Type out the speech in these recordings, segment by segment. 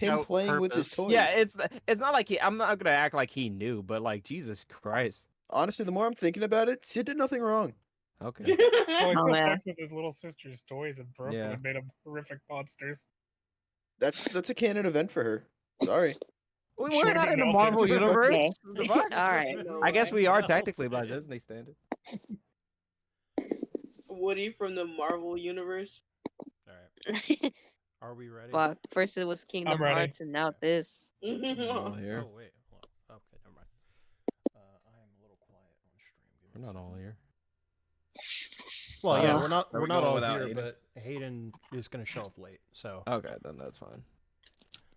him without playing with his purpose. toys. Yeah, it's not like I'm not gonna act like he knew, but like Jesus Christ. Honestly, the more I'm thinking about it, Sid did nothing wrong. Okay. Well, he Oh, still yeah. fucked with his little sister's toys and broke them Yeah. and made them horrific monsters. That's a canon event for her. Sorry. We're Should've not been in the melted. Marvel universe. Okay. The fuck? All right. I guess we are Melted. technically by Disney standard. Woody from the Marvel universe. All right. Are we ready? Fuck. First it was Kingdom ready. Hearts, and now this. All Oh here. wait. Hold on. Okay, never mind. I am a little quiet on stream. Give me We're a not all second. here. Well, yeah, Uh, we're not. Are we We're not going all without here, Hayden? but Hayden is gonna show up late. So, Okay, then that's fine.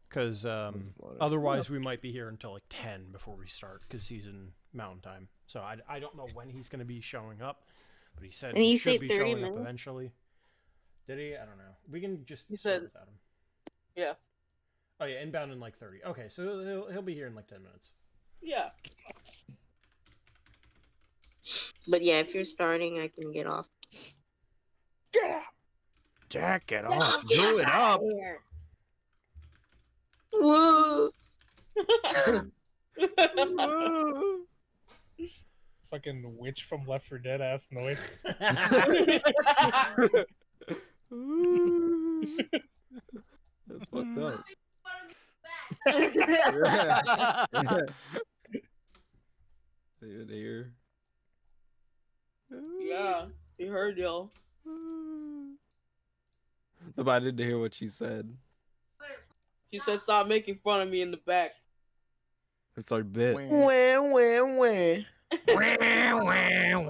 because Wanted- otherwise we might be here until like 10 before we start, because he's in Mountain Time. So I don't know when he's gonna be showing up, but he said And he you should say be 30 showing minutes? up eventually. Did he? I don't know. We can just He start said- without him. Yeah. Oh yeah, inbound in like 30. Okay, so he'll be here in like 10 minutes. Yeah. But yeah, if you're starting, I can get off. Get out. Jack, get No, off. get Do it out up. here. Woo! Fucking witch from Left 4 Dead ass noise. That's fucked up. They here. Yeah, he heard y'all. But I didn't hear what she said. She said, "Stop making fun of me in the back." It's our bit. Wah. Wait, no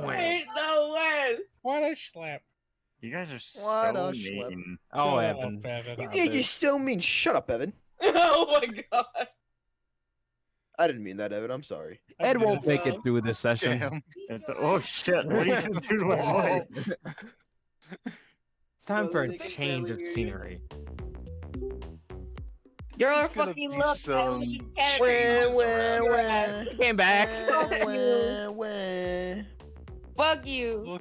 way. What a slap. You guys are so What a schlep. mean. Oh, Shut Evan. up, Evan. Yeah, you still mean shut up, Evan. Oh my god. I didn't mean that, Evan. I'm sorry. I Ed did won't it. make it through this session. Damn. It's, oh shit! What are you gonna do to my Whoa. voice? It's time Well, for a they can change of barely hear you. scenery. You're It's a gonna fucking be look. some You can't. Came back. Fuck you.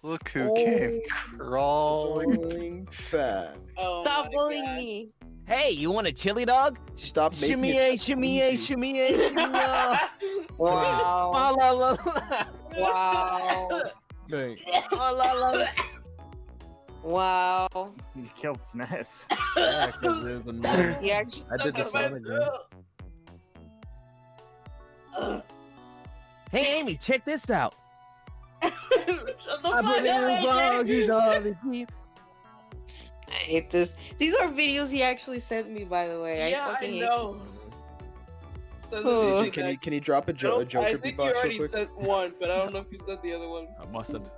Look who came crawling. Going back. Oh Stop my bullying God. me. Hey, you want a chili dog? Stop making Shimmy it shimmy easy. shimmy shimmy. Wow. La la la. Wow. Dang. La la la. Wow. You killed SNES. Yeah, 'cause there's a new- You actually I did the Stuck in Sonic my game. throat. Hey Amy, check this out. Shut the I fuck put in up, doggies all the time. I hate this. These are videos he actually sent me, by the way. Yeah, I I fucking hate know. Send the Oh. video Can you back. can you drop a, I a Joker think you beatbox real already quick? sent one, but I don't know if you sent the other one. I mustn't.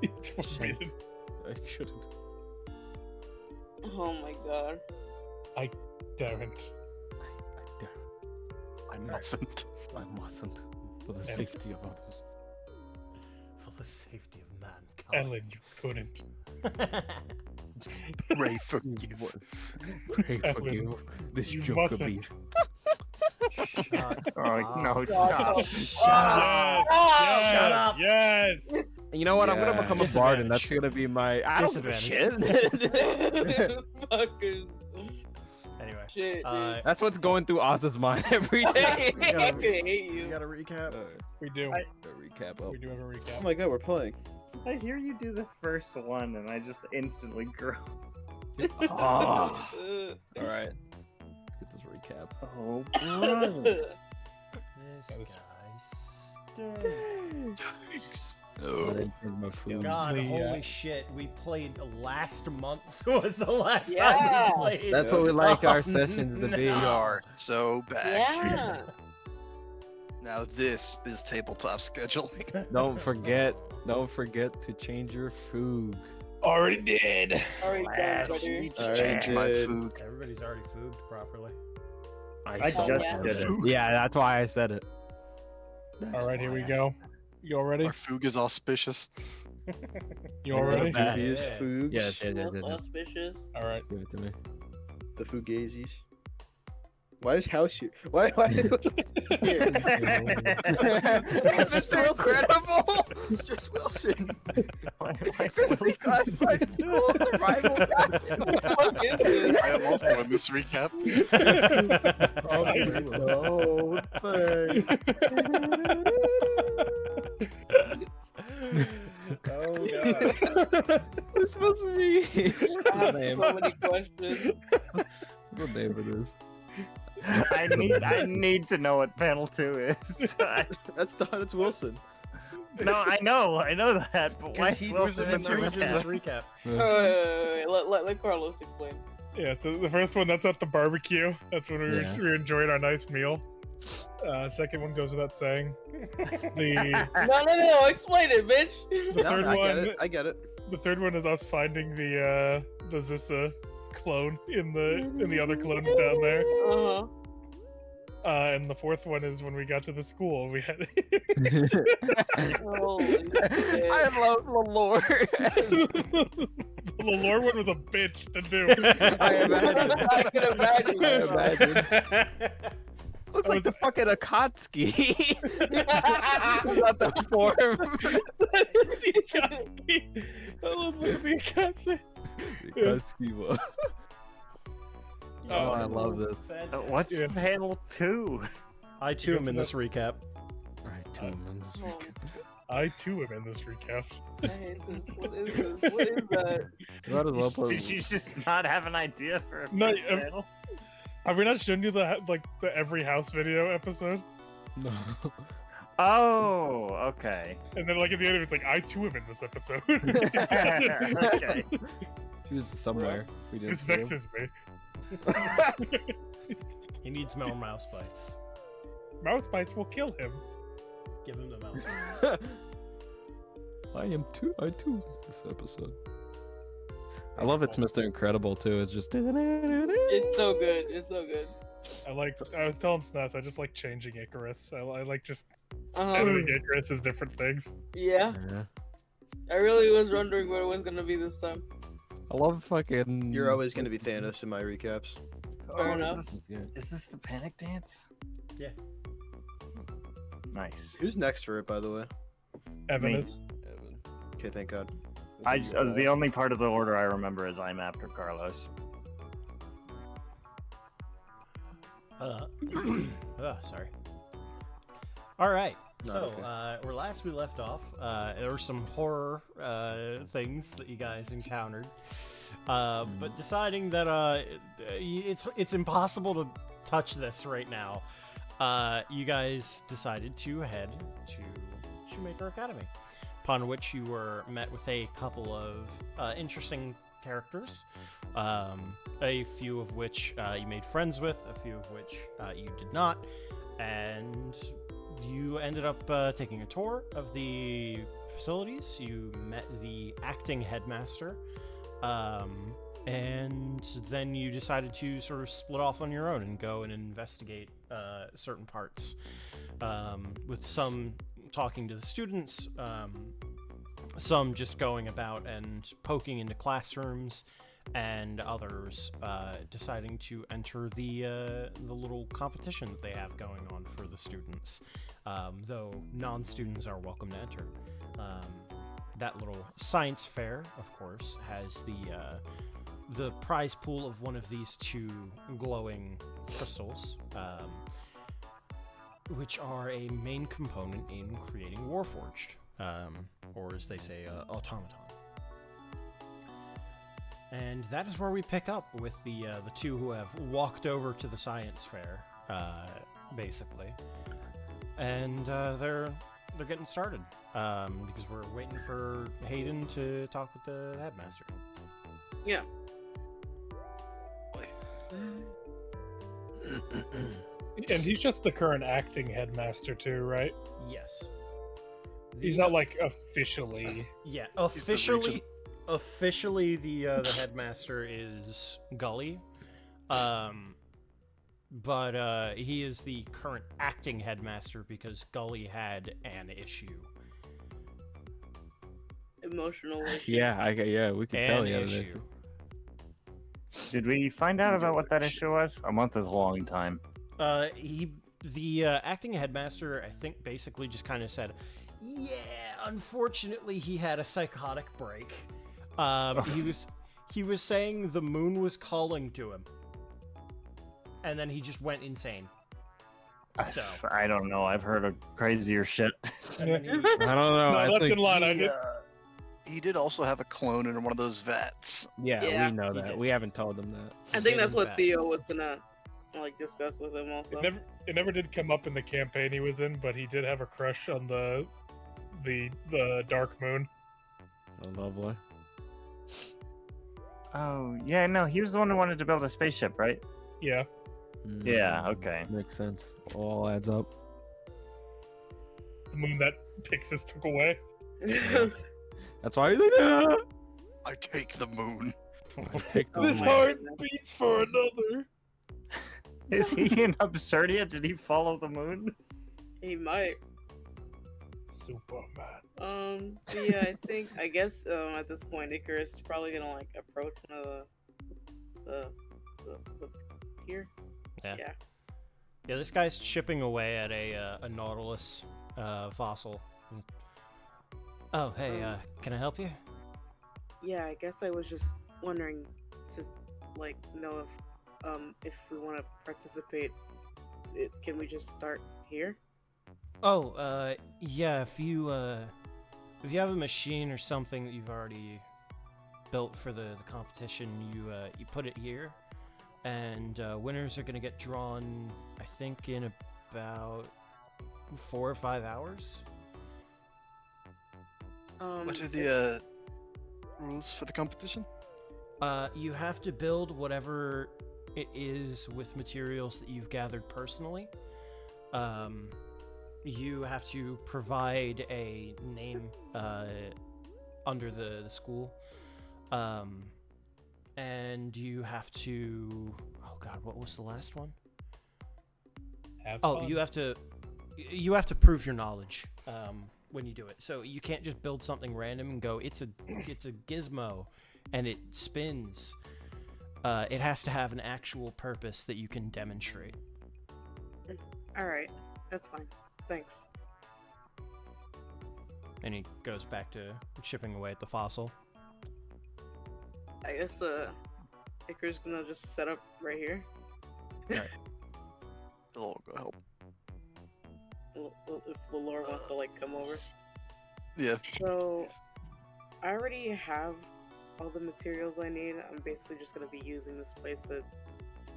It's forbidden. I shouldn't. Oh my god. Damn it. I mustn't. I mustn't. For the Yeah. safety of others. For the safety of mankind. Ellen, you couldn't. Pray for you. Pray Evan, forgive this you Joker mustn't. beat. Shut Oh no! up. Stop! Yes! Oh, Shut up. Yes! And you know what? I'm gonna Yeah. become a bard, and that's Disadvantage. gonna be my. I don't give a shit. Fuckers. Anyway, Shit, dude. That's what's going through Oz's mind every day. I fucking hate you. gotta recap. We do. Recap up. We do have a Oh recap. my god, we're playing. I hear you do the first one, and I just instantly grow. Ah. Ugh. All right. Let's get this recap. Oh, brother. This That was- guy Yikes. I Oh. didn't change my food. God, Yeah. holy shit! We played last month. Was the last Yeah. time we played? That's what we like our Oh, sessions to be. We are so back. Yeah. Now this is tabletop scheduling. Don't forget to change your food. Already did. Already done, Last brother. Need to Alright, change my good. food. Everybody's already fooged properly. I saw just yeah. did it. Yeah, that's why I said it. Alright, here we go. You all ready? Our food is auspicious. You all ready? Yeah. Dubious Yeah. Fugues. Yes, yes, yes, Most yes, yes. auspicious. Alright. Give it to me. The Fugazis. Why is House here? Why here? It's just so incredible. It's just Wilson. Christy classified as school survival guide. What the fuck is this? I am also in this recap. Oh god. It's supposed to be. I have so many questions. What name it is? I need to know what panel 2 is. That's Wilson. No, I know that, but why is he was Wilson in in the the recap? recap. Let Carlos explain. Yeah, so the first one, that's at the barbecue. That's when we Yeah. were enjoying our nice meal. Second one goes without saying. The No, explain it, bitch. the No, third I one, get it. I get it. the third one is us finding the Zissa clone in the other clones down there. Uh-huh. And the fourth one is when we got to the school. We had Holy shit. I love the lore. the lore one was a bitch to do. I imagine. I can imagine. I imagine. Looks like the fucking Akatsuki. Not the form. I love the Akatsuki. Akatsuki. Oh, I love this. What's Yeah. panel 2? I too am in this recap. Alright, 2 months. Oh, I too am in this recap. I hate this. What is this? What is that? Might as well put- Did you just not have an idea for a No, panel? Have we not shown you the every house video episode? No. Oh, okay. And then at the end of it's like I too am in this episode. Okay. He was somewhere. We didn't This see him. vexes me. He needs more mouse bites. Mouse bites will kill him. Give him the mouse bites. I too this episode. I love it's Mr. Incredible too. It's just It's so good. It's so good. I was telling Snas, I just like changing Icarus. I like just Uh-huh. editing Icarus as different things. Yeah. Yeah. I really was wondering what it was gonna be this time. I love fucking. You're always gonna be Thanos in my recaps. Fair enough. Is this the panic dance? Yeah. Nice. Who's next for it, by the way? Evan Me. is. Okay, thank God. The only part of the order I remember is I'm after Carlos. Sorry. All right. Not So, okay. where last we left off, there were some horror things that you guys encountered, but deciding that it's impossible to touch this right now, you guys decided to head to Shoemaker Academy, upon which you were met with a couple of interesting characters, a few of which you made friends with, a few of which you did not, and you ended up taking a tour of the facilities. You met the acting headmaster, and then you decided to sort of split off on your own and go and investigate certain parts, with some talking to the students, some just going about and poking into classrooms, and others deciding to enter the little competition that they have going on for the students, though non-students are welcome to enter. That little science fair, of course, has the prize pool of one of these two glowing crystals, which are a main component in creating Warforged, or as they say, automaton. And that is where we pick up with the two who have walked over to the science fair, basically, and they're getting started, because we're waiting for Hayden to talk with the headmaster. Yeah. And he's just the current acting headmaster too, right? Yes. He's not like officially. Yeah, the officially the headmaster is Gully, but he is the current acting headmaster because Gully had an issue. Emotional issue. Yeah, we can tell An you had an issue. Did we find out about what that issue was? A month is a long time. The acting headmaster, I think, basically just kind of said, "Yeah, unfortunately, he had a psychotic break. He was saying the moon was calling to him, and then he just went insane." So I don't know. I've heard of crazier shit. and then he- I don't know. No, I that's think, in line. I He, did. he did also have a clone in one of those vats. yeah, Yeah, we know he that. did. We haven't told them that. I think that's Getting what back. Theo was gonna like discuss with him also. It never did come up in the campaign he was in, but he did have a crush on the Dark Moon. Oh, lovely. Oh, yeah, no, he was the one who wanted to build a spaceship, right? Yeah. Yeah, okay. Makes sense. All adds up. The moon that Pixis took away. That's why he's like, "Ah!" I take the moon. I'll take the This lead. hard- beats for another. Is he in Absurdia? Did he follow the moon? He might. Superman. But yeah, I guess at this point Icarus is probably gonna like approach one of the here. yeah, this guy's chipping away at a Nautilus fossil. Oh, hey, can I help you? Yeah, I guess I was just wondering to like know if we want to participate, can we just start here? Oh, yeah, if you have a machine or something that you've already built for the competition, you put it here, and winners are gonna get drawn, I think, in about 4 or 5 hours. What are the rules for the competition? You have to build whatever it is with materials that you've gathered personally. You have to provide a name under the school. And you have to... Oh god, what was the last one? Have Oh, fun. you have to prove your knowledge when you do it. So you can't just build something random and go, it's a gizmo and it spins. It has to have an actual purpose that you can demonstrate. All right, that's fine. Thanks. And he goes back to chipping away at the fossil. I guess Icarus gonna just set up right here. It'll go help. If Lelore wants to like come over. Yeah. So I already have all the materials I need. I'm basically just gonna be using this place to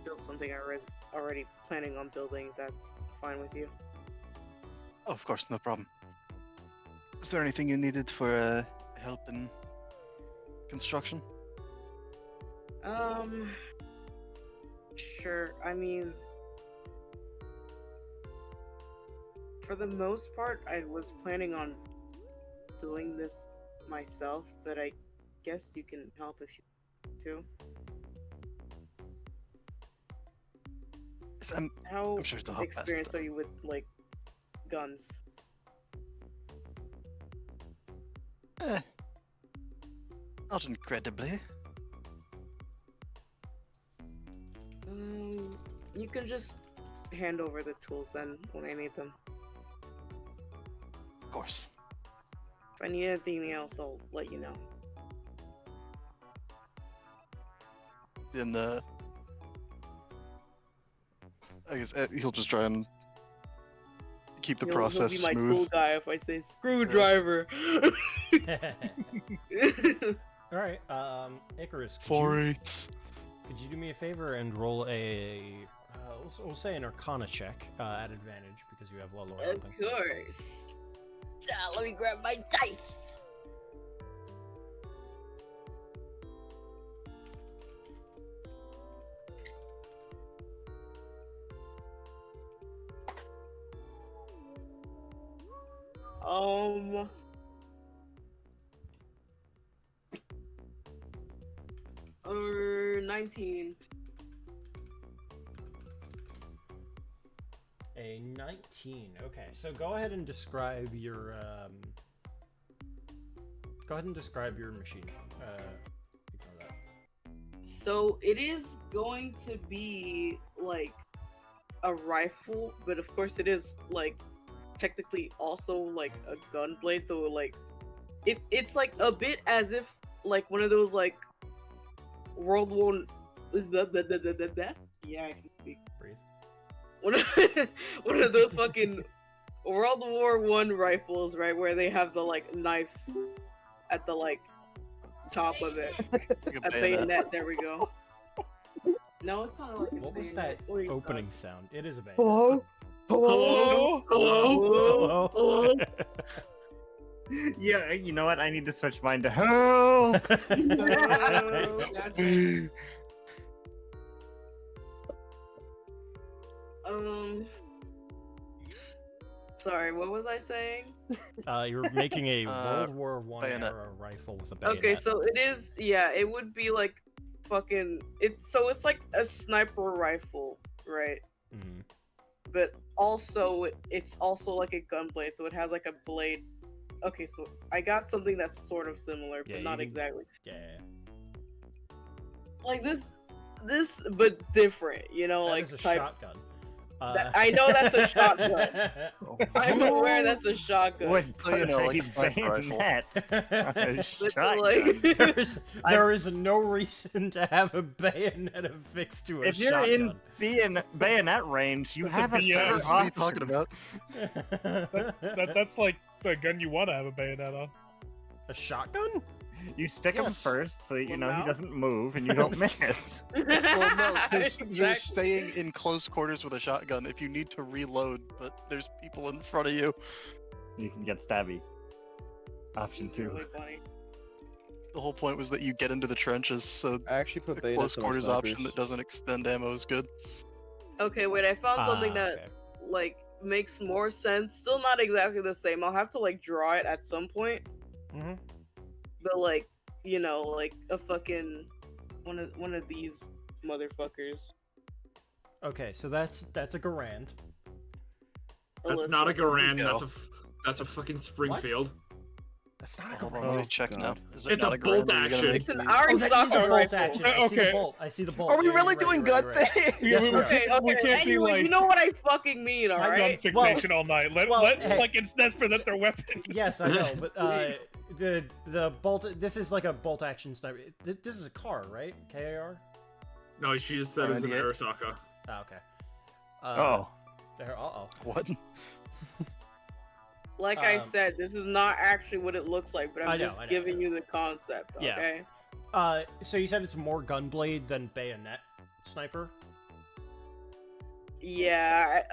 build something I was already planning on building. If that's fine with you. Oh, of course, no problem. Is there anything you needed for help in construction? Sure. I mean, for the most part, I was planning on doing this myself, but I guess you can help if you want to. Yes, I'm How sure to help best. experienced are you with like guns? Not incredibly. You can just hand over the tools then when I need them. Of course. If I need anything else, I'll let you know. Then I guess he'll just try and keep the process he'll be my smooth. tool guy if I say screwdriver. All right, Icarus, could you do me a favor and roll we'll say an Arcana check at advantage because you have Lelore Of helping. course. Let me grab my dice. Um. 19. A 19. Okay, so go ahead and describe your machine. Ignore that. So it is going to be like a rifle, but of course it is like technically also like a gun blade. So like it's like a bit as if like one of those like World War. Yeah, I can speak. Breathe. One of those fucking World War One rifles, right, where they have the like knife at the like top of it. Like A bayonet. There we go. No, it's not like a What was bayonet. that Wait, opening sound? It is a bayonet. Hello? Hello? Hello? Hello? Yeah, you know what? I need to switch mine to help. Sorry, what was I saying? You're making a Uh, World War One bayonet. era rifle with a bayonet. Okay, so it is, yeah, it would be like fucking, it's like a sniper rifle, right? Mhm. But also, it's also like a gun blade, so it has like a blade. Okay, so I got something that's sort of similar, Yeah, but you not can- exactly. Yeah. Like this, but different, you know, That like is a type. shotgun. I know that's a shotgun. I'm aware that's a shotgun. Would So, you know, put like a a sniper rifle. bayonet on a But shotgun. like, there is no reason to have a bayonet affixed to a If you're shotgun. in bayonet range, you have a Yeah, better What are you talking option. about? That's like the gun you want to have a bayonet on. A shotgun? You stick him Yes. first, so you Well, know he now? doesn't move and you don't miss. Well, no, because you're Exactly. staying in close quarters with a shotgun if you need to reload, but there's people in front of you. You can get stabby. Option It's 2. really funny. The whole point was that you get into the trenches, so I actually put the bayonets close on my quarters option snipers. that doesn't extend ammo is good. Okay, wait, I found something Ah, that okay. like makes more sense. Still not exactly the same. I'll have to like draw it at some point. Mhm. But like, you know, like a fucking one of these motherfuckers. Okay, so that's a Garand. That's not a Garand. go. That's a fucking Springfield. That's not a Hold Garand. on, let me Oh, check now. God. Is it It's not a Garand bolt or you're gonna action. make It's an me- Ari Oh, that is a Soccer bolt rifle. action. I see the Okay. bolt. I see the bolt. Are we Yeah, really you're doing right, gun you're right. thing? Yes, we we are. Okay, we okay. can't be Anyway, like you know what I fucking mean, gun alright? fixation all night. Let well, let hey. fucking Snesper that their weapon. Yes, I know, but the bolt. This is like a bolt action sniper. This is a car, right? KAR. No, she just said it was an 98. Arasaka. Oh, okay. Oh. There. Uh-oh. What? Like I Um, said, this is not actually what it looks like, but I I'm know, just I know. giving you the concept, Yeah. okay? So you said it's more gunblade than bayonet sniper? Yeah,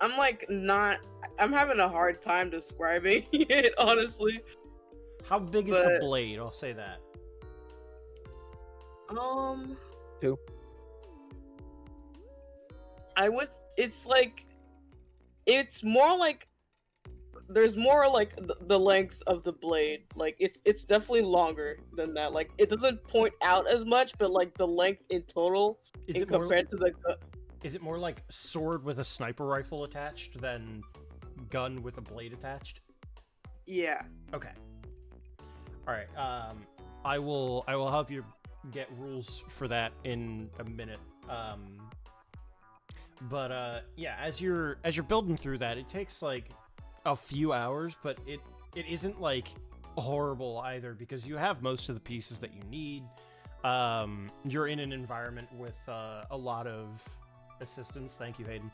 I'm like not. I'm having a hard time describing it, honestly. How big is the But- blade? I'll say that. Two. I would. It's like. It's more like. There's more like the length of the blade. Like it's definitely longer than that. Like it doesn't point out as much, but like the length in total, Is in it more? compared to the. Is it more like sword with a sniper rifle attached than gun with a blade attached? Yeah. Okay. All right. I will help you get rules for that in a minute. But yeah, as you're building through that, it takes like a few hours, but it isn't like horrible either because you have most of the pieces that you need. You're in an environment with a lot of assistance. Thank you, Hayden.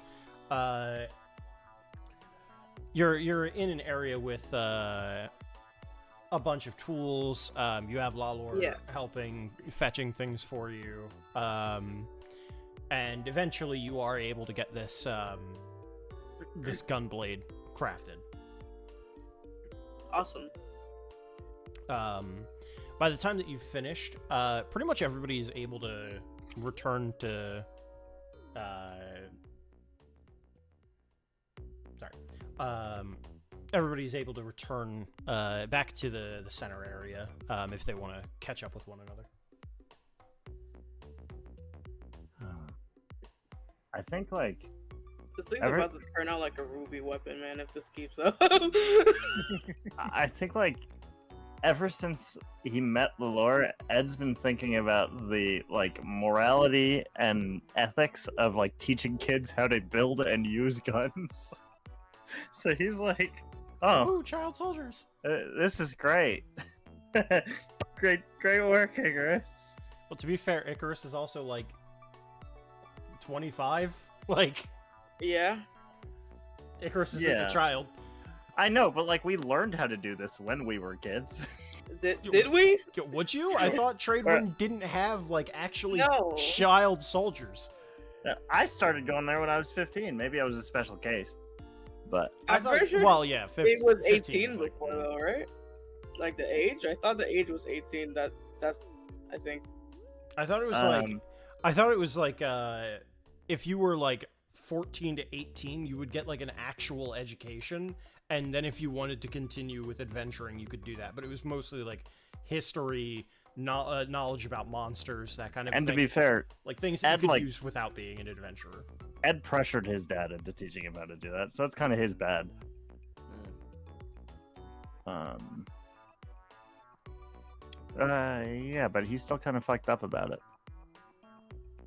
You're in an area with a bunch of tools. You have Lalor Yeah. helping fetching things for you. And eventually you are able to get this this gun blade crafted. Awesome. By the time that you've finished, pretty much everybody is able to return to everybody's able to return back to the center area if they want to catch up with one another. I think like This thing's Everett? about to turn out like a ruby weapon, man. If this keeps up. I think like ever since he met Lelore, Ed's been thinking about the morality and ethics of teaching kids how to build and use guns. So he's like, "Oh, Ooh, child soldiers. this is great, great work, Icarus." Well, to be fair, Icarus is also 25. Yeah. Icarus isn't Yeah. a child. I know, but we learned how to do this when we were kids. Did we? Would you? I thought Trade Wind didn't have actually No. child soldiers. I started going there when I was 15. Maybe I was a special case, but I'm pretty sure Well, yeah, 15, it was 15 18 is before though, right? Like the age? I thought the age was 18. That's I think. I thought it was if you were 14 to 18, you would get an actual education, and then if you wanted to continue with adventuring, you could do that. But it was mostly history, knowledge about monsters, that kind of and thing. to be fair, things that Ed, you could use without being an adventurer. Ed pressured his dad into teaching him how to do that, so that's kind of his bad. Yeah, but he's still kind of fucked up about it.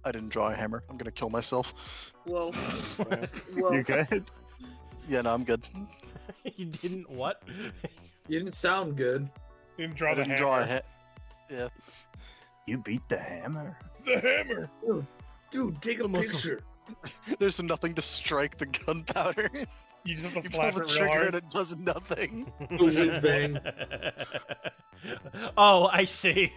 I didn't draw a hammer. I'm gonna kill myself. Well, You good? Yeah, no, I'm good. You didn't what? You didn't sound good. Didn't draw I the didn't hammer. draw a hit. Yeah. You beat the hammer. The hammer. Dude, take a The muscle. picture. There's nothing to strike the gunpowder. You just have to You pull slap the it real trigger hard. and it does nothing. whiz bang. Oh, I see.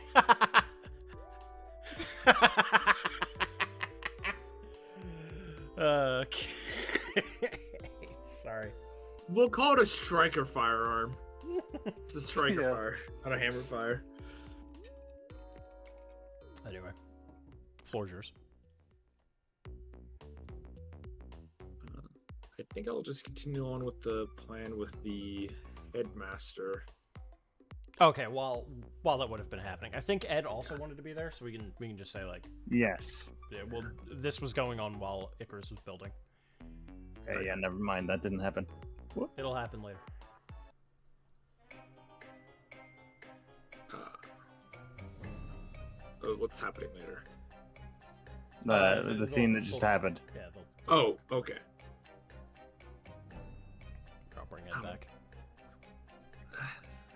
Okay. Sorry. We'll call it a striker firearm. It's a striker Yeah. fire, not a hammer fire. Anyway, floor's yours. I think I'll just continue on with the plan with the headmaster. Okay, while that would have been happening, I think Ed also wanted to be there, so we can just say Yes. yeah, well, this was going on while Icarus was building. Okay, yeah, never mind. That didn't happen. It'll happen later. What's happening later? The scene that just happened. Yeah, they'll Oh, okay. I'll bring Ed back.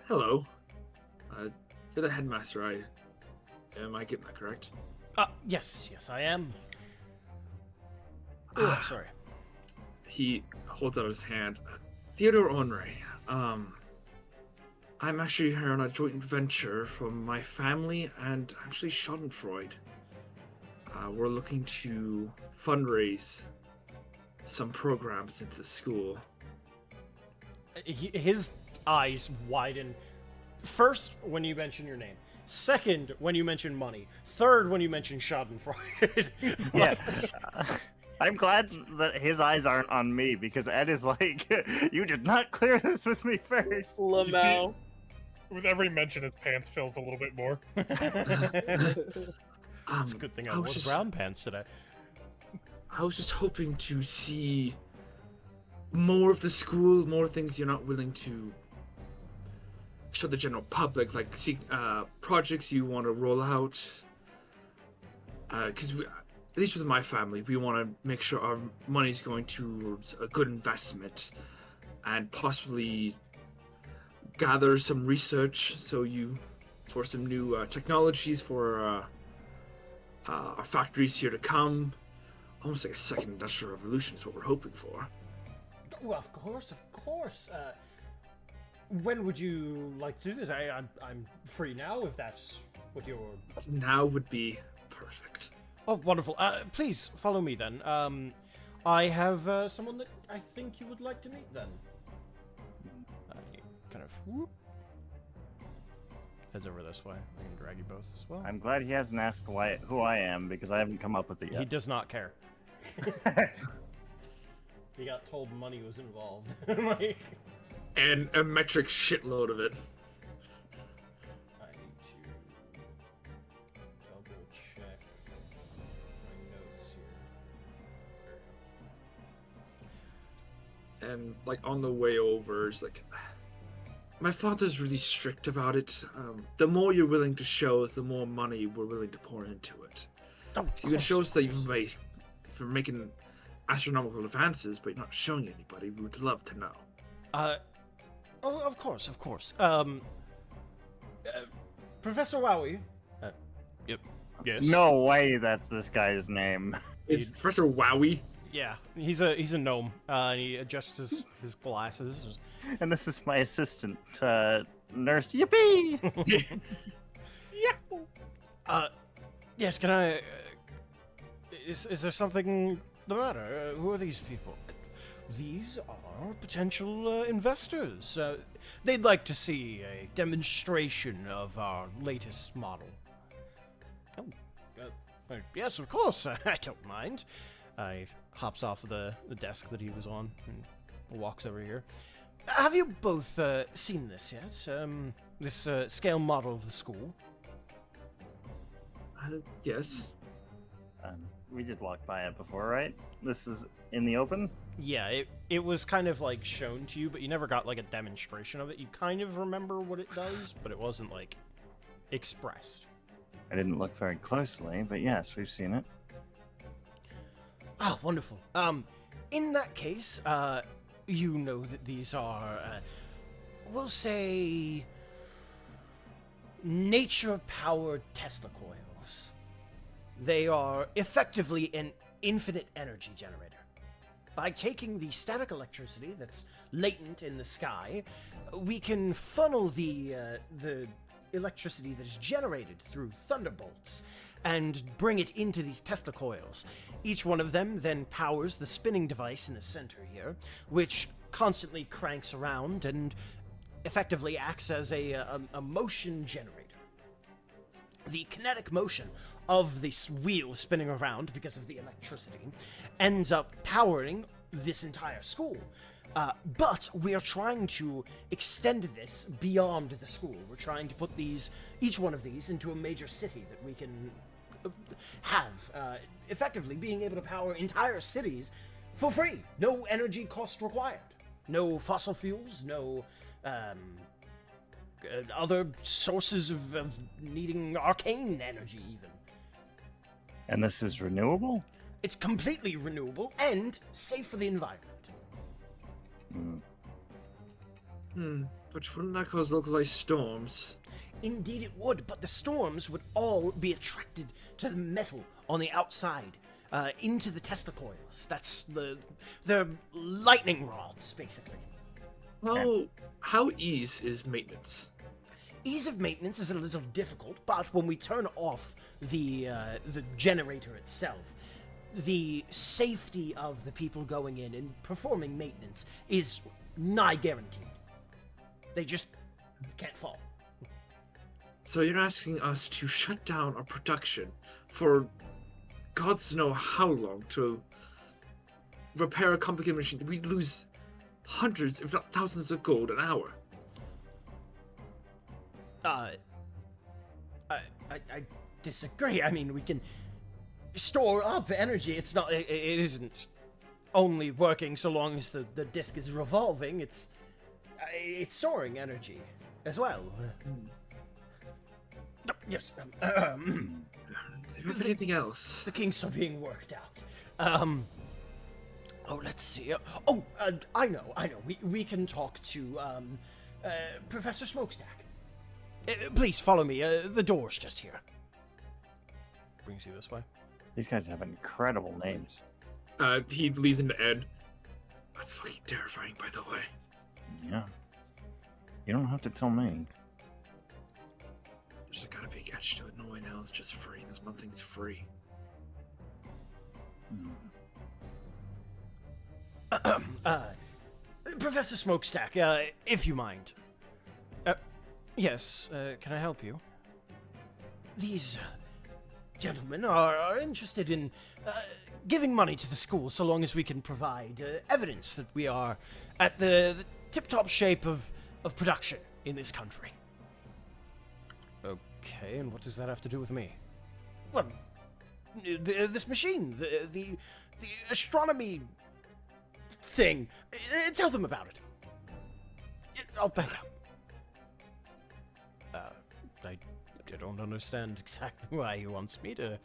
Hello. You're the headmaster. Am I getting that correct? Yes, I am. Oh, sorry. He holds out his hand. Theodore Henri. I'm actually here on a joint venture from my family and actually Schadenfreude. We're looking to fundraise some programs into the school. His eyes widen. First, when you mention your name. Second, when you mention money. Third, when you mention Schadenfreude. Yeah. I'm glad that his eyes aren't on me because Ed is like, you did not clear this with me first. Lamau. With every mention, his pants fills a little bit more. It's a good thing I wore the brown pants today. I was just hoping to see more of the school, more things you're not willing to show the general public, like see projects you want to roll out. Because at least with my family, we want to make sure our money's going towards a good investment, and possibly gather some research for some new technologies for our factories here to come. Almost like a second industrial revolution is what we're hoping for. Well, of course. When would you like to do this? I'm free now, if that's what you're... Now would be perfect. Oh, wonderful. Please, follow me then. I have someone that I think you would like to meet then. Kind of... Whoop. Heads over this way. I can drag you both as well. I'm glad he hasn't asked who I am because I haven't come up with it yet. He does not care. He got told money was involved. And a metric shitload of it. I need to double check my notes here. And like on the way over, it's like my father's really strict about it. The more you're willing to show us, the more money we're willing to pour into it. Oh, You can show us that you're making astronomical advances, but you're not showing anybody. We would love to know. Oh, of course, of course. Professor Wowie. Yep. Yes. No way that's this guy's name. Is Professor Wowie? Yeah, he's a gnome. And he adjusts his glasses. And this is my assistant, Nurse Yippee! Yes. Can I? Is there something the matter? Who are these people? These are potential investors. They'd like to see a demonstration of our latest model. Oh, yes, of course. I don't mind. I hops off the desk that he was on and walks over here. Have you both seen this yet? This scale model of the school? Yes. We did walk by it before, right? This is in the open? Yeah, it was kind of like shown to you, but you never got like a demonstration of it. You kind of remember what it does, but it wasn't like expressed. I didn't look very closely, but yes, we've seen it. Ah, wonderful. In that case, you know that these are, we'll say, nature-powered Tesla coils. They are effectively an infinite energy generator. By taking the static electricity that's latent in the sky, we can funnel the electricity that is generated through thunderbolts and bring it into these Tesla coils. Each one of them then powers the spinning device in the center here, which constantly cranks around and effectively acts as a motion generator. The kinetic motion of this wheel spinning around because of the electricity ends up powering this entire school. But we are trying to extend this beyond the school. We're trying to put each one of these into a major city that we can have, effectively being able to power entire cities for free. No energy cost required. No fossil fuels, no other sources of needing arcane energy even. And this is renewable? It's completely renewable and safe for the environment. But wouldn't that cause localized storms? Indeed it would, but the storms would all be attracted to the metal on the outside, into the Tesla coils. That's they're lightning rods, basically. How easy is maintenance? Ease of maintenance is a little difficult, but when we turn off the generator itself, the safety of the people going in and performing maintenance is nigh guaranteed. They just can't fall. So you're asking us to shut down our production for gods know how long to repair a complicated machine? We'd lose hundreds, if not thousands of gold an hour. I disagree. I mean, we can store up energy. It isn't only working so long as the disk is revolving. It's storing energy as well. Yes. Anything else? The kinks are being worked out. Let's see. I know. We can talk to Professor Smokestack. Please follow me. The door's just here. Brings you this way. These guys have incredible names. He leads into Ed. That's fucking terrifying, by the way. Yeah. You don't have to tell me. There's gotta be a catch to it. No one else just free. There's nothing's free. Professor Smokestack, if you mind. Yes, can I help you? These gentlemen are interested in giving money to the school so long as we can provide evidence that we are at the tip-top shape of production in this country. Okay, and what does that have to do with me? Well, this machine, the astronomy thing. Tell them about it. I'll back up. I don't understand exactly why he wants me to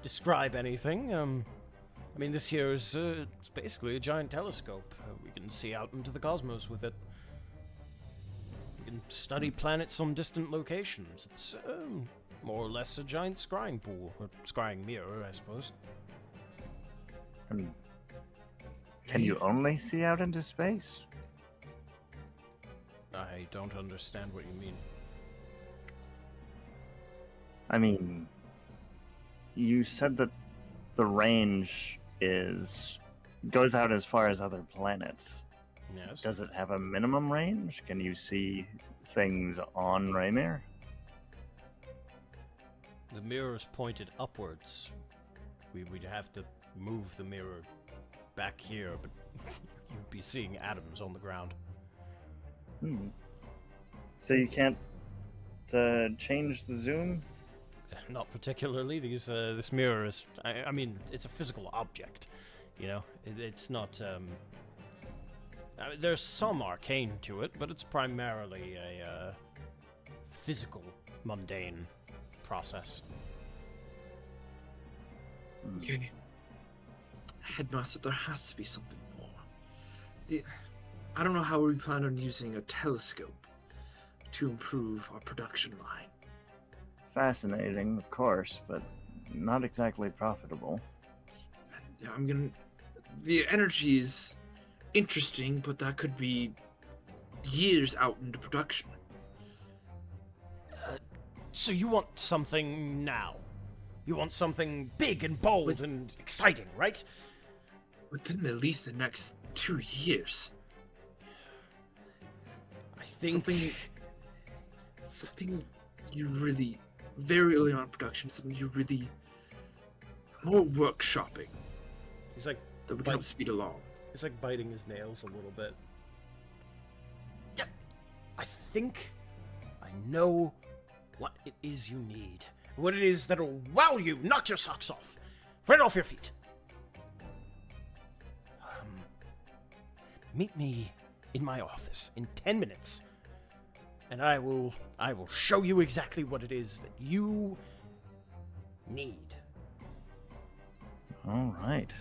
describe anything. I mean, this here is it's basically a giant telescope. We can see out into the cosmos with it. We can study planets on distant locations. It's more or less a giant scrying pool, or scrying mirror, I suppose. Can you only see out into space? I don't understand what you mean. I mean, you said that the range goes out as far as other planets. Yes. Does it have a minimum range? Can you see things on Raymir? The mirror is pointed upwards. We'd have to move the mirror back here, but you'd be seeing atoms on the ground. So you can't change the zoom? Not particularly. This mirror is. I mean, it's a physical object. You know, it's not. I mean, there's some arcane to it, but it's primarily a physical, mundane process. Okay. Headmaster, there has to be something more. I don't know how we plan on using a telescope to improve our production line. Fascinating, of course, but not exactly profitable. Yeah, the energy is interesting, but that could be years out into production. So you want something now? You want something big and bold and exciting, right? Within at least the next 2 years. I think Something you really, very early on in production, something you really, more workshopping he's like that we can help speed along. He's like biting his nails a little bit. Yeah, I think I know what it is you need. What it is that'll wow you, knock your socks off, right off your feet. Meet me in my office in 10 minutes, and I will show you exactly what it is that you need. All right.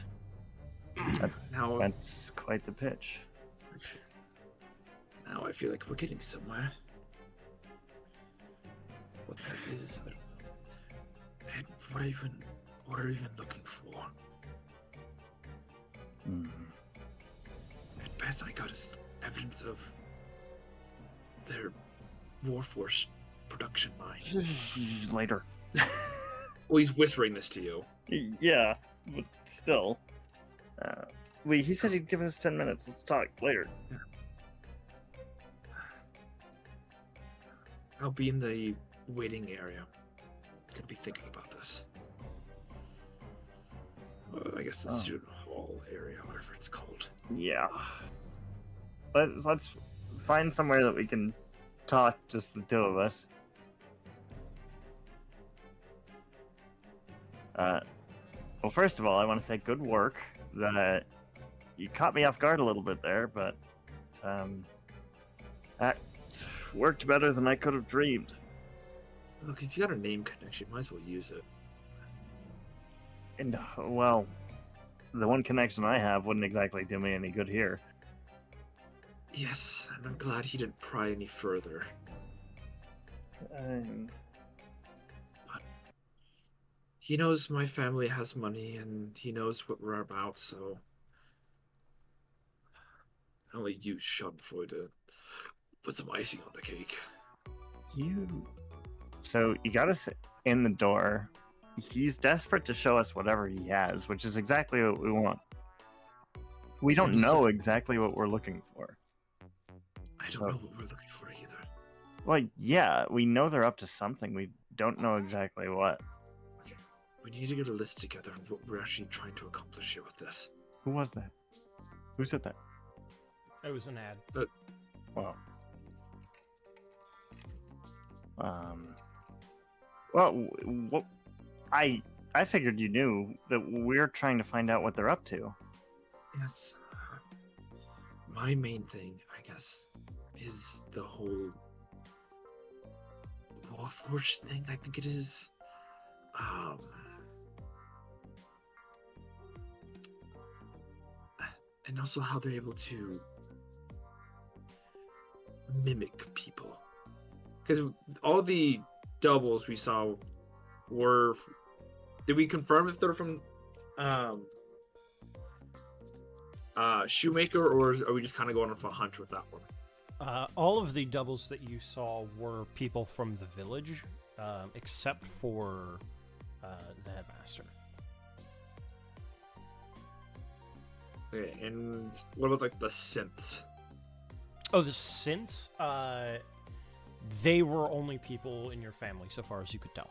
Now, That's quite the pitch. now I feel like we're getting somewhere. What that is, I don't know. And what are we even looking for? At best, I got is evidence of their Warforce production line. Later. Well, he's whispering this to you. Yeah, but still. He said he'd give us 10 minutes. Let's talk later. I'll be in the waiting area. Gonna be thinking about this. I guess the student hall area, whatever it's called. Yeah. Let's find somewhere that we can talk, just the two of us. Well, first of all, I want to say good work. That you caught me off guard a little bit there, but that worked better than I could have dreamed. Look, if you got a name connection, might as well use it. And, well, the one connection I have wouldn't exactly do me any good here. Yes, and I'm glad he didn't pry any further. But he knows my family has money, and he knows what we're about, so I only use Schadenfreude to put some icing on the cake. So you got us in the door. He's desperate to show us whatever he has, which is exactly what we want. We don't know exactly what we're looking for. I don't know what we're looking for either. Well, yeah, we know they're up to something. We don't know exactly what. Okay, we need to get a list together of what we're actually trying to accomplish here with this. Who was that? Who said that? It was an ad. Well. Well, what? I figured you knew that we're trying to find out what they're up to. Yes. My main thing, I guess, is the whole Warforged thing, I think it is. And also how they're able to mimic people. Because all the doubles we saw were. Did we confirm if they're from Shoemaker, or are we just kind of going off a hunch with that one? All of the doubles that you saw were people from the village, except for the headmaster. Okay, and what about like the synths? Oh, the synths? They were only people in your family, so far as you could tell.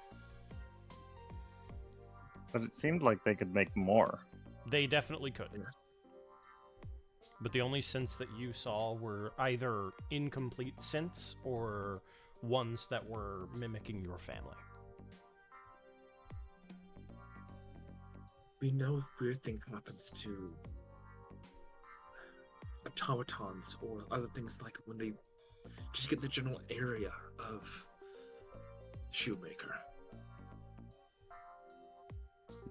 But it seemed like they could make more. They definitely could. But the only synths that you saw were either incomplete synths or ones that were mimicking your family. We know weird thing happens to automatons or other things, like when they just get in the general area of Shoemaker.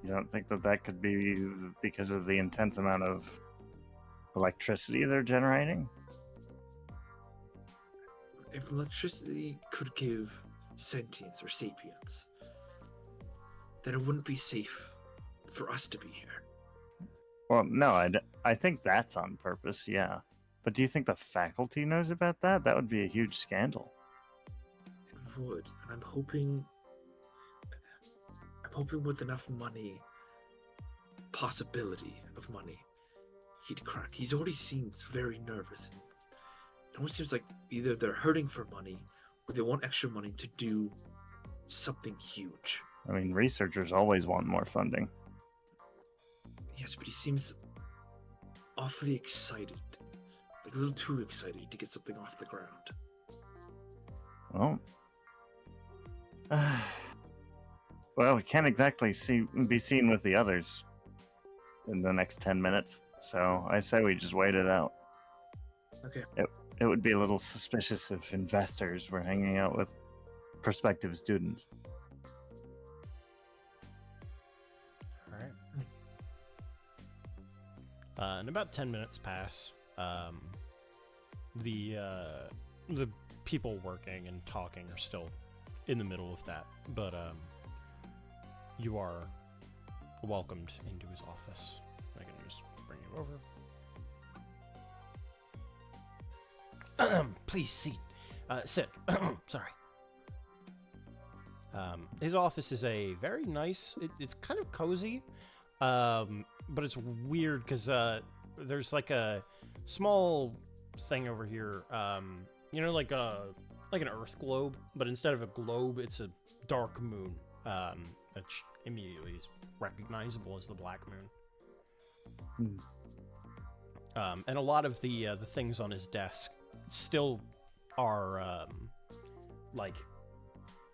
You don't think that that could be because of the intense amount of electricity they're generating? If electricity could give sentience or sapience, then it wouldn't be safe for us to be here. Well, no, I think that's on purpose, yeah. But do you think the faculty knows about that? That would be a huge scandal. It would, and I'm hoping with enough money, possibility of money, he'd crack. He's already seems very nervous. It almost seems like either they're hurting for money or they want extra money to do something huge. I mean, researchers always want more funding. Yes, but he seems awfully excited. Like a little too excited to get something off the ground. Well, well, we can't exactly be seen with the others in the next 10 minutes, so I say we just wait it out. Okay. It would be a little suspicious if investors were hanging out with prospective students. All right. And about 10 minutes pass. The people working and talking are still in the middle of that, but you are welcomed into his office. I can just bring you over. Please sit. Sorry. His office is a very nice. It's kind of cozy, but it's weird because there's like a small thing over here. You know, like an Earth globe, but instead of a globe, it's a dark moon, which immediately is recognizable as the Black Moon. And a lot of the things on his desk still are like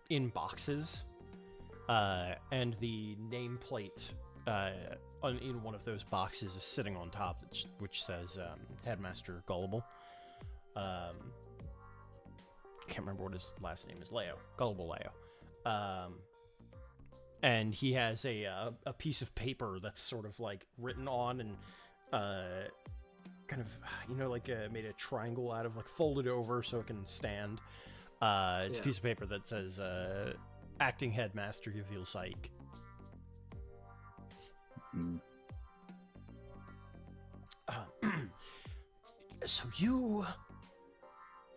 in boxes, and the nameplate in one of those boxes is sitting on top, which says Headmaster Gullible. Can't remember what his last name is. Leo. Gullible Leo. And he has a piece of paper that's sort of like written on and kind of, you know, like made a triangle out of, like folded over so it can stand. It's a piece of paper that says Acting Headmaster Yavil Saik. So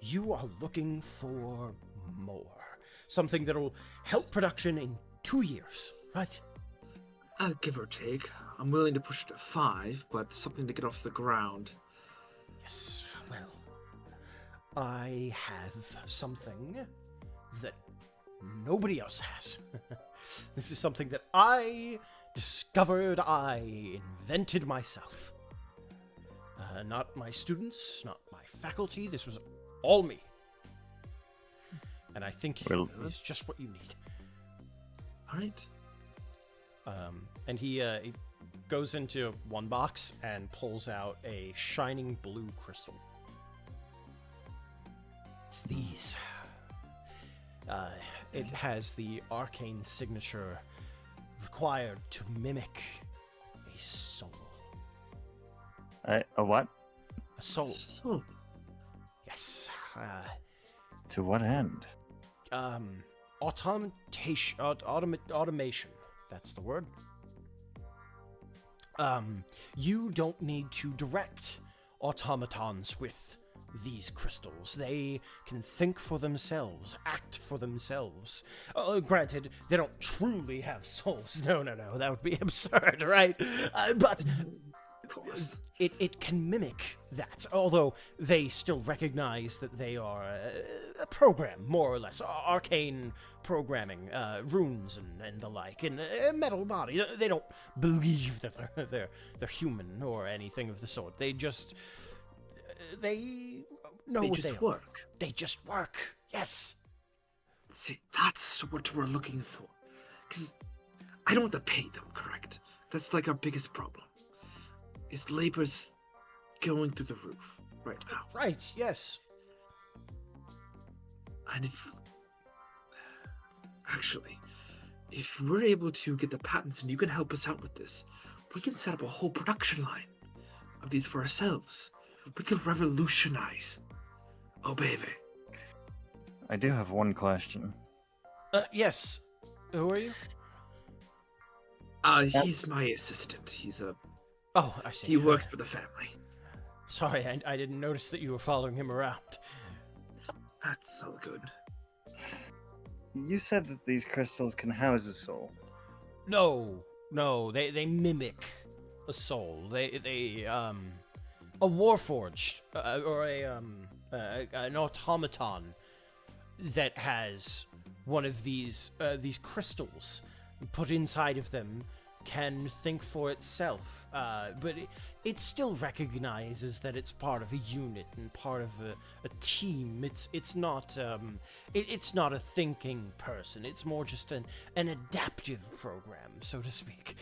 you are looking for more. Something that'll help production in 2 years, right? Give or take. I'm willing to push it to 5, but something to get off the ground. Yes, well, I have something that nobody else has. This is something that I discovered, I invented myself. Not my students, not my faculty, this was all me. And I think it's just what you need. Alright. And he goes into one box and pulls out a shining blue crystal. It's these. It has the arcane signature required to mimic a soul. A what? A soul. So, Yes. To what end? Automation. That's the word. You don't need to direct automatons with these crystals. They can think for themselves, act for themselves. Granted, they don't truly have souls. No, that would be absurd, right? But of course. it can mimic that, although they still recognize that they are a program, more or less, arcane programming, runes and the like, and a metal body. They don't believe that they're human or anything of the sort. They just they know They what just they are. work. They just work. Yes. See, that's what we're looking for. Because I don't have to pay them, correct? That's like our biggest problem. Is labor's going through the roof right now. Right. Yes. And if we're able to get the patents and you can help us out with this, we can set up a whole production line of these for ourselves. We could revolutionize Obeve. I do have one question. Yes. Who are you? He's my assistant. Oh, I see. He works for the family. Sorry, I didn't notice that you were following him around. That's all good. You said that these crystals can house a soul. No, they mimic a soul. A warforged or an automaton that has one of these crystals put inside of them can think for itself, but it still recognizes that it's part of a unit and part of a team. It's not a thinking person. It's more just an adaptive program, so to speak.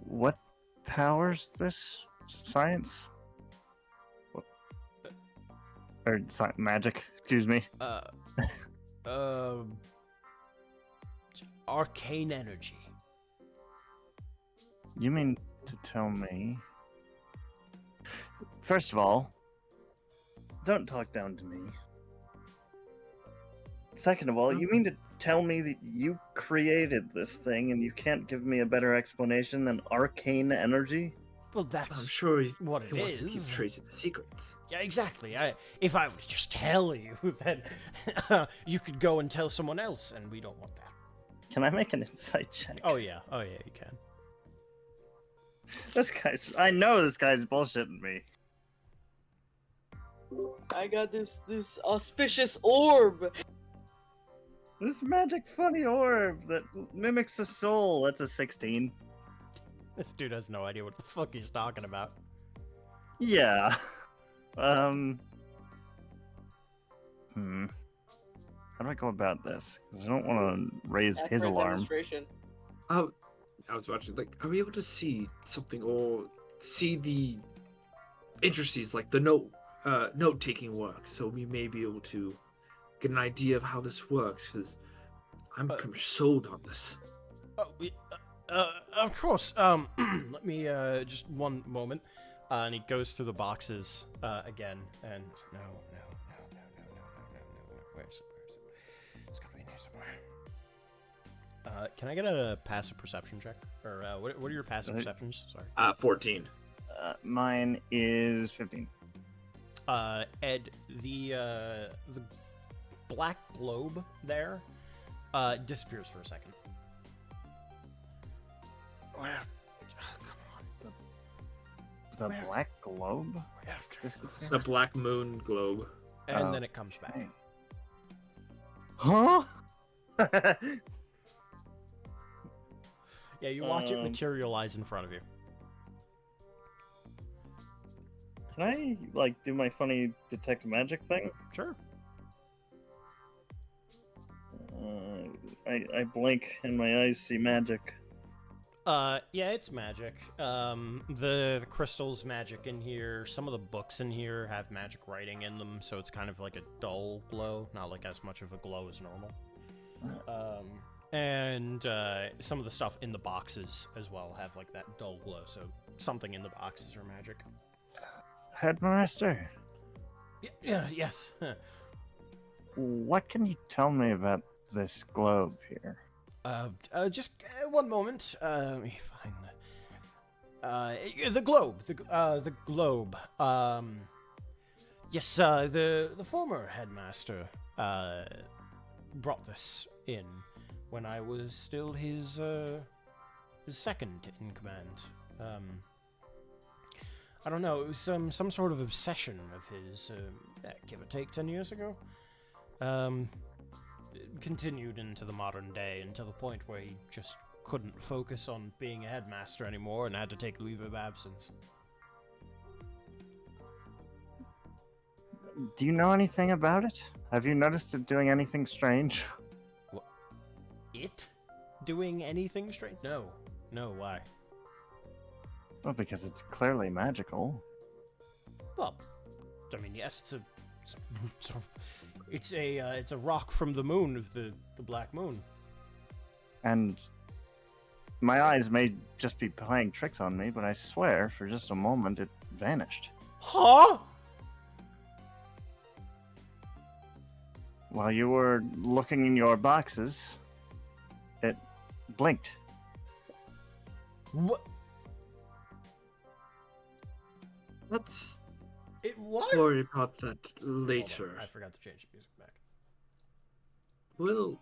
What powers this science? Or magic, excuse me. Arcane energy. You mean to tell me... First of all, don't talk down to me. Second of all, you mean to tell me that you created this thing and you can't give me a better explanation than arcane energy? Well, that's I'm sure what he it wants to keep is. tracing the secrets. Yeah, exactly. If I would just tell you, then you could go and tell someone else, and we don't want that. Can I make an insight check? Oh yeah, you can. I know this guy's bullshitting me. I got this auspicious orb. This magic funny orb that mimics a soul. That's a 16. This dude has no idea what the fuck he's talking about. Yeah. How do I go about this? Because I don't want to raise his Accurate alarm. demonstration. Oh, I was watching. Like, are we able to see something or see the intricacies, like the note-taking work, so we may be able to get an idea of how this works? Because I'm pretty much sold on this. Of course. Let me just one moment. And he goes through the boxes again, and no. Where's it? It's gotta be in here somewhere. Can I get a passive perception check? Or what are your passive perceptions? Sorry. 14. Mine is 15. Ed, the black globe there disappears for a second. Where? Oh, come on. The black globe? The black moon globe. And then it comes back. Huh? Yeah, you watch it materialize in front of you. Can I, like, do my funny detect magic thing? Sure. I blink and my eyes see magic. Yeah, it's magic. The crystal's magic in here. Some of the books in here have magic writing in them, so it's kind of like a dull glow, not like as much of a glow as normal. And some of the stuff in the boxes as well have like that dull glow, so something in the boxes are magic. Headmaster, Yes. what can you tell me about this globe here? Just one moment. Let me find the globe. The globe. Yes, the former headmaster brought this in when I was still his second in command. I don't know. It was some sort of obsession of his, give or take 10 years ago. It continued into the modern day until the point where he just couldn't focus on being a headmaster anymore and had to take leave of absence. Do you know anything about it? Have you noticed it doing anything strange? It? Doing anything strange? No. No, why? Well, because it's clearly magical. Well, I mean, yes, it's a rock from the moon of the Black Moon. And my eyes may just be playing tricks on me, but I swear, for just a moment, it vanished. Huh? While you were looking in your boxes, it blinked. What? Let's It what? worry about that Hold on, later. I forgot to change the music back. Well,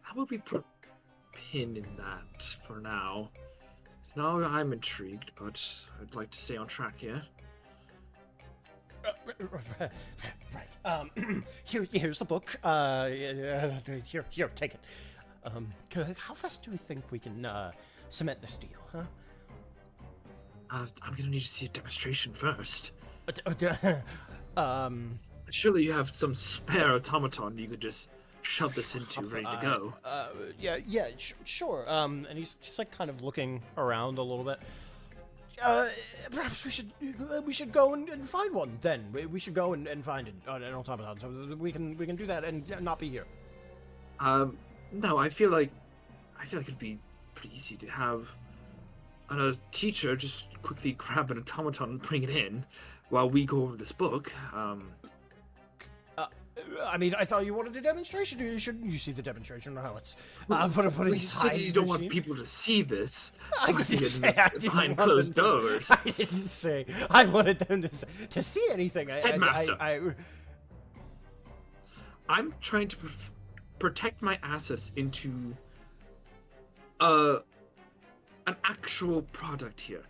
how about we put a pin in that for now? So now I'm intrigued, but I'd like to stay on track here. Right. Here's the book. Here, take it. How fast do we think we can cement this deal, huh? I'm gonna need to see a demonstration first. Um. Surely you have some spare automaton you could just shove this into, ready to go. Sure. And he's just like kind of looking around a little bit. Perhaps we should go and find one. Then we should go and find an automaton, so we can do that and not be here. No, I feel like it'd be pretty easy to have a teacher just quickly grab an automaton and bring it in while we go over this book. I mean, I thought you wanted a demonstration. You see the demonstration or how it's put You said you don't want people to see this. I didn't say I didn't behind want closed them to- doors. I didn't say I wanted them to see anything. Headmaster. I'm trying to protect my assets into an actual product here.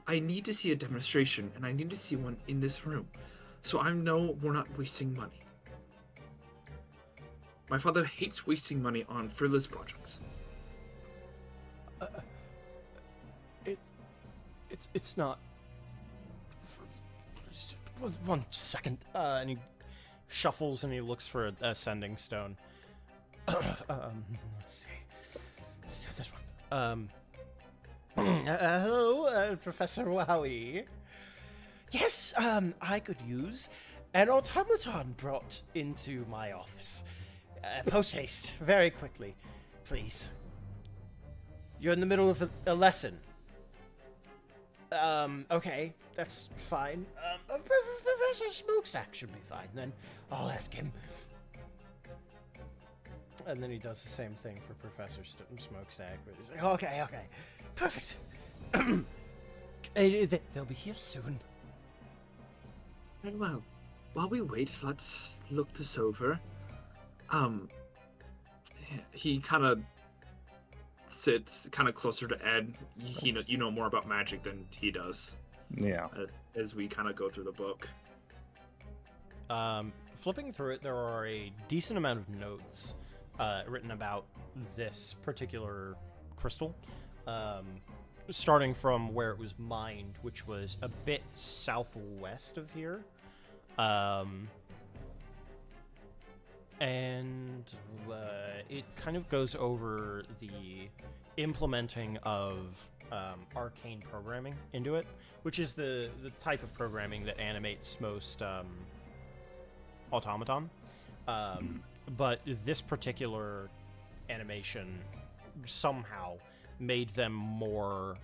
I need to see a demonstration, and I need to see one in this room, so I know we're not wasting money. My father hates wasting money on frivolous projects. It's not. One second. And he shuffles and he looks for a sending stone. Let's see. This one. Hello, Professor Wowie. Yes, I could use an automaton brought into my office. Post haste, very quickly, please. You're in the middle of a lesson. Okay, that's fine. Professor Smokestack should be fine, then I'll ask him. And then he does the same thing for Professor Smokestack, but he's like, okay, perfect. They'll be here soon. Very well. While we wait, let's look this over. He kind of sits kind of closer to Ed. You know more about magic than he does. Yeah. As we kind of go through the book. Flipping through it, there are a decent amount of notes written about this particular crystal. Starting from where it was mined, which was a bit southwest of here. And it kind of goes over the implementing of arcane programming into it, which is the type of programming that animates most automaton. but this particular animation somehow made them more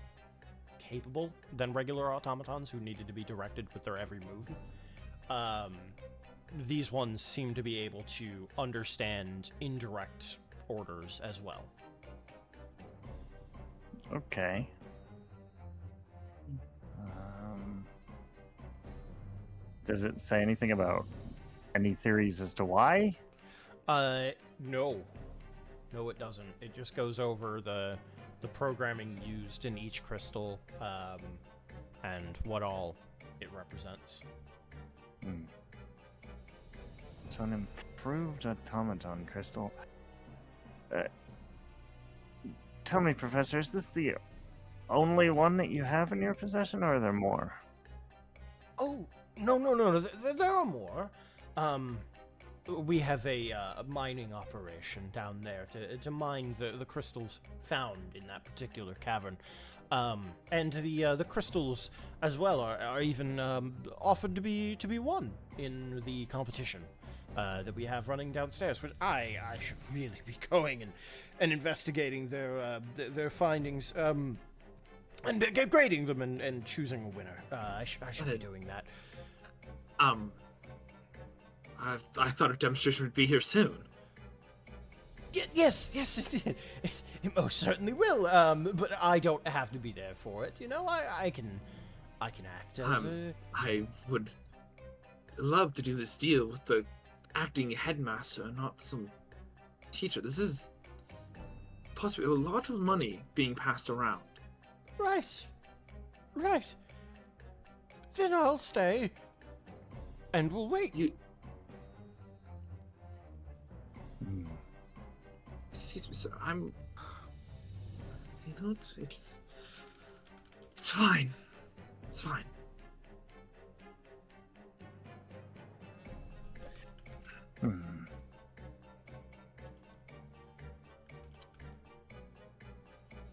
capable than regular automatons who needed to be directed with their every move. These ones seem to be able to understand indirect orders as well. Okay. Does it say anything about any theories as to why? No. No, it doesn't. It just goes over the programming used in each crystal, and what all it represents. So an improved automaton crystal. Tell me, Professor, is this the only one that you have in your possession, or are there more? Oh, no. There are more. We have a mining operation down there to mine the crystals found in that particular cavern. And the crystals as well are even offered to be won in the competition that we have running downstairs. Which I should really be going and investigating their findings and grading them and choosing a winner. I should be doing that. I thought a demonstration would be here soon. Yes, it did. It most certainly will. But I don't have to be there for it. You know, I can act as a... I would love to do this deal with the acting headmaster, not some teacher. This is possibly a lot of money being passed around. Right. Then I'll stay. And we'll wait. Excuse me, sir. You know what? It's fine. It's fine.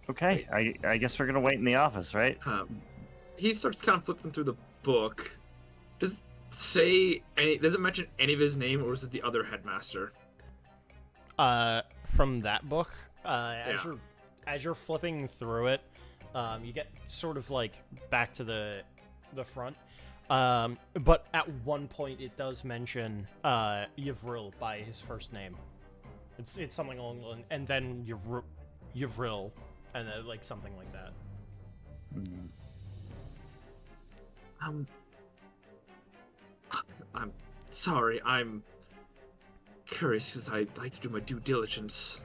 Okay, I guess we're gonna wait in the office, right? He starts kind of flipping through the book. Does it mention any of his name, or is it the other headmaster? From that book, as you're flipping through it, you get sort of like back to the front. But at one point it does mention Yvril by his first name. It's something along the line, and then Yvril, and then like something like that. I'm sorry. I'm curious because I like to do my due diligence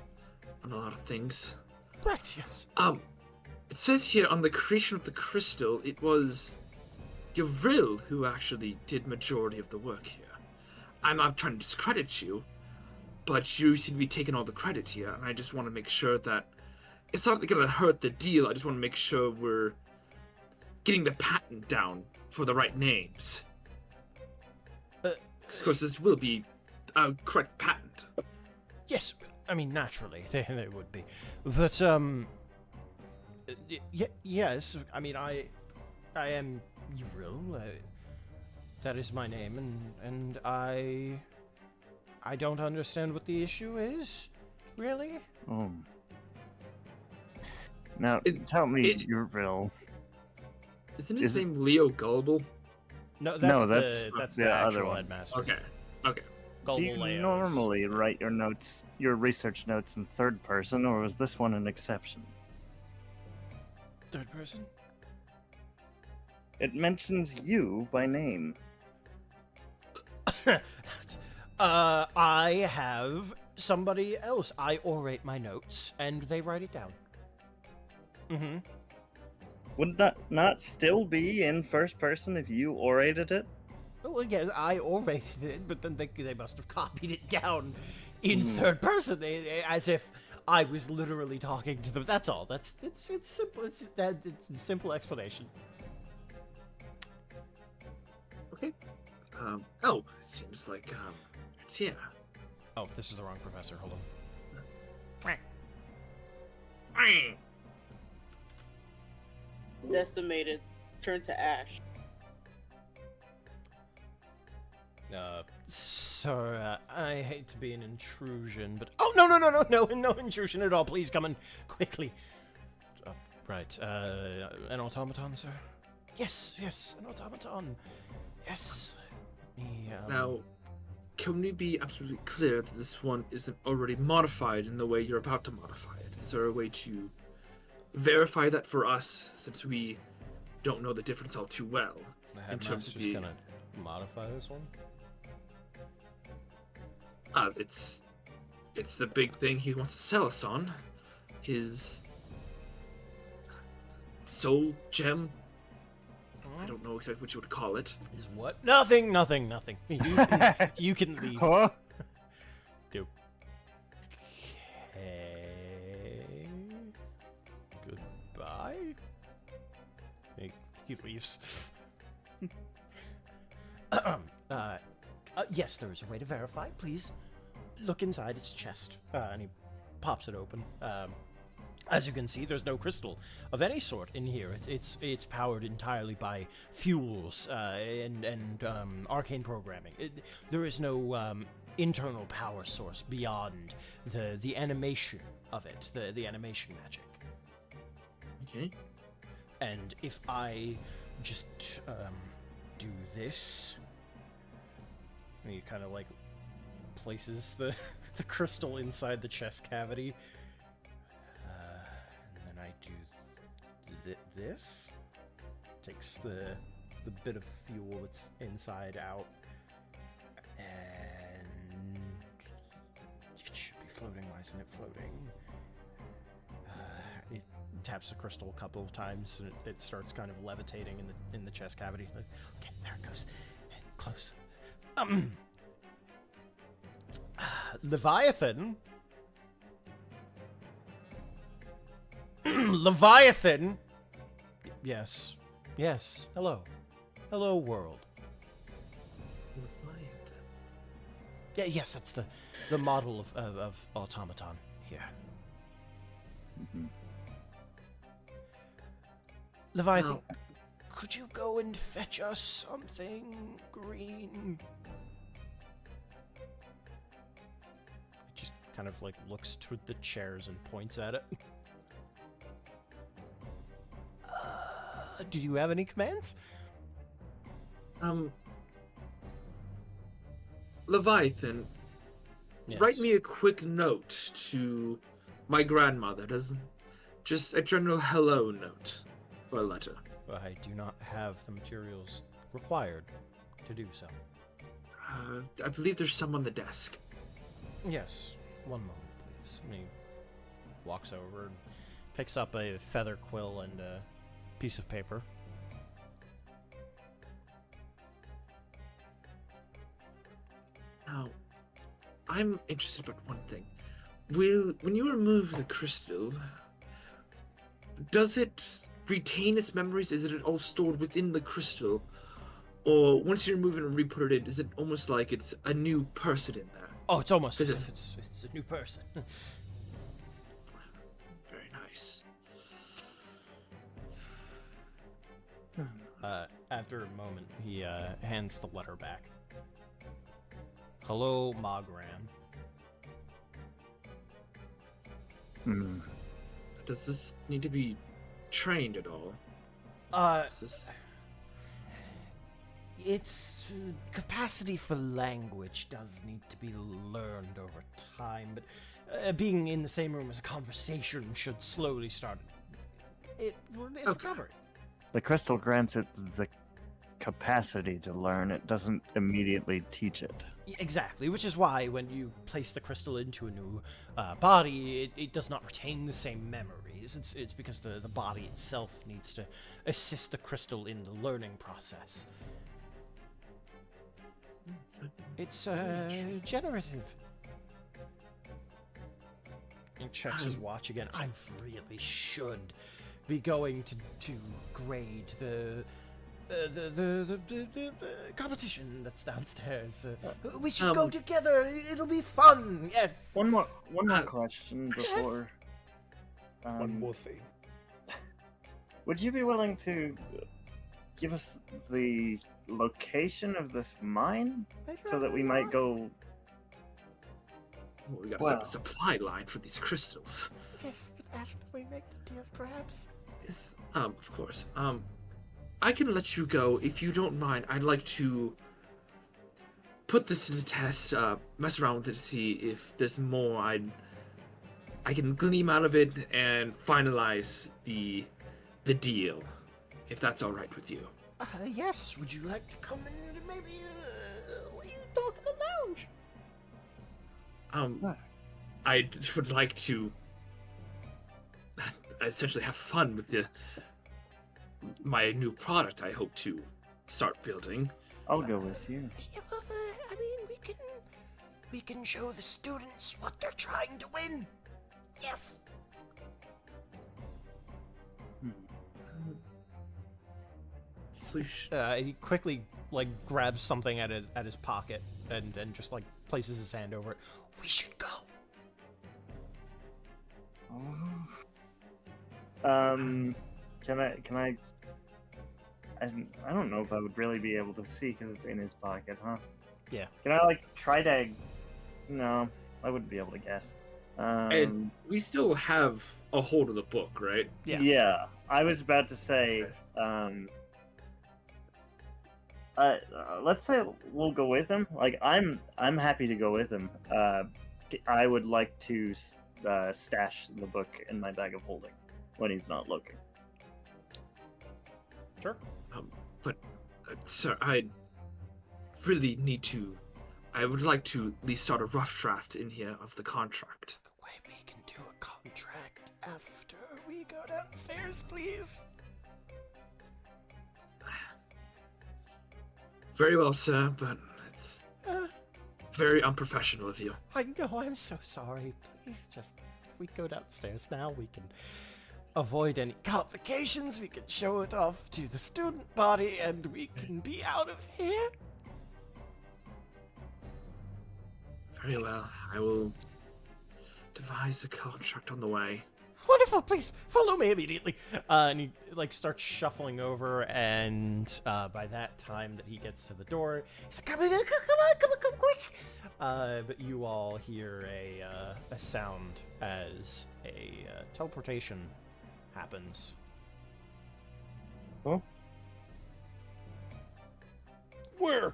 on a lot of things. Right. Yes. It says here on the creation of the crystal, it was Yvril who actually did majority of the work here. I'm not trying to discredit you, but you seem to be taking all the credit here, and I just want to make sure that it's not going to hurt the deal. I just want to make sure we're getting the patent down for the right names. Of course, this will be a correct patent. Yes, I mean naturally they would be, but yes. I mean I am Yvril. That is my name, and I don't understand what the issue is, really. Now tell me, Yvril. Isn't his name Leo Gullible? No, that's the other actual one. headmaster. Okay. Do you normally write your research notes in third person, or was this one an exception? Third person? It mentions you by name. I have somebody else. I orate my notes, and they write it down. Mm-hmm. Would that not still be in first person if you orated it? Well, yeah, I orated it, but then they must have copied it down in third person, as if I was literally talking to them. That's all. It's simple. It's a simple explanation. Okay. It seems like it's here. Oh, this is the wrong professor. Hold on. Decimated. Turned to ash. sir, I hate to be an intrusion, but no intrusion at all. Please come in quickly. Right, an automaton, sir. Yes, an automaton. Yes. Now, can we be absolutely clear that this one isn't already modified in the way you're about to modify it? Is there a way to verify that for us, since we don't know the difference all too well? The in terms of headmaster's the- gonna modify this one. It's the big thing he wants to sell us on. His soul gem. I don't know exactly what you would call it. Is what? Nothing. You can leave. Huh? Okay. Goodbye. He leaves. Yes, there is a way to verify. Please look inside its chest. And he pops it open. As you can see, there's no crystal of any sort in here. It's powered entirely by fuels and arcane programming. There is no internal power source beyond the animation of it, the animation magic. Okay. And if I just do this, and he kind of like places the crystal inside the chest cavity. I do this. Takes the bit of fuel that's inside out, and it should be floating. Why isn't it floating? He taps the crystal a couple of times, and it starts kind of levitating in the chest cavity. Okay, there it goes. Close. Leviathan. Leviathan. Yes. Hello, world. Leviathan. Yeah. Yes, that's the model of automaton here. Leviathan, Now- could you go and fetch us something green? It just kind of like looks to the chairs and points at it. Do you have any commands? Leviathan, Yes. write me a quick note to my grandmother. Just a general hello note or a letter. I do not have the materials required to do so. I believe there's some on the desk. Yes. One moment, please. And he walks over and picks up a feather quill and a piece of paper. Now, I'm interested about one thing. When you remove the crystal, does it retain its memories? Is it all stored within the crystal? Or once you remove it and re-put it in, is it almost like it's a new person in there? Oh, it's almost as Is it- if it's a new person. Very nice. After a moment, he hands the letter back. Hello, Magram. Does this need to be trained at all? Is this... Its capacity for language does need to be learned over time, but being in the same room as a conversation should slowly start. It's Okay. covered. The crystal grants it the capacity to learn. It doesn't immediately teach it. Exactly, which is why when you place the crystal into a new body, it does not retain the same memories. It's because the body itself needs to assist the crystal in the learning process. It's generative. He checks his watch again. I really should be going to grade the competition that's downstairs. We should go together. It'll be fun. Yes. One more question before. One more thing. Would you be willing to give us the location of this mine I'd so that we rather might not. go. Well, we got Well. a supply line for these crystals. Yes, but after we make the deal, perhaps. Yes, of course. I can let you go if you don't mind. I'd like to put this to the test, mess around with it to see if there's more I can glean out of it and finalize the deal, if that's all right with you. Yes. Would you like to come and maybe you talk in the lounge? I would like to essentially have fun with my new product. I hope to start building. I'll go with you. Yeah, well, I mean, we can show the students what they're trying to win. Yes. So He quickly grabs something at his pocket and just places his hand over it. We should go. Can I? I don't know if I would really be able to see because it's in his pocket, huh? Yeah. Can I try to? No, I wouldn't be able to guess. And we still have a hold of the book, right? Yeah. Yeah, I was about to say. Let's say we'll go with him. I'm happy to go with him. I would like to stash the book in my bag of holding when he's not looking. Sure. Sir, I really need to. I would like to at least start a rough draft in here of the contract. Wait, we can do a contract after we go downstairs, please. Very well, sir, but it's very unprofessional of you. I know, I'm so sorry. Please just, if we go downstairs now, we can avoid any complications, we can show it off to the student body, and we can be out of here. Very well. I will devise a contract on the way. Wonderful, please follow me immediately. And he starts shuffling over, and by that time that he gets to the door, he's like, come quick! But you all hear a sound as a teleportation happens. Huh? Where?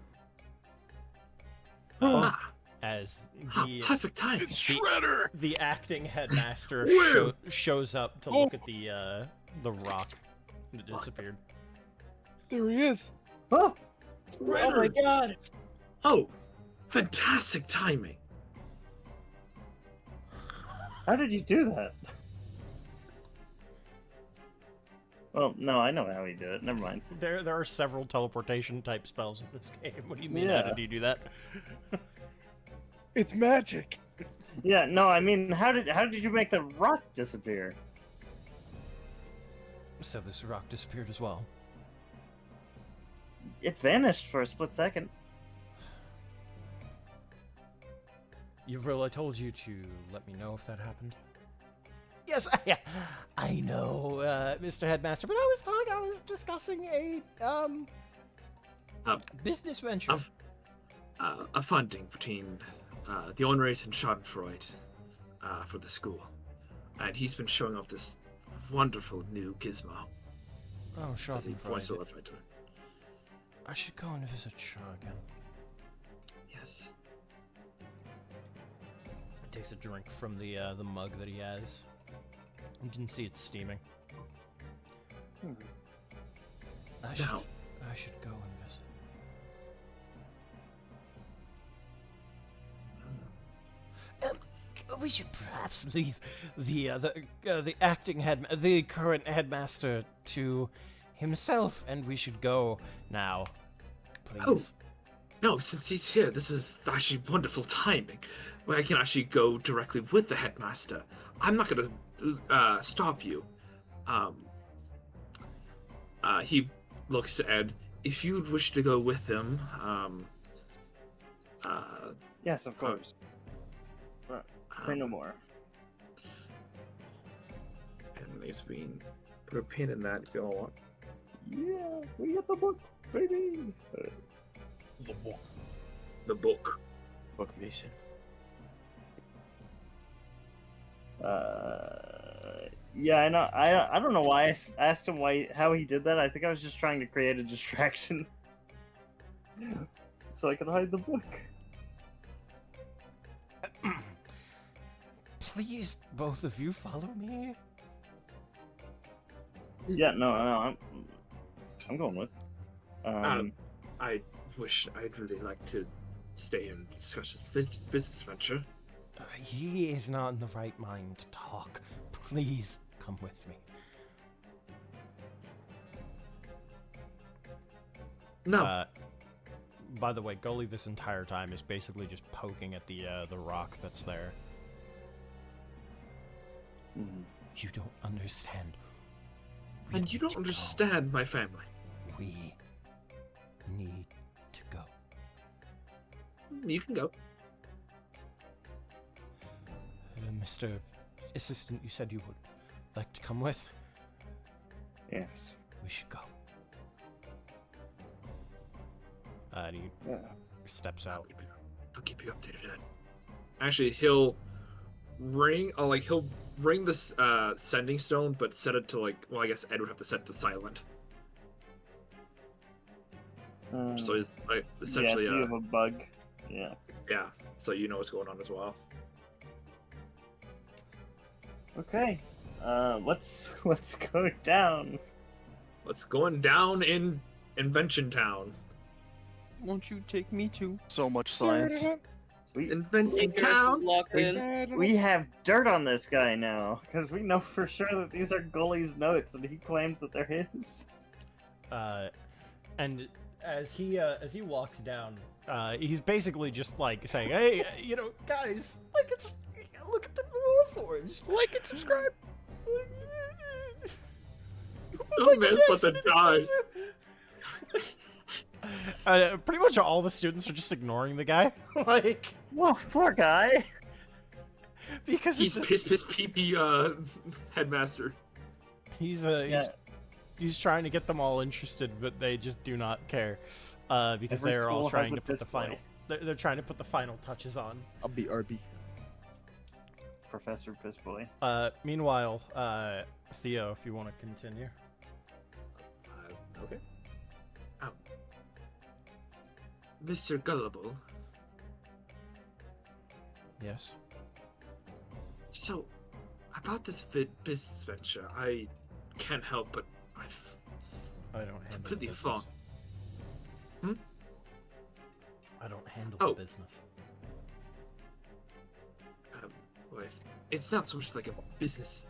As the Perfect time. It's Shredder! the acting headmaster Where? shows up to look at the rock that disappeared. There he is. Oh, Oh my god! Oh, fantastic timing. how did you do that? Well, no, I know how he did it. Never mind. There are several teleportation type spells in this game. What do you mean? Yeah. How did you do that? It's magic. Yeah, no, I mean, how did you make the rock disappear? So this rock disappeared as well. It vanished for a split second. Yuvril, I told you to let me know if that happened. Yes, I know, Mr. Headmaster, but I was discussing a business venture. A funding between the Honorates and Schadenfreude for the school. And he's been showing off this wonderful new gizmo. Oh, As he points Schadenfreude. over to it. I should go and visit Shaw again. Yes. He takes a drink from the mug that he has. You can see it's steaming. I should go and visit. We should perhaps leave the acting the current headmaster to himself, and we should go now, please. No, since he's here, this is actually wonderful timing. Where I can actually go directly with the headmaster. I'm not gonna stop you. He looks to Ed. If you'd wish to go with him, Yes, of course. Say no more. And I guess we can put a pin in that if you all want. Yeah, we get the book, baby. The book. The book. Book Mason. Yeah, I know. I don't know why I asked him how he did that. I think I was just trying to create a distraction, so I could hide the book. Please, both of you, follow me. Yeah, no, I'm going with. I wish I'd really like to stay and discuss this business venture. He is not in the right mind to talk. Please come with me. No. By the way, Gully this entire time is basically just poking at the rock that's there. You don't understand. We And you need don't to go. understand my family. We need to go. You can go. Mr. Assistant, you said you would like to come with? Yes. We should go. And he steps out. I'll keep you updated, Ed. Actually, he'll ring this sending stone, but set it to well, I guess Ed would have to set it to silent. So he's essentially yeah, so you have a bug. Yeah. Yeah, so you know what's going on as well. Okay. Let's go down. What's going down in Invention Town? Won't you take me too? So much science. Invention Town. Locked in. We have dirt on this guy now, because we know for sure that these are Gully's notes, and he claims that they're his. And as he walks down, he's basically just like saying, "Hey, guys, look at the Warforged, Like and subscribe. Oh, man's about to die. Pretty much all the students are just ignoring the guy, Whoa, poor guy. because He's it's piss pee pee headmaster. he's Yeah. he's trying to get them all interested, but they just do not care, because Every they're all school has trying a to put the piss boy. final. They're trying to put the final touches on. I'll be RB. Professor Pissboy. Meanwhile, Theo, if you want to continue. Okay. Mr. Gullible. Yes. So, about this business venture, I can't help but I don't handle the completely business. thought. I don't handle Oh. the business. Well, it's not so much like a business.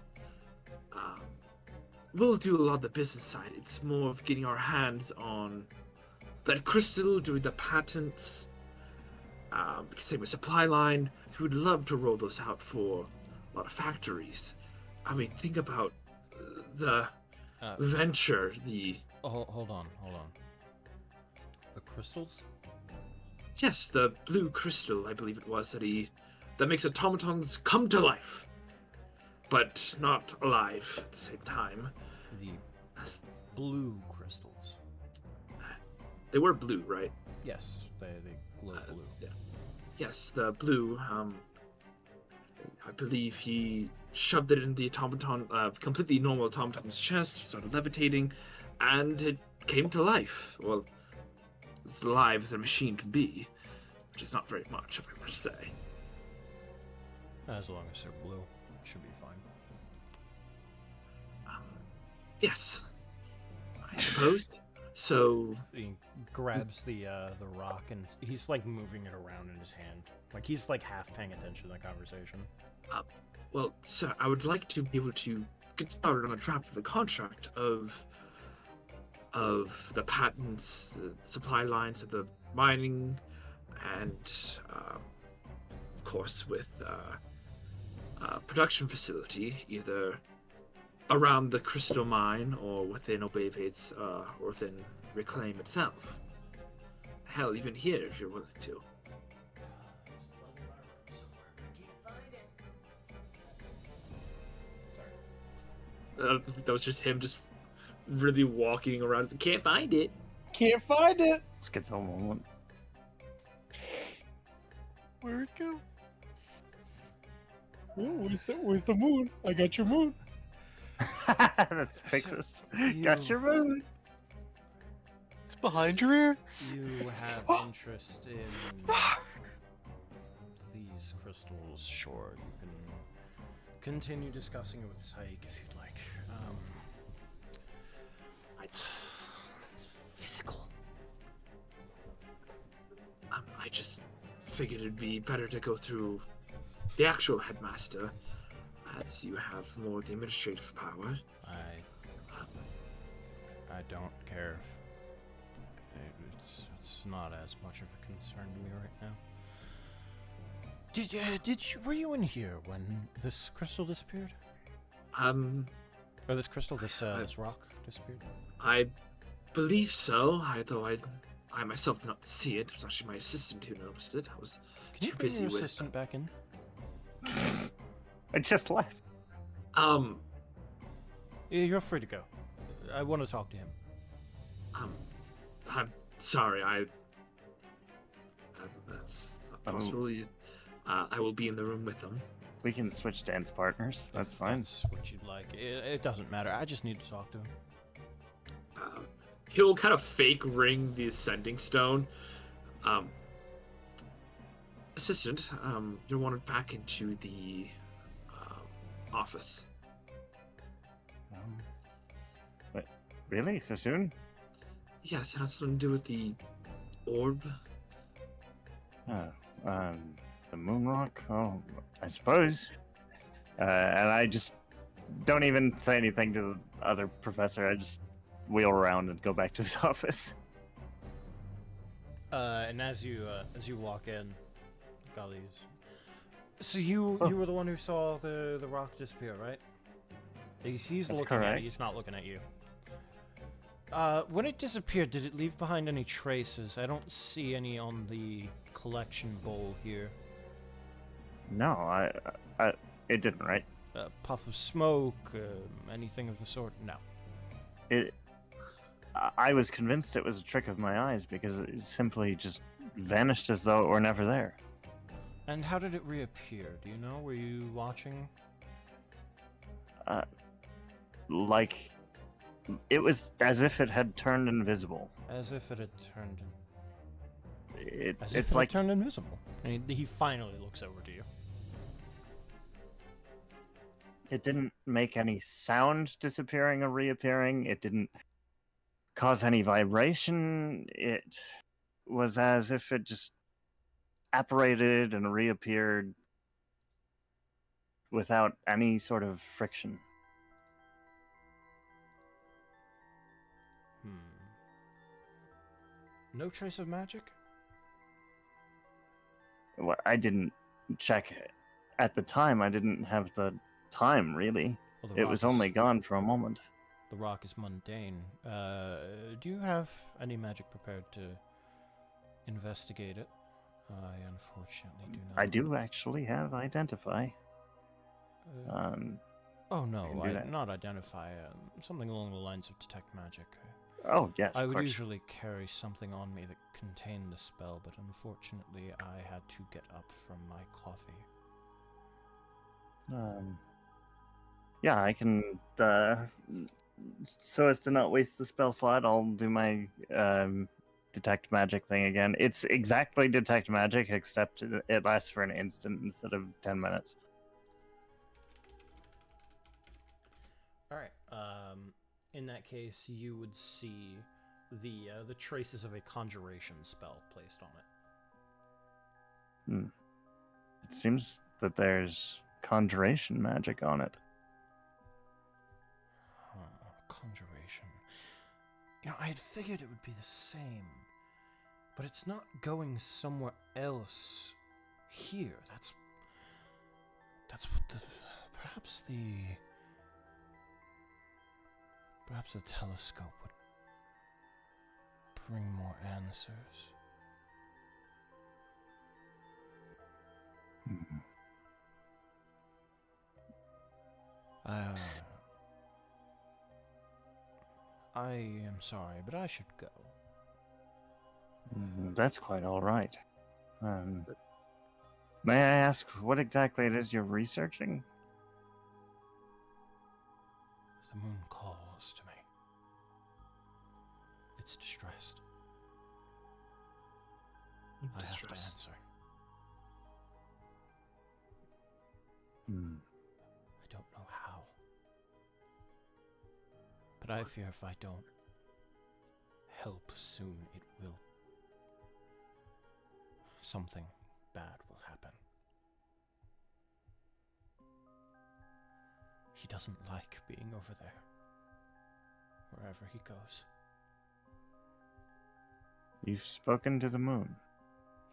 We'll do a lot of the business side. It's more of getting our hands on that crystal, doing the patents, same with supply line. We would love to roll those out for a lot of factories. I mean, think about the venture, the Hold on. The crystals? yes, the blue crystal, I believe it was that makes automatons come to life, but not alive at the same time. The blue crystals. They were blue, right? Yes, they glow blue. Yeah. Yes, the blue. I believe he shoved it in the automaton, completely normal automaton's chest, started levitating, and it came to life. Well, as alive as a machine can be, which is not very much, if I must say. As long as they're blue, it should be fine. Yes, I suppose. So He grabs the rock and he's moving it around in his hand, he's half paying attention to the conversation. well, sir, I would like to be able to get started on a draft of the contract of the patents, the supply lines of the mining, and of course with a production facility, either around the crystal mine or within Obevate's, or within Reclaim itself. Hell, even here if you're willing to. That was just him just really walking around. Can't find it. Can't find it. Schizo moment. Where'd it go? Oh, where's the moon? I got your moon. That's Pixis. Got your moon. It's behind your ear. You have interest in these crystals, sure. You can continue discussing it with Saik if you'd like. It's physical. I just figured it'd be better to go through the actual headmaster, as you have more of the administrative power. I don't care if it's not as much of a concern to me right now. Were you in here when this crystal disappeared? Or this crystal, this rock disappeared? I believe so. Though I myself did not see it. It was actually my assistant who noticed it. I was Can you too bring busy your with. assistant back in? I just left. You're free to go. I want to talk to him. I'm sorry. That's not possible. I will be in the room with them. We can switch dance partners. That's If fine. That's what you'd like. It doesn't matter. I just need to talk to him. He'll kind of fake ring the ascending stone. Assistant, you're wanted back into the office. Wait, really? So soon? Yes, it has something to do with the orb. The moon rock? Oh, I suppose. And I just don't even say anything to the other professor. I just wheel around and go back to his office. And as you walk in, Galius. So you were the one who saw the rock disappear, right? He's That's looking at correct. it. He's not looking at you. When it disappeared, did it leave behind any traces? I don't see any on the collection bowl here. No, it didn't, right? A puff of smoke, anything of the sort? No. I was convinced it was a trick of my eyes because it simply just vanished as though it were never there. And how did it reappear? Do you know? Were you watching? Like, it was as if it had turned invisible. As if it had turned. As if It's it like had turned invisible. And he finally looks over to you. it didn't make any sound disappearing or reappearing. It didn't cause any vibration. It was as if it just apparated and reappeared without any sort of friction. No trace of magic? Well, I didn't check at the time. I didn't have the time, really. Well, the It rock was is- only gone for a moment. The rock is mundane. Do you have any magic prepared to investigate it? I unfortunately do not. I do actually have Identify. Oh I no, can do that. not identify. Something along the lines of detect magic. Oh, yes, I of would course. usually carry something on me that contained the spell, but unfortunately I had to get up from my coffee. Yeah, I can, so as to not waste the spell slot, I'll do my, detect magic thing again. It's exactly detect magic, except it lasts for an instant instead of 10 minutes. Alright, in that case, you would see the traces of a conjuration spell placed on it. It seems that there's conjuration magic on it. Conjuration. You know, I had figured it would be the same, but it's not going somewhere else here. That's what perhaps the telescope would bring more answers. I am sorry, but I should go. That's quite all right. May I ask what exactly it is you're researching? The moon calls to me. It's distressed. I have to answer. I don't know how. But I fear if I don't help soon, it will. Something bad will happen. He doesn't like being over there, wherever he goes. You've spoken to the moon.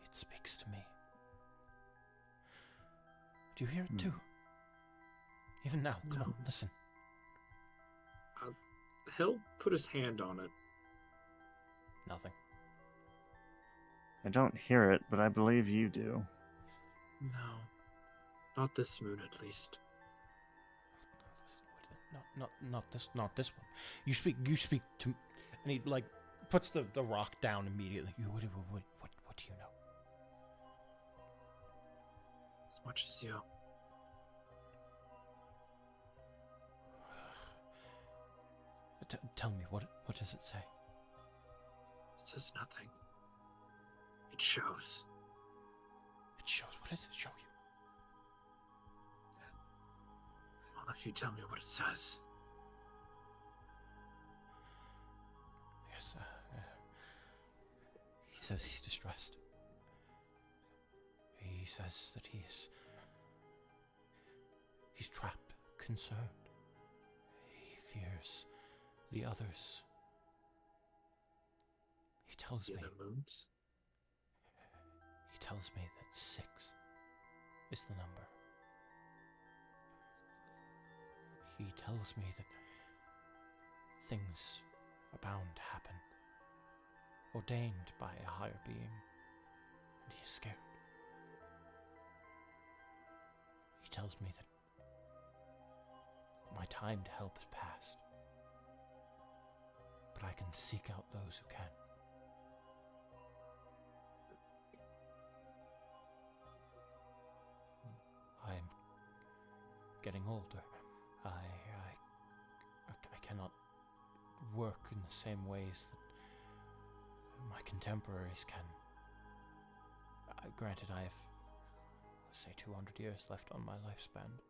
It speaks to me. Do you hear it too? Even now, come on, listen. He'll put his hand on it. Nothing. I don't hear it, but I believe you do. No. Not this moon, at least. Not this one. You speak to, and he like puts the rock down immediately. What do you know? As much as you. Tell me, what does it say? It says nothing. It shows. It shows. What does it show you? Well, if you tell me what it says. Yes, he says he's distressed. He says that he's trapped, concerned. He fears the others. He tells me. The other moons? He tells me that 6 is the number. He tells me that things are bound to happen, ordained by a higher being, and he is scared. He tells me that my time to help is past, but I can seek out those who can. I'm getting older. I cannot work in the same ways that my contemporaries can. Granted, I have, let's say, 200 years left on my lifespan.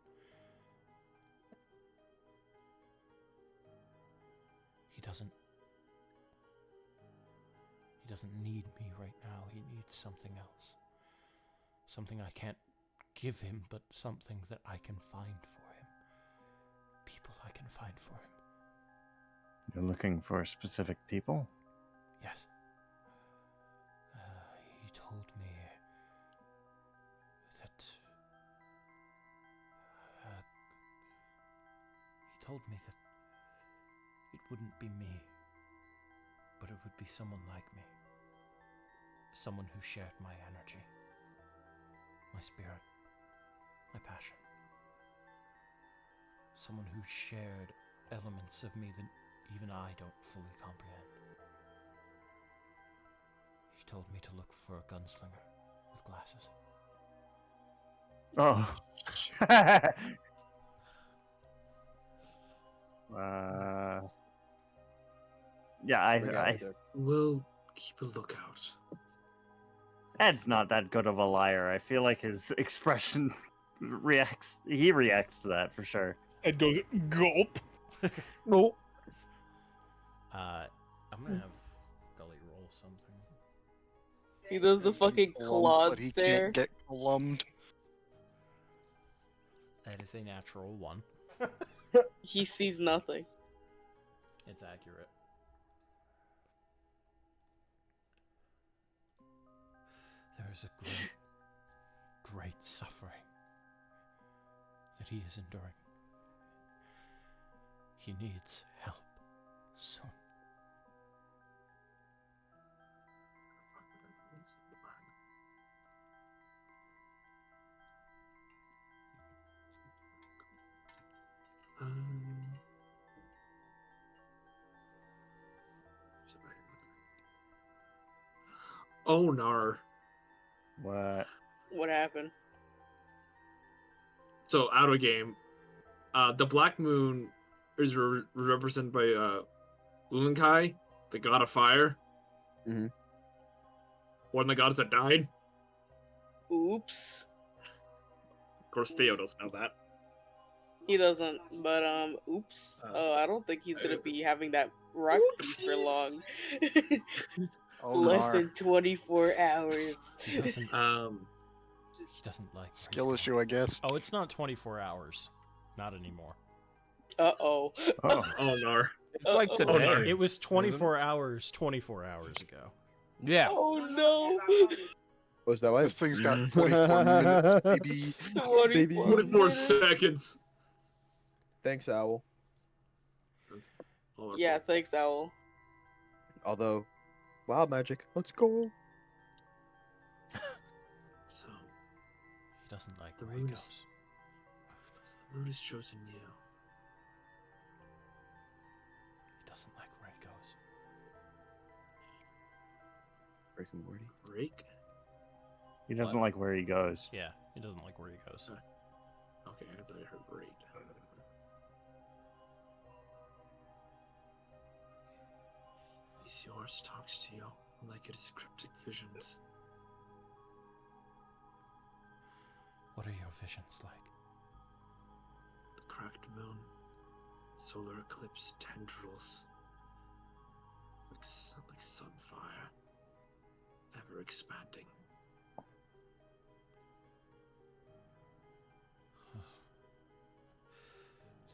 He doesn't need me right now. He needs something else. Something I can't give him, but something that I can find for him. People I can find for him. You're looking for specific people? Yes. He told me that it wouldn't be me, but it would be someone like me. Someone who shared my energy, my spirit, my passion. Someone who shared elements of me that even I don't fully comprehend. He told me to look for a gunslinger with glasses. Oh. Yeah, I We'll keep a lookout. Ed's not that good of a liar. I feel like his expression reacts to that for sure. Ed goes, gulp. No. I'm gonna have Gully roll something. He does the fucking clawed But he stare. can't get glummed. That is a natural 1. He sees nothing. It's accurate. There is a great suffering that he is enduring. He needs help soon. Onar. What? What happened? So out of game, the Black Moon is represented by Ulankai, the god of fire. Mhm. One of the gods that died. Oops. Of course, Theo doesn't know that. He doesn't, but oops. I don't think he's gonna be having that rock piece for long. Oh, Less nar. than 24 hours. He doesn't. He doesn't like Skill Grayskull. issue, I guess. Oh, it's not 24 hours. Not anymore. Uh-oh. Oh, Onar. It's like Uh-oh. today. It was 24 hours 24 hours ago. Yeah. Oh no. Was that why? This thing's got Mhm. 24 minutes, baby. 24 24 minutes. seconds. Thanks, Owl. Onar. Yeah, thanks, Owl. Although, wild magic. Let's go. So, He doesn't like The Raycos. moon is- the moon has chosen you. He doesn't like Raycos. Rick and Morty. Rake? he doesn't like where he goes. Yeah, he doesn't like where he goes. Okay, I thought I heard raid. These yours talks to you like it is cryptic visions. What are your visions like? The cracked moon, solar eclipse tendrils, like sunfire, ever expanding.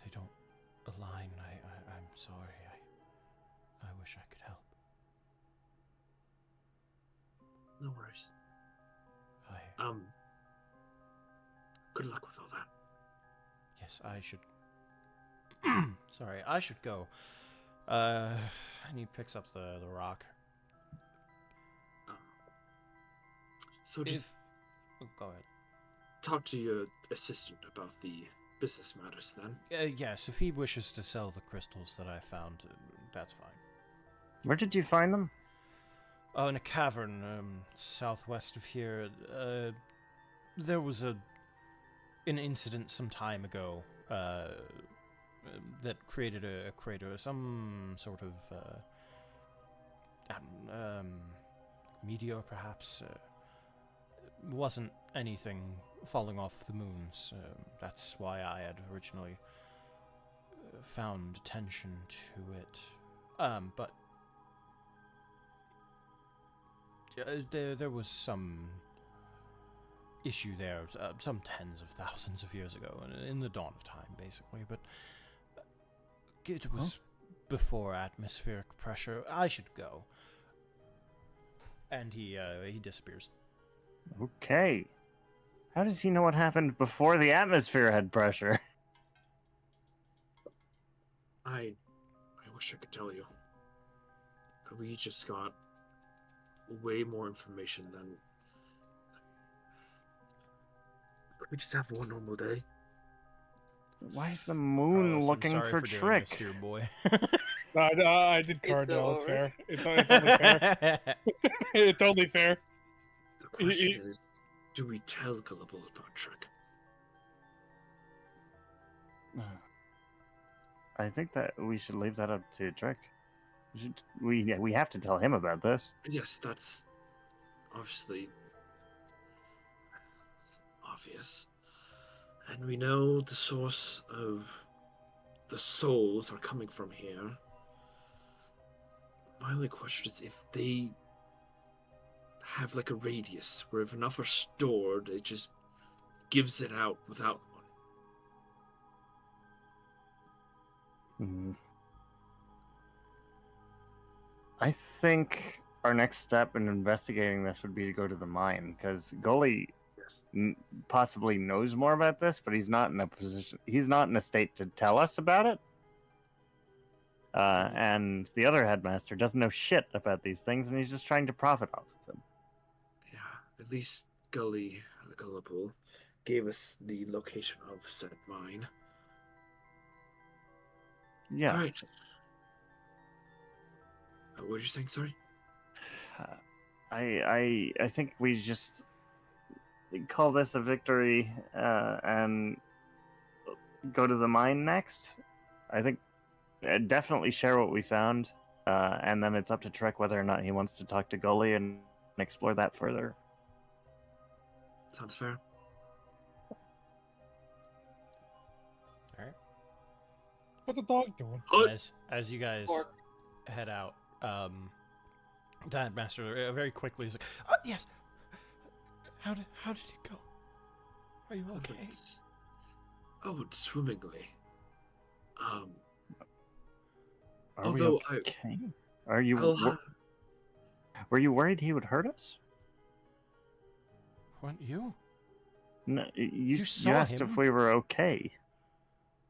They don't align. I'm sorry. I wish I could help. No worries. I Good luck with all that. yes, I should. Sorry, I should go. And he picks up the rock. So just Oh, go ahead. talk to your assistant about the business matters then. Yes, if he wishes to sell the crystals that I found, that's fine. Where did you find them? Oh, in a cavern southwest of here. There was an incident some time ago that created a crater, some sort of meteor, perhaps. Wasn't anything falling off the moons. That's why I had originally found attention to it. But there was some issue there, some tens of thousands of years ago, in the dawn of time, basically. But it was before atmospheric pressure. I should go. And he disappears. Okay. How does he know what happened before the atmosphere had pressure? I wish I could tell you. We just got way more information than. Could we just have one normal day? Why is the moon Carlos, I'm looking sorry for doing Trick? this, dear boy. I did It's Cardinal. It's over. fair. It's only fair. It's only fair. The question is, do we tell Gullible about Trick? I think that we should leave that up to Trick. We have to tell him about this. Yes, that's obviously obvious. And we know the source of the souls are coming from here. My only question is if they have like a radius where if enough are stored, it just gives it out without one. Hmm. I think our next step in investigating this would be to go to the mine, because Gully Yes. possibly knows more about this, but he's not in a position. He's not in a state to tell us about it. And the other headmaster doesn't know shit about these things, and he's just trying to profit off of them. Yeah, at least Gullible gave us the location of said mine. Yeah. Alright. What did you think, sorry? I think we just call this a victory and go to the mine next. I think definitely share what we found, and then it's up to Trek whether or not he wants to talk to Gully and explore that further. Sounds fair. What's the dog doing? As you guys Bark. head out, Dad Master very quickly is like, yes. How did it go? Are you okay? It's swimmingly. Are we Although okay? Are you? I'll Were you worried he would hurt us? Weren't you? No, you saw asked him? if we were okay.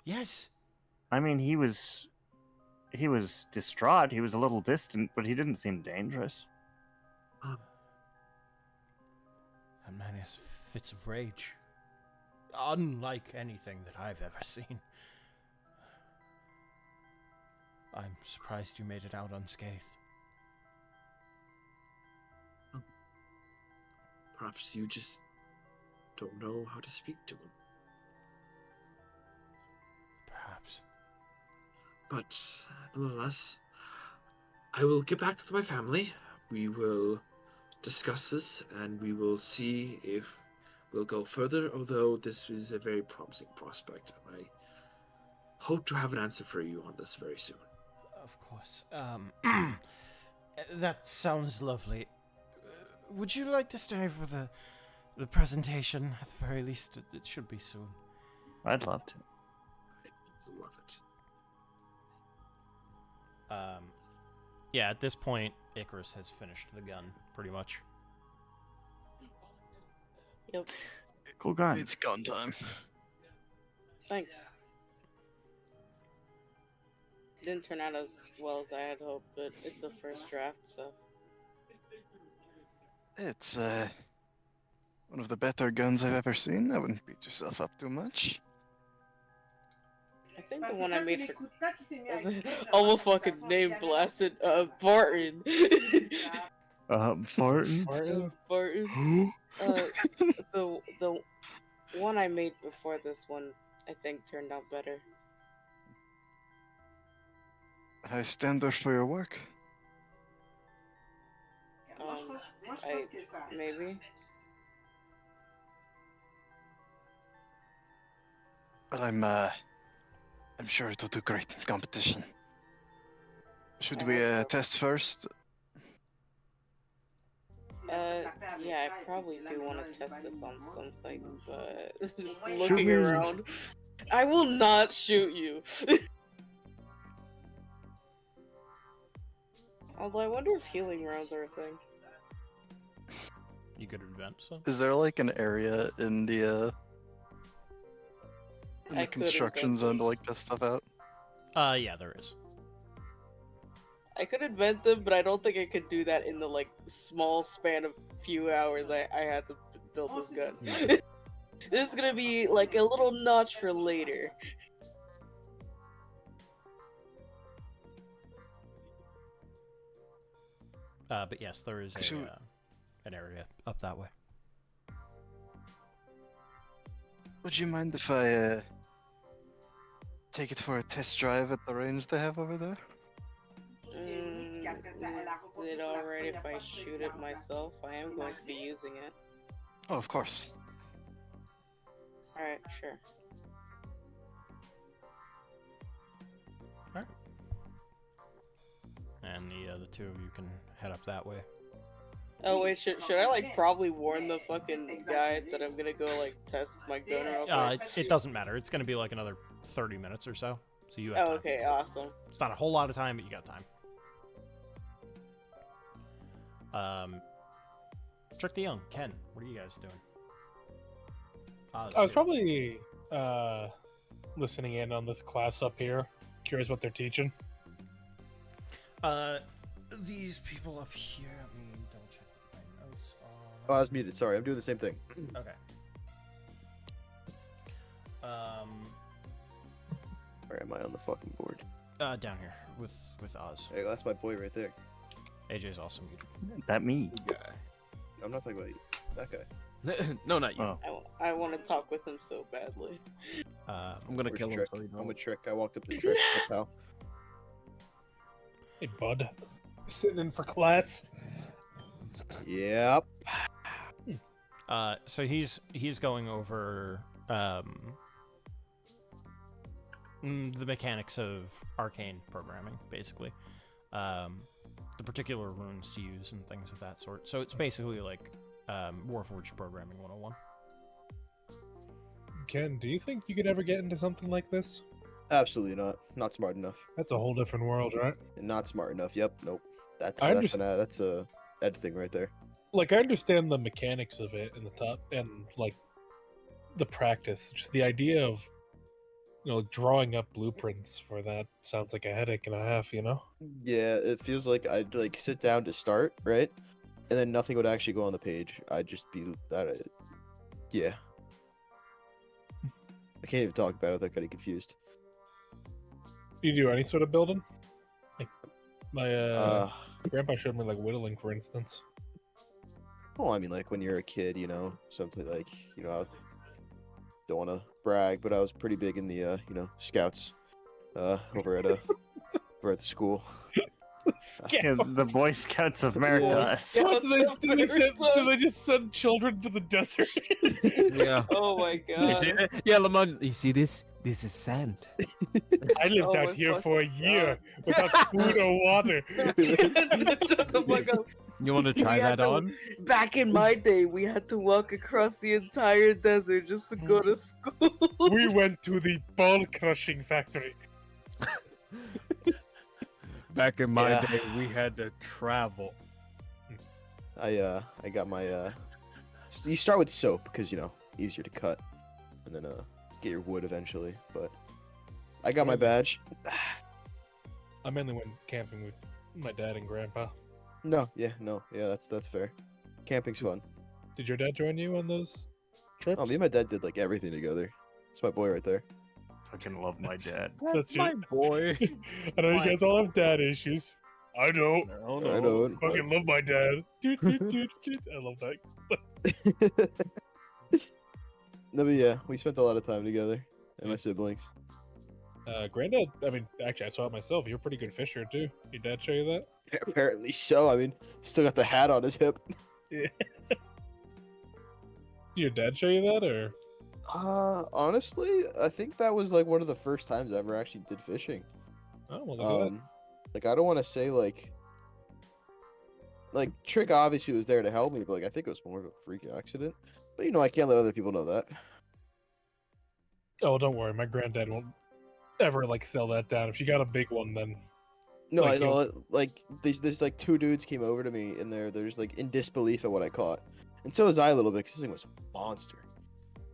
Yes. I mean, he was distraught. He was a little distant, but he didn't seem dangerous. That man has fits of rage. Unlike anything that I've ever seen. I'm surprised you made it out unscathed. Perhaps you just don't know how to speak to him. Perhaps. But nonetheless, I will get back to my family. We will discuss this and we will see if we'll go further, although this is a very promising prospect. I hope to have an answer for you on this very soon. Of course. That sounds lovely. Would you like to stay for the presentation? At the very least, it should be soon. I'd love to. I love it. Yeah, at this point, Icarus has finished the gun, pretty much. Yep. Cool gun. It's gun time. Thanks. Didn't turn out as well as I had hoped, but it's the first draft, so. It's one of the better guns I've ever seen. I wouldn't beat yourself up too much. I think the one I made for almost fucking name blasted Barton. Barton? Barton. Who? The one I made before this one, I think, turned out better. High standard for your work. Maybe. But I'm sure it'll do great in competition. Should we test first? Yeah, I probably do want to test this on something, but just Shoot looking me. around. I will not shoot you. Although I wonder if healing rounds are a thing. You could invent some. Is there like an area in the I could construction invent zone them. to like test stuff out? Yeah, there is. I could invent them, but I don't think I could do that in the like small span of few hours I had to build this gun. Yeah. This is gonna be like a little notch for later. But yes, there is Actually- an area up that way. Would you mind if I take it for a test drive at the range they have over there? Is it alright if I shoot it myself? I am going to be using it. Oh, of course. Alright, sure. And the two of you can head up that way. Oh wait, should I like probably warn the fucking guy that I'm gonna go like test my gun real quick? It doesn't matter. It's going to be like another 30 minutes or so. So you have Oh, time. okay, awesome. It's not a whole lot of time, but you got time. Trick the Young, Ken, what are you guys doing? I was probably listening in on this class up here. Curious what they're teaching. These people up here. Let me double check what my notes Oh, I are. was muted. Sorry, I'm doing the same thing. Okay. Where am I on the fucking board? Down here with Oz. Hey, that's my boy right there. AJ's awesome. That me. Guy. I'm not talking about you. That guy. No, not you. Oh. I want to talk with him so badly. I'm gonna Where's kill him. Trick? So you I'm know. a Trick. I walked up to Trick. Pal. Hey, bud. Sitting in for class. Yep. So he's going over the mechanics of arcane programming, basically. The particular runes to use and things of that sort. So it's basically like Warforged Programming 101. Ken, do you think you could ever get into something like this? Absolutely not. Not smart enough. That's a whole different world, right? Not smart enough. Yep. Nope. That's I that's a Ed thing right there. Like, I understand the mechanics of it and the top and like the practice. Just the idea of, you know, drawing up blueprints for that sounds like a headache and a half, you know? Yeah, it feels like I'd like sit down to start, right? And then nothing would actually go on the page. I'd just be that. Yeah. I can't even talk about it without getting confused. Do you do any sort of building? Like, my grandpa showed me, like, whittling, for instance. Well, I mean, like when you're a kid, you know, something like, you know, I don't want to brag, but I was pretty big in the, you know, scouts, over at over at the school. Yeah, the Boy Scouts of Veritas. What, do they just send children to the desert? Yeah. Oh my You god. see that? Yeah, Lamont. You see this? This is sand. I lived Oh out my here for a fucking year without food or water. Shut the fuck up. You want to try We had that to- on? Back in my day, we had to walk across the entire desert just to go to school. We went to the ball crushing factory. Back in my Yeah. day, we had to travel. I got my you start with soap because, you know, easier to cut, and then get your wood eventually. But I got my badge. I mainly went camping with my dad and grandpa. No, yeah, that's fair. Camping's fun. Did your dad join you on those trips? Oh, me and my dad did like everything together. It's my boy right there. Fucking love my dad. That's my your... boy. I know you guys all have dad issues. I don't. I don't. Fucking love my dad. Toot, toot, toot, toot. I love that. No, but yeah, we spent a lot of time together, and my siblings. Granddad, I mean, actually, I saw it myself. You're a pretty good fisher, too. Your dad show you that? Apparently so. I mean, still got the hat on his hip. Yeah. Did your dad show you that, or? Honestly, I think that was like one of the first times I ever actually did fishing. Oh, well, look at that. Like I don't want to say like Trick obviously was there to help me, but like I think it was more of a freak accident. But you know, I can't let other people know that. Oh, don't worry. My granddad won't ever, like, sell that down. If you got a big one, then... No, Like, I know. Like there's like two dudes came over to me, and they're just like in disbelief at what I caught, and so was I a little bit because this thing was a monster.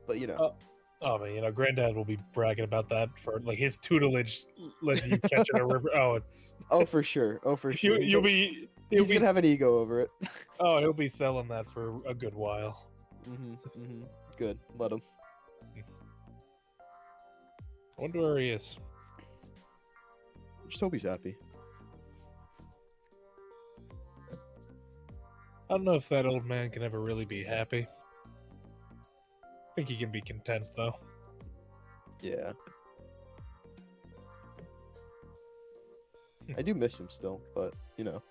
But you know, Oh, man, you know, granddad will be bragging about that for, like, his tutelage letting you catch in a river. Oh, it's... oh for sure, sure. You'll be... He's gonna have an ego over it. Oh, he'll be selling that for a good while. Good, let him. I wonder where he is. Just hope he's happy. I don't know if that old man can ever really be happy. I think he can be content, though. Yeah. I do miss him still, but you know.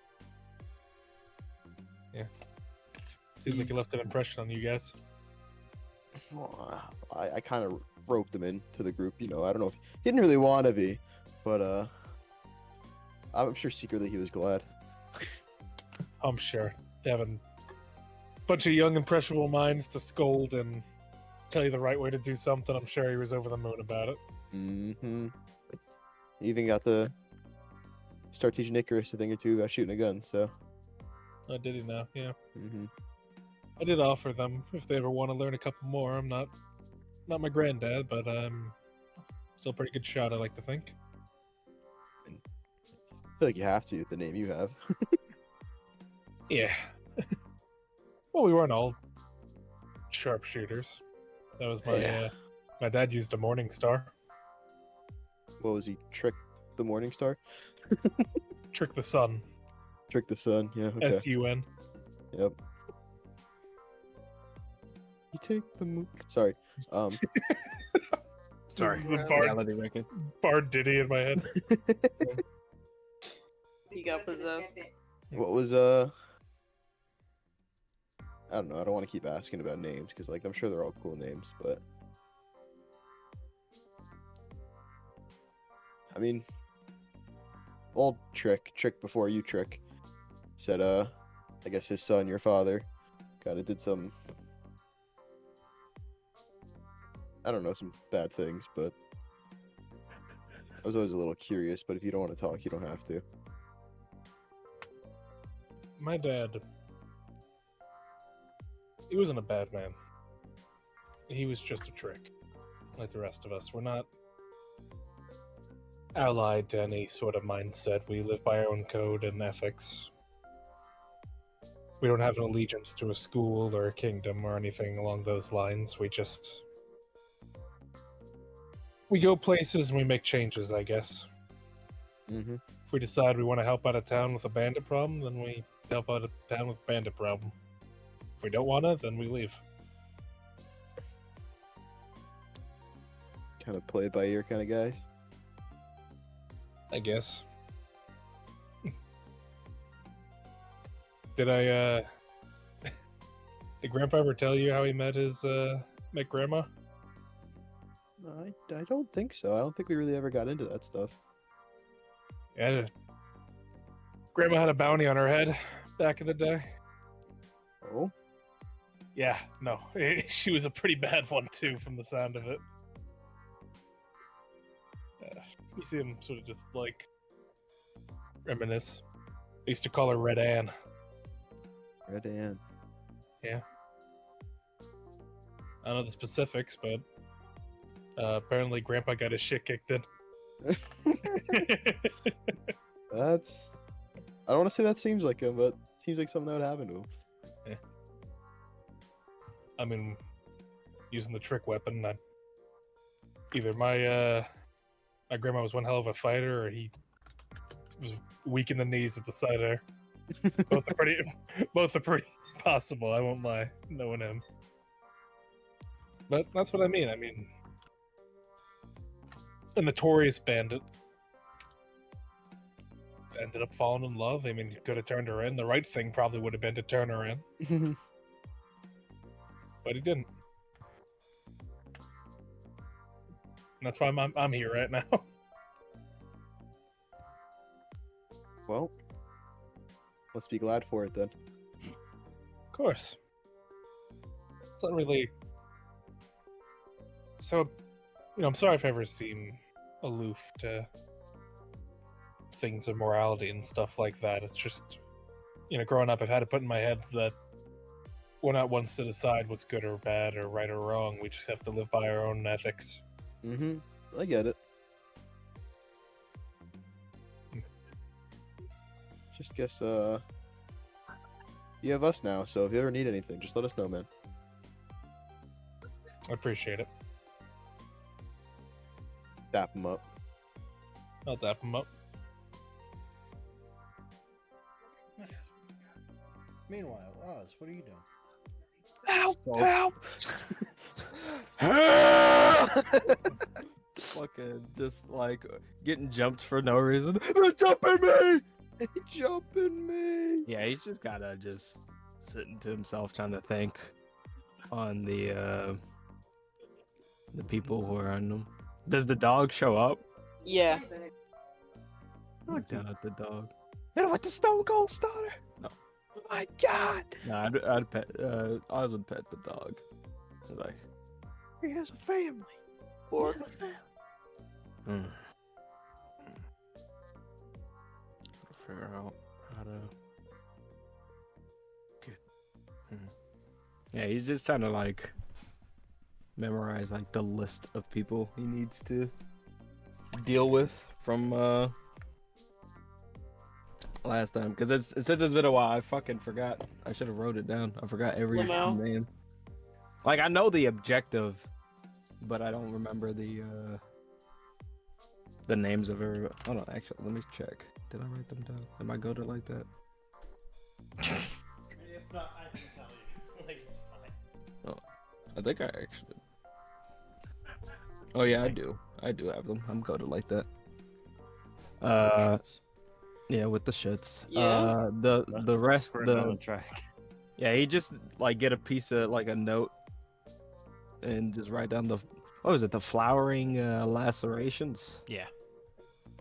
Seems like he left an impression on you guys. Well, I kind of roped him into the group, you know. I don't know if he didn't really want to be, but I'm sure secretly he was glad. I'm sure. Having a bunch of young, impressionable minds to scold and tell you the right way to do something, I'm sure he was over the moon about it. Mm-hmm. He even got to start teaching Icarus a thing or two about shooting a gun, so. Oh, did he now? Yeah. Mm-hmm. I did offer them if they ever want to learn a couple more. I'm not my granddad, but I'm still a pretty good shot, I like to think. I feel like you have to be with the name you have. Yeah. Well, we weren't all sharpshooters. That was my Yeah. my dad used a Morning Star. What was he? Trick the Morning Star? Trick the Sun. Trick the Sun, yeah, okay. S-U-N. Yep. You take the moon. Sorry. Sorry, the Reality record. Bard Diddy in my head. He got possessed. What was I don't know. I don't want to keep asking about names because like I'm sure they're all cool names, but I mean, old Trick before you Trick said I guess his son, your father, kind of did some, I don't know, some bad things, but I was always a little curious. But if you don't want to talk, you don't have to. My dad, he wasn't a bad man. He was just a trick, like the rest of us. We're not allied to any sort of mindset. We live by our own code and ethics. We don't have an allegiance to a school or a kingdom or anything along those lines. We go places and we make changes, I guess. Mm-hmm. If we decide we want to help out a town with a bandit problem, then we help out a town with a bandit problem. If we don't want to, then we leave. Kind of play by ear kind of guys. I guess. Did Grandpa ever tell you how he met Grandma? I don't think so. I don't think we really ever got into that stuff. Yeah. Grandma had a bounty on her head back in the day. Oh? Yeah, no. She was a pretty bad one, too, from the sound of it. You see him sort of just, like, reminisce. I used to call her Red Ann. Red Ann. Yeah. I don't know the specifics, but apparently Grandpa got his shit kicked in. That's... I don't want to say that seems like him, but it seems like something that would happen to him. Yeah. I mean, using the trick weapon, either my grandma was one hell of a fighter, or he was weak in the knees at the sight of her. Both are pretty possible, I won't lie, knowing him. But that's what I mean. I mean, a notorious bandit ended up falling in love. I mean, you could have turned her in. The right thing probably would have been to turn her in. But he didn't. And that's why I'm here right now. Well, let's be glad for it then. Of course. It's not really... So, I'm sorry if I ever seem aloof to things of morality and stuff like that. It's just, growing up, I've had it put in my head that we're not ones to decide what's good or bad or right or wrong. We just have to live by our own ethics. Mm-hmm. I get it. Just guess, you have us now, so if you ever need anything, just let us know, man. I appreciate it. Dap him up. I'll dap him up. Nice. Meanwhile, Oz, what are you doing? Help! Help! Fucking just like getting jumped for no reason. They're jumping me! They jumping me! Yeah, he's just gotta just sitting to himself trying to think on the people who are on them. Does the dog show up? Yeah. Look down at the dog. Hit him with the Stone Cold Stunner! No. Oh my god! Nah, I'd pet. I would pet the dog. Like He has a family. Or figure out how to get. Yeah, he's just trying to like memorize like the list of people he needs to deal with from last time, because since it's been a while, I fucking forgot. I should have wrote it down. I forgot every Lamau. name. Like I know the objective, but I don't remember the names of her. Hold on, actually, let me check. Did I write them down? Am I good at like that? If not, I can tell you. Like, it's fine. I think I actually. Oh yeah, I do. I do have them. I'm goated like that. Yeah, with the shits. Yeah? The rest Squirting on the track. yeah, he just like get a piece of like a note and just write down the what was it, the flowering lacerations, Yeah.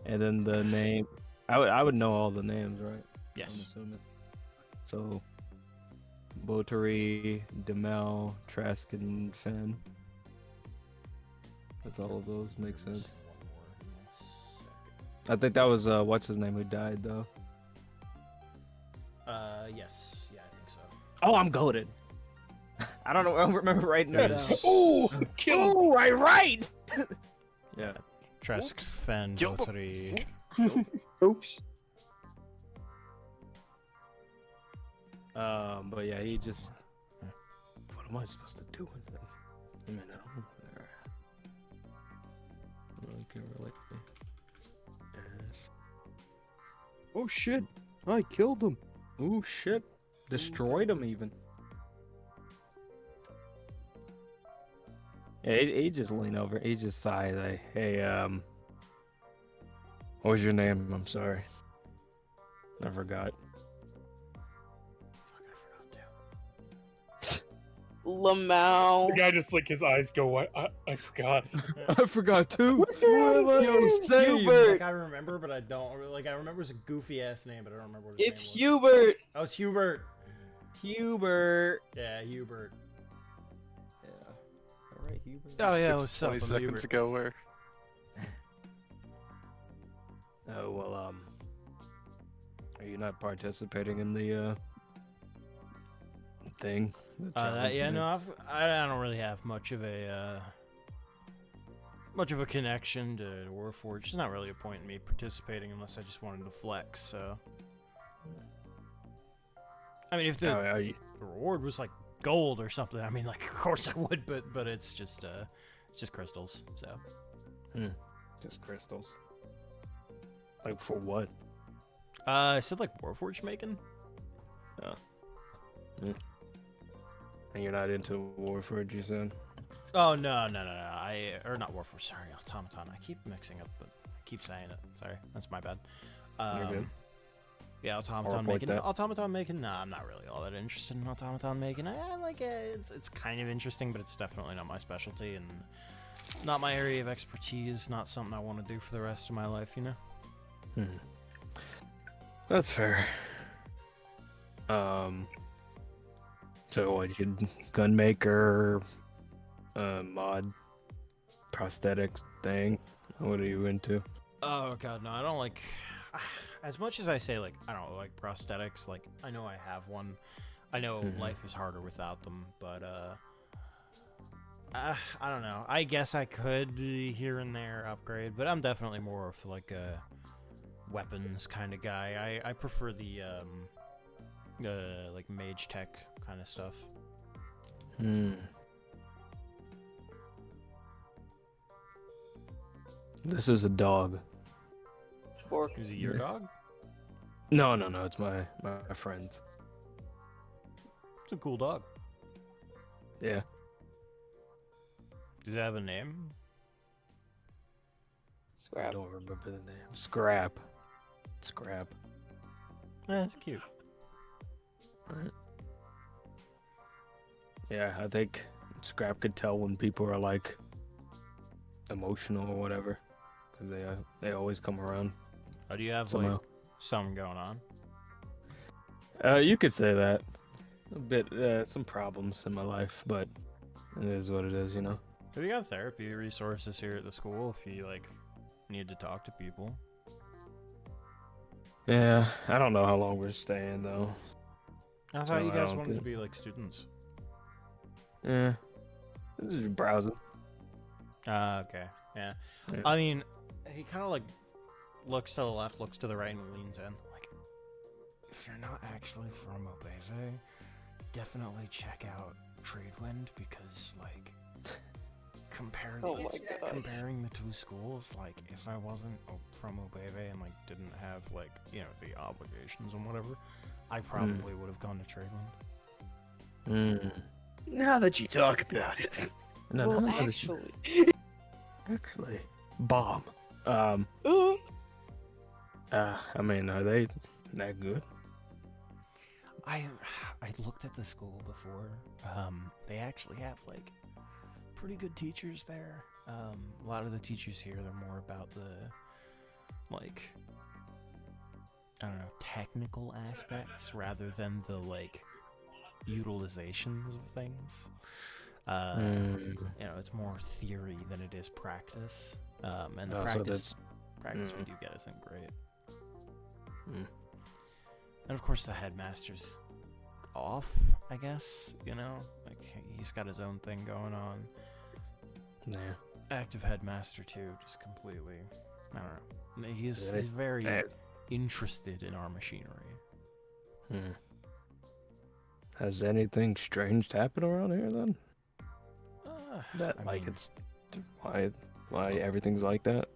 and then the name. I would know all the names, right? Yes. I'm assuming. So, Botary, Demel, Trask, and Fen. That's all of those make sense. I think that was what's his name who died though. Yes. Yeah, I think so. Oh, I'm goaded. I don't know. I don't remember writing that down. Oh, kill him. right. Yeah. Tresk, Oops. Fen, Killed him. Botry. Oops. But yeah, he just. What am I supposed to do with this? I mean, I don't know where they're at. I can't really. Yes. Oh shit! I killed him. Oh shit! Destroyed him even. Yeah, he just leaned over. He just sighed like, "Hey, what was your name? I'm sorry. I forgot." Fuck, I forgot Lamau. The guy just like his eyes go. I forgot. I forgot too. What's your What am I name? saying? Hubert. Like I remember, but I don't really like. I remember it's a goofy ass name, but I don't remember what his It's name was. Hubert. Oh, it's Hubert. Hubert. Yeah, Hubert. Yeah. All right, Hubert. Oh yeah, Skipped what's up? 20 I'm seconds Hubert. ago where Oh well, are you not participating in the thing? The challenge Yeah, thing? no, I don't really have much of a connection to Warforged. There's not really a point in me participating unless I just wanted to flex. So, I mean, if the Oh, yeah, you- reward was like gold or something, I mean, like of course I would, but it's just crystals. So, just crystals. Like for what? I said like Warforged making. And you're not into Warforged, you said? Oh no. Or not Warforged. Sorry, Automaton. I keep mixing up, but I keep saying it. Sorry, that's my bad. You're good. Yeah, I'll Automaton report making. that. Automaton making. Nah, I'm not really all that interested in Automaton making. I like it. It's kind of interesting, but it's definitely not my specialty and not my area of expertise. Not something I want to do for the rest of my life. You know. That's fair. So what, you gun maker, mod, prosthetics thing? What are you into? Oh god, no, I don't like. As much as I say like I don't like prosthetics, like I know I have one. I know life is harder without them, but I don't know. I guess I could here and there upgrade, but I'm definitely more of like a weapons kind of guy. I prefer the like mage tech kind of stuff. This is a dog. Pork. Is it your dog? No, it's my friend's. It's a cool dog. Yeah. Does it have a name? I Scrap. don't remember the name. Scrap. Yeah, it's cute. Right. Yeah, I think Scrap could tell when people are like emotional or whatever, because they always come around. Oh, do you have Somehow. like something going on? You could say that. A bit, some problems in my life, but it is what it is, you know. We got therapy resources here at the school if you like need to talk to people. Yeah, I don't know how long we're staying though. I thought So you I guys don't wanted to think- be like students. Yeah, this is browsing. Okay. Yeah. Yeah. I mean, he kind of like looks to the left, looks to the right, and leans in. Like, if you're not actually from Obeve, definitely check out Tradewind because, like, Oh my god. comparing the two schools, like, if I wasn't from Obeve and like didn't have like the obligations and whatever, I probably would have gone to Tradewind. Now that you talk about it. No, Well, no, it's- actually. bomb. Ooh. I mean, are they that good? I looked at the school before. They actually have like pretty good teachers there. A lot of the teachers here, they're more about the like, I don't know, technical aspects rather than the like utilizations of things. You know, it's more theory than it is practice. And the Oh, so practice that's- we do get isn't great. And of course, the headmaster's off, I guess. You know, like he's got his own thing going on. Yeah. Active headmaster too, just completely. I don't know. He's Yeah, very eh. interested in our machinery. Has anything strange happened around here then? That I like mean- it's why everything's like that?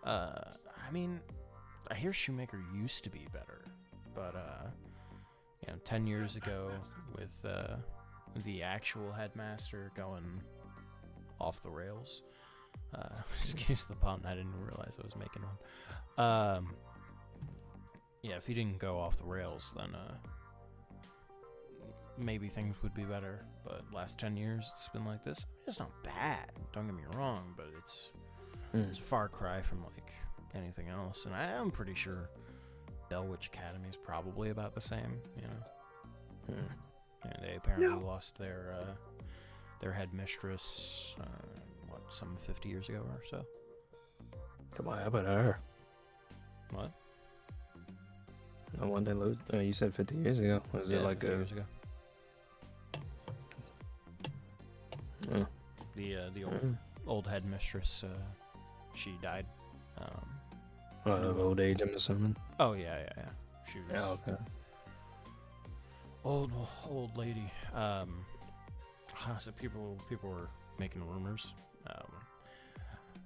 I mean, I hear Shoemaker used to be better, but you know, 10 years ago with the actual headmaster going off the rails. Excuse the pun, I didn't realize I was making one. Yeah, if he didn't go off the rails, then maybe things would be better. But last 10 years, it's been like this. It's not bad, don't get me wrong, but it's a far cry from like anything else. And I'm pretty sure Bellwitch Academy is probably about the same, you know. And they apparently lost their headmistress, some 50 years ago or so. Come on, how about her? What? No one they lose. You said 50 years ago. Was it like 50 years ago? Oh. The old headmistress, she died. Of old age, I'm assuming. Oh yeah. She was Yeah, okay. old lady. So people were making rumors.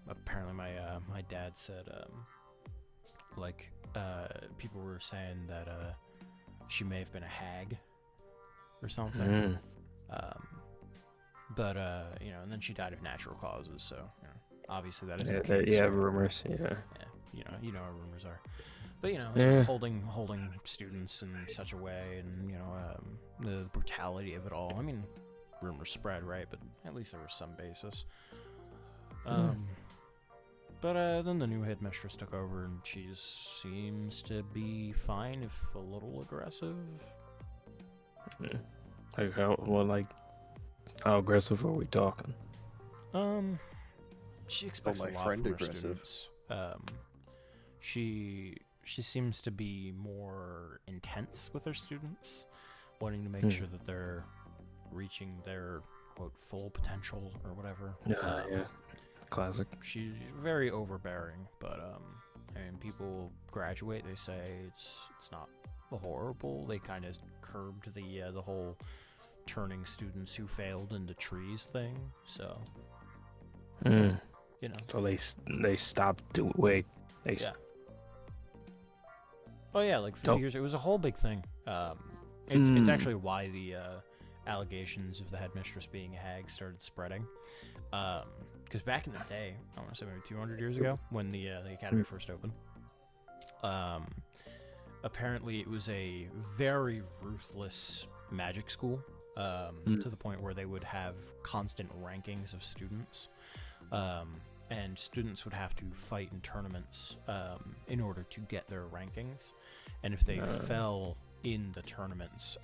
Apparently my dad said people were saying that she may have been a hag or something. But you know, and then she died of natural causes, so you know, obviously that isn't the case. Yeah, rumors. Yeah. You know how rumors are. But you know, Yeah. holding students in such a way, and you know, the brutality of it all. I mean, rumors spread, right? But at least there was some basis. But then the new headmistress took over, and she seems to be fine, if a little aggressive. Like how aggressive are we talking? She expects my a lot friend from her aggressive. students. She seems to be more intense with her students, wanting to make sure that they're reaching their quote full potential or whatever. Yeah. Classic. She's very overbearing, but I mean, people graduate. They say it's not horrible. They kind of curbed the whole turning students who failed into trees thing. So you know. So they stopped. Wait. Yeah. Oh yeah, like 50 years. It was a whole big thing. It's actually why the allegations of the headmistress being a hag started spreading. Because back in the day, I want to say maybe 200 years ago, when the academy first opened, apparently it was a very ruthless magic school, to the point where they would have constant rankings of students. And students would have to fight in tournaments in order to get their rankings. And if they fell in the tournaments,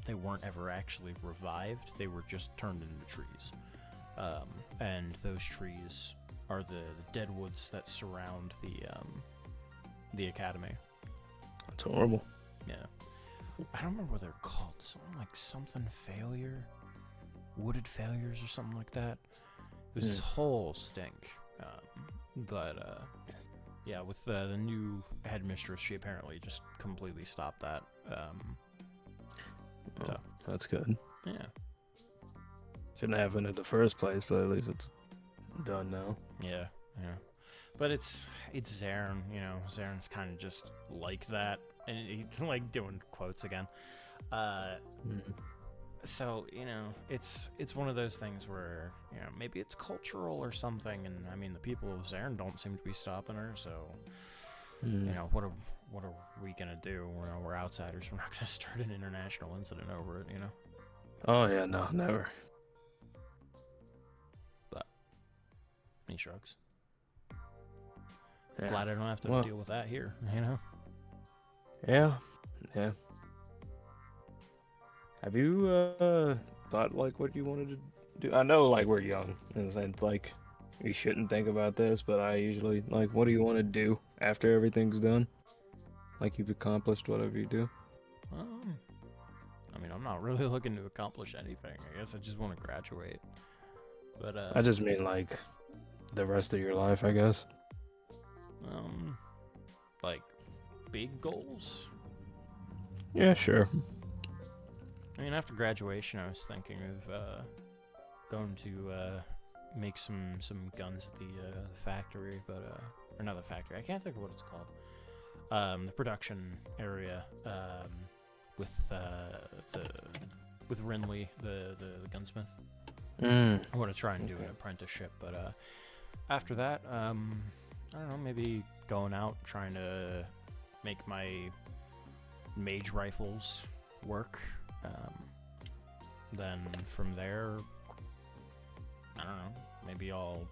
they weren't ever actually revived. They were just turned into trees. And those trees are the deadwoods that surround the academy. That's horrible. Yeah. I don't remember what they're called. Something like something failure? Wooded failures or something like that. It was this whole stink. But yeah, with the new headmistress, she apparently just completely stopped that. So, That's good. yeah. Shouldn't have been in the first place, but at least it's done now. Yeah. But it's Zarin, you know. Zarin's kind of just like that, and he like doing quotes again. So, you know, it's one of those things where, you know, maybe it's cultural or something, and I mean, the people of Zaren don't seem to be stopping her, so, you know, what are we gonna do? We're outsiders. We're not gonna start an international incident over it, you know? Oh yeah, no, never. But he shrugs. Yeah. Glad I don't have to Well- deal with that here, you know? Yeah, yeah. Have you thought like what you wanted to do? I know like we're young, and it's like we shouldn't think about this, but I usually like, what do you want to do after everything's done? Like you've accomplished whatever you do. I mean, I'm not really looking to accomplish anything. I guess I just want to graduate. But I just mean like the rest of your life, I guess. Like big goals. Yeah, sure. I mean, after graduation, I was thinking of going to make some guns at the factory, but or not the factory. I can't think of what it's called. The production area with Rinley, the gunsmith. I want to try and do an apprenticeship, but after that, I don't know, maybe going out trying to make my mage rifles work. Then from there, I don't know, maybe I'll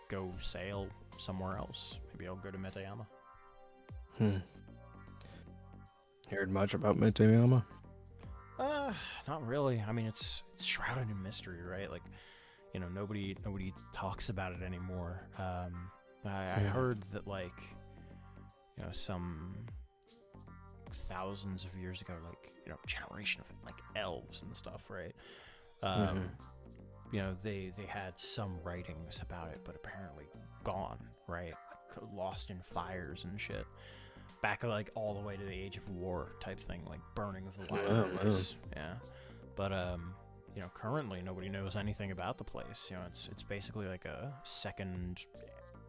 go sail somewhere else. Maybe I'll go to Metayama. Heard much about Metayama? Not really. I mean, it's shrouded in mystery, right? Like, you know, nobody talks about it anymore. I heard that, like, you know, some thousands of years ago, like, you know, generation of like elves and stuff, right? You know, they had some writings about it, but apparently gone, right? Lost in fires and shit. Back like all the way to the Age of War type thing, like burning of the libraries. Yeah. But you know, currently nobody knows anything about the place. You know, it's basically like a second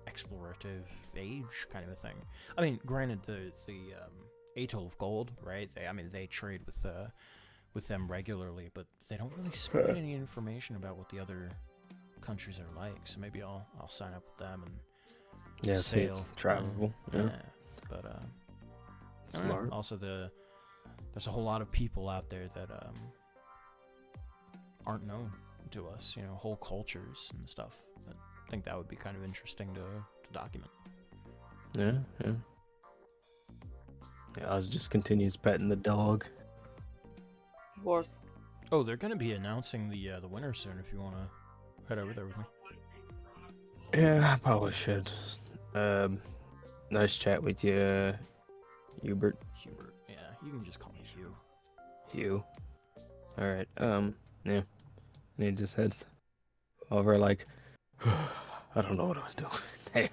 explorative age kind of a thing. I mean, granted, the Atoll of Gold, right? They trade with them regularly, but they don't really spread any information about what the other countries are like. So maybe I'll sign up with them and sail. Travel. Yeah. But I don't know. Smart. Also, there's a whole lot of people out there that aren't known to us. You know, whole cultures and stuff. I think that would be kind of interesting to document. Yeah. Oz just continues petting the dog. Or Oh, they're gonna be announcing the winner soon. If you wanna head over there with me. Yeah, I probably should. Nice chat with you, Hubert. Hubert. Yeah, you can just call me Hugh. Hugh. Alright, yeah. And he just heads over like, I don't know what I was doing. Hey,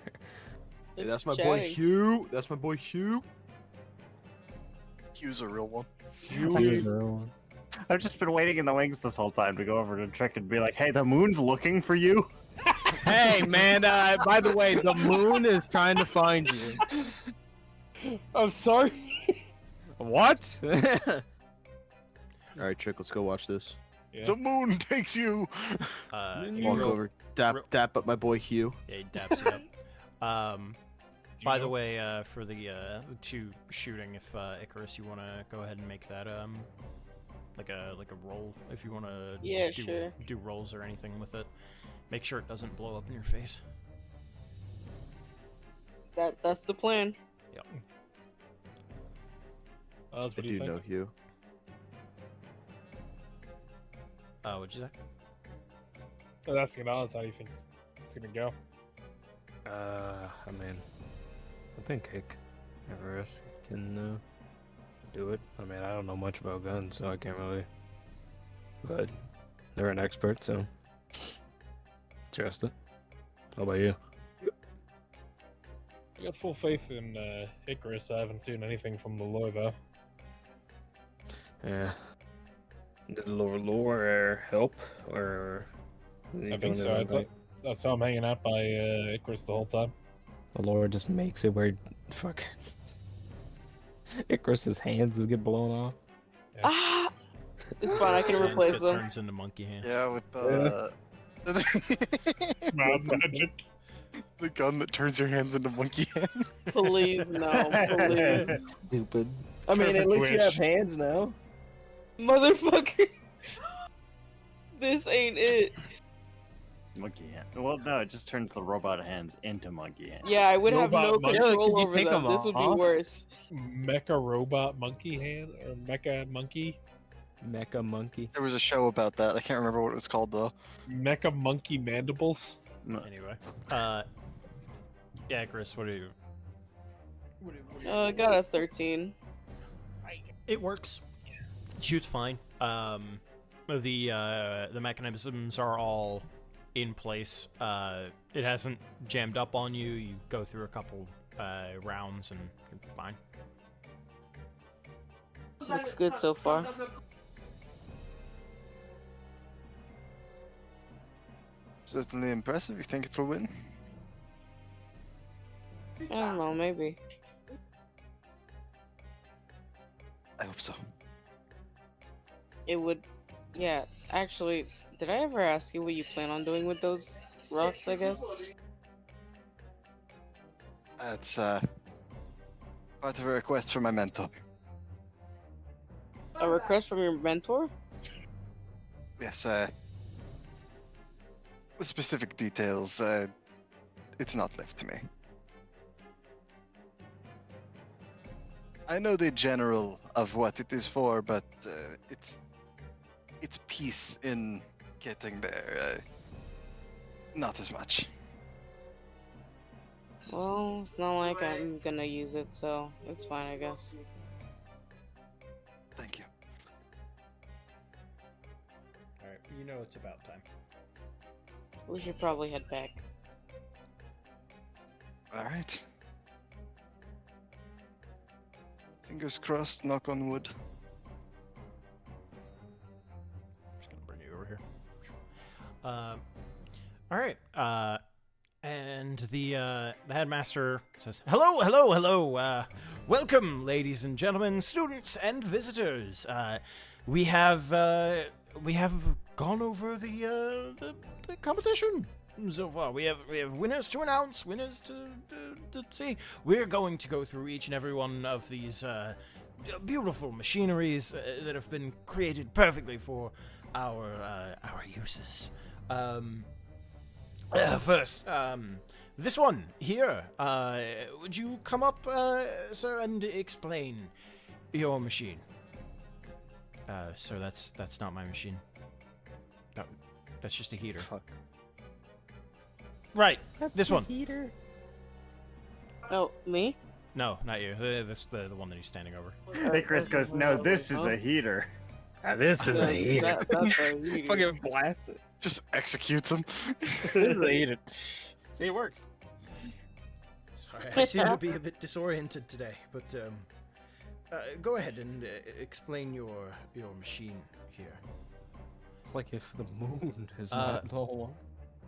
that's my boy Hugh. That's my boy Hugh. Hugh's a real one. I've just been waiting in the wings this whole time to go over to Trick and be like, hey, the moon's looking for you. Hey, man, by the way, the moon is trying to find you. I'm sorry. What? All right, Trick, let's go watch this. Yeah. The moon takes you. Walk over, dap up my boy Hugh. Yeah, he daps it up. By the way, for the two shooting, if Icarus, you want to go ahead and make that like a roll, if you want to do rolls or anything with it, make sure it doesn't blow up in your face. that's the plan. Yep. Oz, I what do you do think? know Hugh. What'd you say? I was asking Oz how you think it's gonna go. I mean, I think Icarus can do it. I mean, I don't know much about guns, so I can't really. But they're an expert, so trust it. How about you? I got full faith in Icarus. I haven't seen anything from the lore though. Yeah. Did lore help, or? I think so. I saw him hanging out by Icarus the whole time. The lore just makes it where, fuck. Icarus's hands would get blown off. Ah, It's fine. I can Hands replace get them. turns into monkey hands. Yeah, with the Mad magic. the gun that turns your hands into monkey hands. Please no, please, Stupid. I mean, at Perfect least you have wish. hands now. motherfucker. This ain't it. Monkey hand. Well, no, it just turns the robot hands into monkey hands. Yeah, I would have no Robot monkey. control Could you over take them. them This would be off? worse. Mecha robot monkey hand or mecha monkey? Mecha monkey. There was a show about that. I can't remember what it was called though. Mecha monkey mandibles? Anyway, yeah, Chris, what do you? I got a 13. It works. Shoots fine. The mechanisms are all in place. It hasn't jammed up on you. You go through a couple rounds and you're fine. Looks good so far. Certainly impressive. You think it will win? I don't know, maybe. I hope so. It would. Yeah, actually, did I ever ask you what you plan on doing with those rocks, I guess? That's part of a request from my mentor. A request from your mentor? Yes, the specific details, it's not left to me. I know the general of what it is for, but it's peace in getting there. Not as much. Well, it's not like I'm gonna use it, so it's fine, I guess. Thank you. Alright, you know it's about time. We should probably head back. All right. Fingers crossed. Knock on wood. Just gonna bring you over here. All right. And the headmaster says, "Hello, hello, hello. Welcome, ladies and gentlemen, students and visitors. We have gone over the competition so far. We have winners to announce, winners to see. We're going to go through each and every one of these beautiful machineries that have been created perfectly for our uses. First, this one here. Would you come up, sir, and explain your machine? Sir, that's not my machine. No, that's just a heater. Fuck. Right, this one. Heater. Oh, me? No, not you. The one that he's standing over. Hey, Chris goes, no, this is a heater. This is a heater. That's a heater. Fucking blast it. Just executes him. This is a heater. See, it works. Sorry, I seem to be a bit disoriented today, but go ahead and explain your machine here. It's like if the moon is not the whole.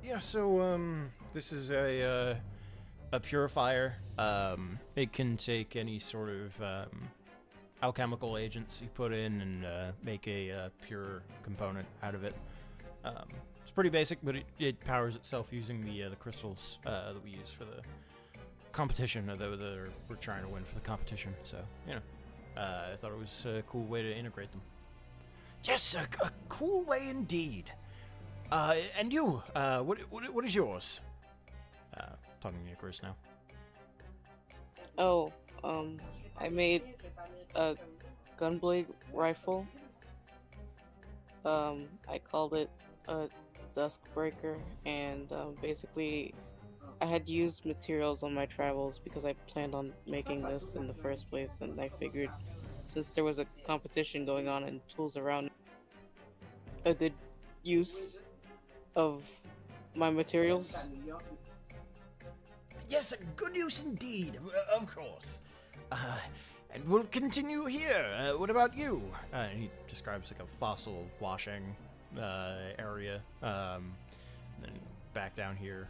Yeah, so this is a purifier. It can take any sort of alchemical agents you put in and make a pure component out of it. It's pretty basic, but it powers itself using the crystals that we use for the competition, or that we're trying to win for the competition. So, you know, I thought it was a cool way to integrate them. Yes, a cool way indeed. And you, what is yours? Talking to Chris now. Oh, I made a gunblade rifle. I called it a Duskbreaker, and basically I had used materials on my travels because I planned on making this in the first place, and I figured since there was a competition going on and tools around, a good use of my materials. Yes, good use indeed, of course. And we'll continue here. What about you? And he describes like a fossil washing area. And then back down here,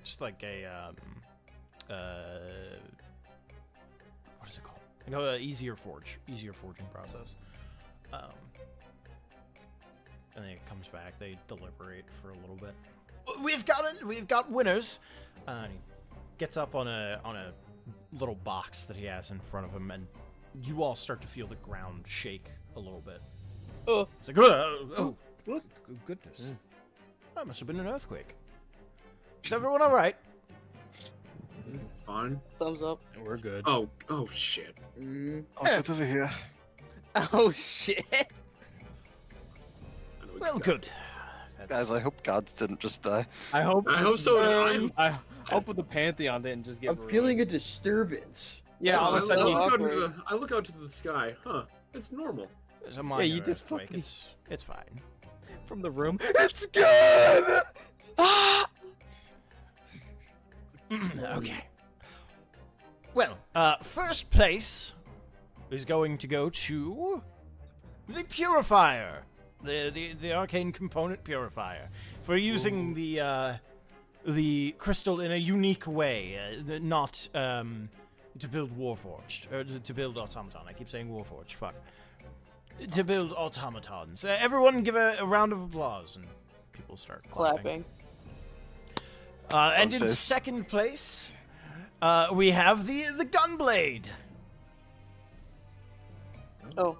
just like a what is it called? Like a easier forging process. And then it comes back. They deliberate for a little bit. We've got winners. And he gets up on a little box that he has in front of him, and you all start to feel the ground shake a little bit. Oh. It's like, oh, Look, goodness. that must have been an earthquake. Is everyone all right? Fine. Thumbs up. We're good. Oh shit. I'll get over here. Oh shit! I know Well, exactly. good. Guys, I hope gods didn't just die. I hope. I hope so. I hope the Pantheon didn't just get. I'm feeling a disturbance. Yeah, all of a sudden. I look out to the sky. Huh? It's normal. There's a minor you just earthquake. fucking- It's fine. From the room. It's good. Okay. Well, first place is going to go to the Purifier, the arcane component Purifier, for using the crystal in a unique way, not to build Warforged or to build automaton. I keep saying Warforged. Fuck. To build automatons. Everyone, give a round of applause, and people start clapping. And in Contest. second place, we have the Gunblade. Oh.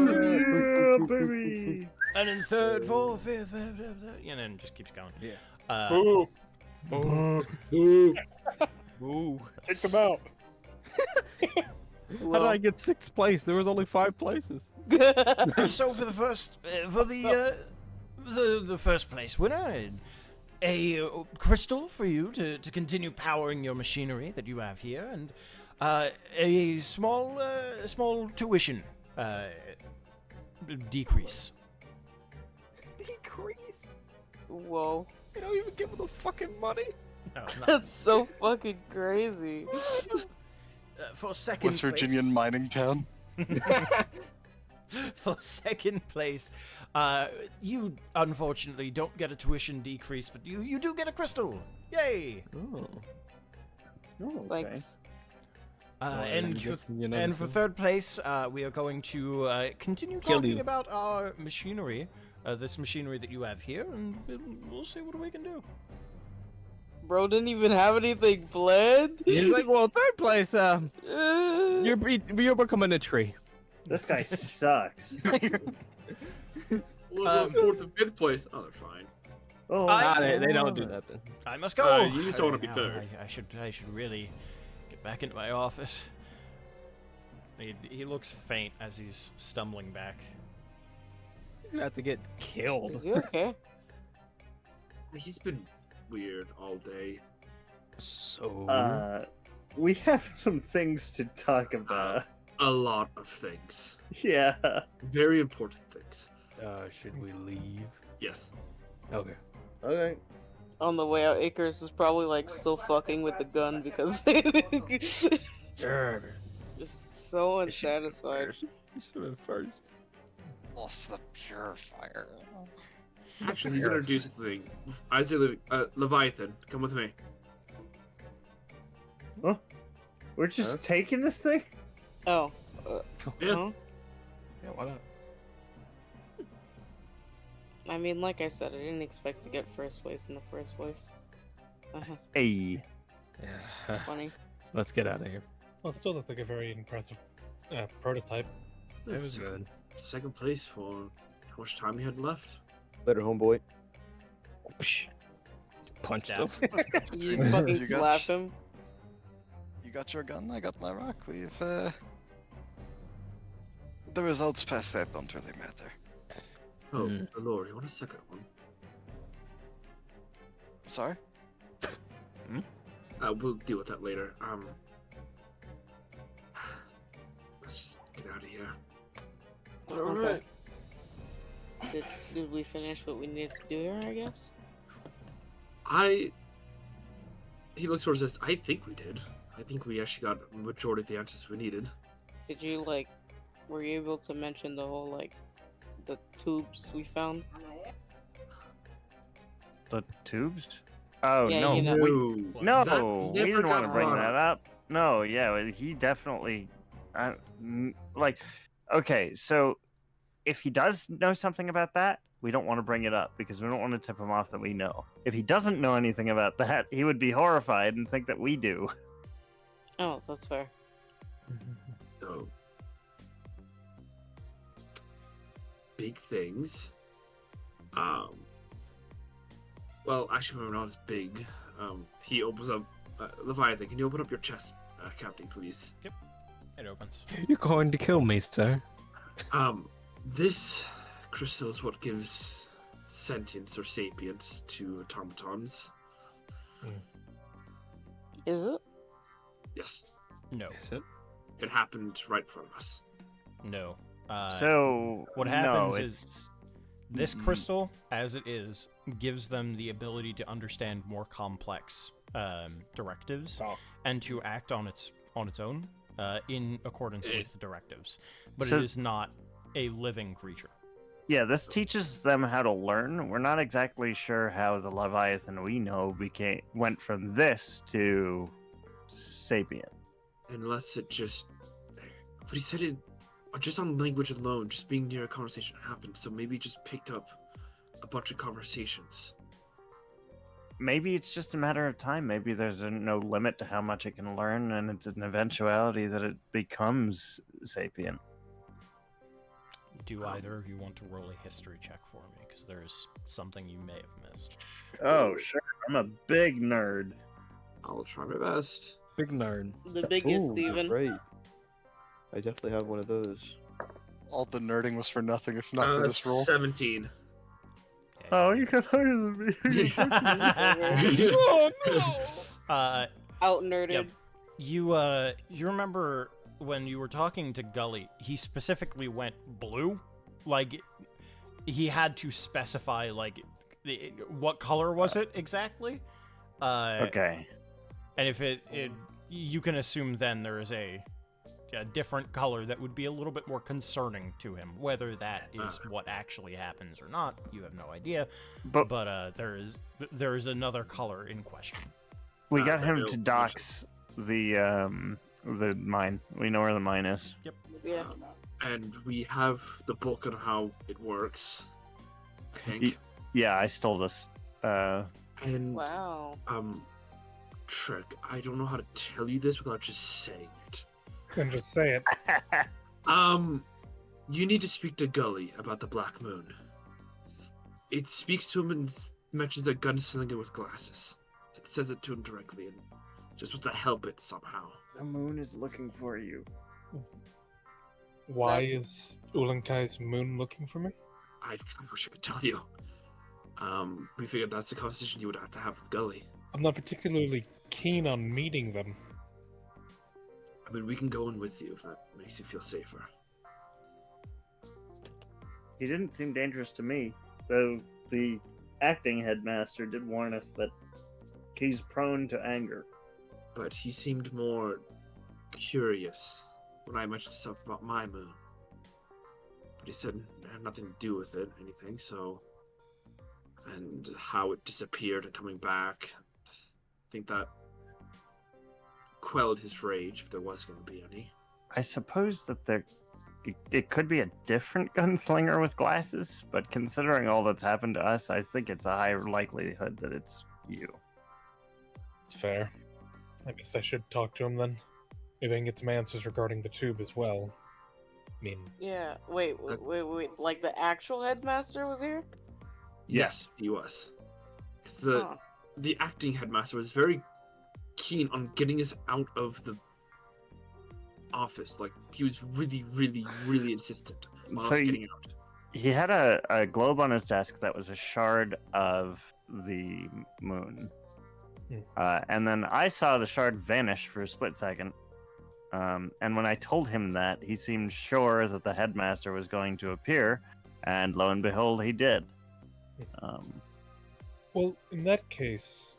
Yeah, baby. And in third, fourth, fifth, and then it just keeps going. Yeah. Ooh, take them out. How did I get 6th place? There was only 5 places. So for the first, for the first place winner, a crystal for you to continue powering your machinery that you have here, and a small tuition decrease. Decrease? Whoa. You don't even give them the fucking money. No, not- That's so fucking crazy. for second West Virginian place, mining town. for second place, you unfortunately don't get a tuition decrease, but you do get a crystal. Yay! Oh. Oh, Thanks. And for third place, we are going to continue Kill talking you. about our machinery, this machinery that you have here, and we'll see what we can do. Bro didn't even have anything planned. He's like, well, 3rd place, Uh, you're becoming a tree. This guy sucks. Well, 4th and 5th place. Oh, they're fine. Oh, They don't do that then. I must go. You just don't wanna be Now, third. I should really get back into my office. He looks faint as he's stumbling back. He's gonna have to get killed. is he okay? He's been weird all day. So. we have some things to talk about. A lot of things. Yeah. Very important things. Should we leave? Yes. Okay. Okay. On the way out, Akers is probably like still fucking with the gun because just so unsatisfied. You should have been first. Lost the purifier. Actually, he's gonna do something. Isaac, Leviathan, come with me. We're just taking this thing? Oh. Yeah. Huh? Yeah, why not? I mean, like I said, I didn't expect to get first place in the first place. Hey. Yeah. Funny. Let's get out of here. Well, it still looked like a very impressive prototype. It was good. Second place for how much time you had left? Later, homeboy. Punched Down. him. You just fucking You got- slap him. You got your gun, I got my rock. We've the results past that don't really matter. Oh, Lord, you want a second one? Sorry? We'll deal with that later. Let's just get out of here. Okay. Did we finish what we needed to do here, I guess? He looks towards us. I think we did. I think we actually got a majority of the answers we needed. Did you, like, were you able to mention the whole, like, the tubes we found? The tubes? Oh, Yeah, no. you know. We, No, no, that we never didn't want to got bring brought that up. No, yeah, he definitely Like, okay, so if he does know something about that, we don't want to bring it up because we don't want to tip him off that we know. If he doesn't know anything about that, he would be horrified and think that we do. Oh, that's fair. So, big things. Well, actually, when I was big, he opens up. Leviathan, can you open up your chest, Captain, please? It opens. You're going to kill me, sir. This crystal is what gives sentience or sapience to automatons. Is it? Yes, No. Is it? it happened right in front of us. No. So what no, happens it's- is this crystal, as it is, gives them the ability to understand more complex directives Oh. and to act on its own in accordance with the directives. But So- it is not a living creature. Yeah, this teaches them how to learn. We're not exactly sure how the Leviathan we know went from this to sapient. Unless it just. But he said it. Just on language alone, just being near a conversation happened, so maybe it just picked up a bunch of conversations. Maybe it's just a matter of time. Maybe there's no limit to how much it can learn, and it's an eventuality that it becomes sapient. Do either of you want to roll a history check for me? Because there is something you may have missed. Oh, sure. I'm a big nerd. I'll try my best. Big nerd. The biggest, Ooh, Steven. right. I definitely have one of those. All the nerding was for nothing if not for this roll. 17. Oh, you got higher than me. Oh, Uh, Out nerded. Yep. You remember when you were talking to Gully, he specifically went blue? Like, he had to specify, like, what color was it exactly? Okay. And if you can assume then there is a different color that would be a little bit more concerning to him. Whether that is what actually happens or not, you have no idea. But there is another color in question. we got him Bill, to dox the mine. We know where the mine is. Yeah. And we have the book on how it works, I think. Yeah, I stole this. And Wow. Trick, I don't know how to tell you this without just saying it. Then just say it. You need to speak to Gully about the Black Moon. It speaks to him and mentions a gunslinger with glasses. It says it to him directly and just wants to help it somehow. The moon is looking for you. Why That's- is Ulankai's moon looking for me? I wish I could tell you. We figured that's the conversation you would have to have with Gully. I'm not particularly keen on meeting them. I mean, we can go in with you if that makes you feel safer. He didn't seem dangerous to me, though the acting headmaster did warn us that he's prone to anger. But he seemed more curious when I mentioned stuff about my moon. But he said it had nothing to do with it, anything, so... And how it disappeared and coming back. I think that quelled his rage, if there was going to be any. I suppose that it could be a different gunslinger with glasses, but considering all that's happened to us, I think it's a high likelihood that it's you. It's fair. I guess I should talk to him then. Maybe I can get some answers regarding the tube as well. I mean, Yeah. Wait. Like the actual headmaster was here? Yes, he was. 'Cause Huh. the acting headmaster was very keen on getting us out of the office. Like, he was really, really, really insistent on So us you- getting out. He had a globe on his desk that was a shard of the moon. And then I saw the shard vanish for a split second. And when I told him that, he seemed sure that the headmaster was going to appear, and lo and behold, he did. well, in that case,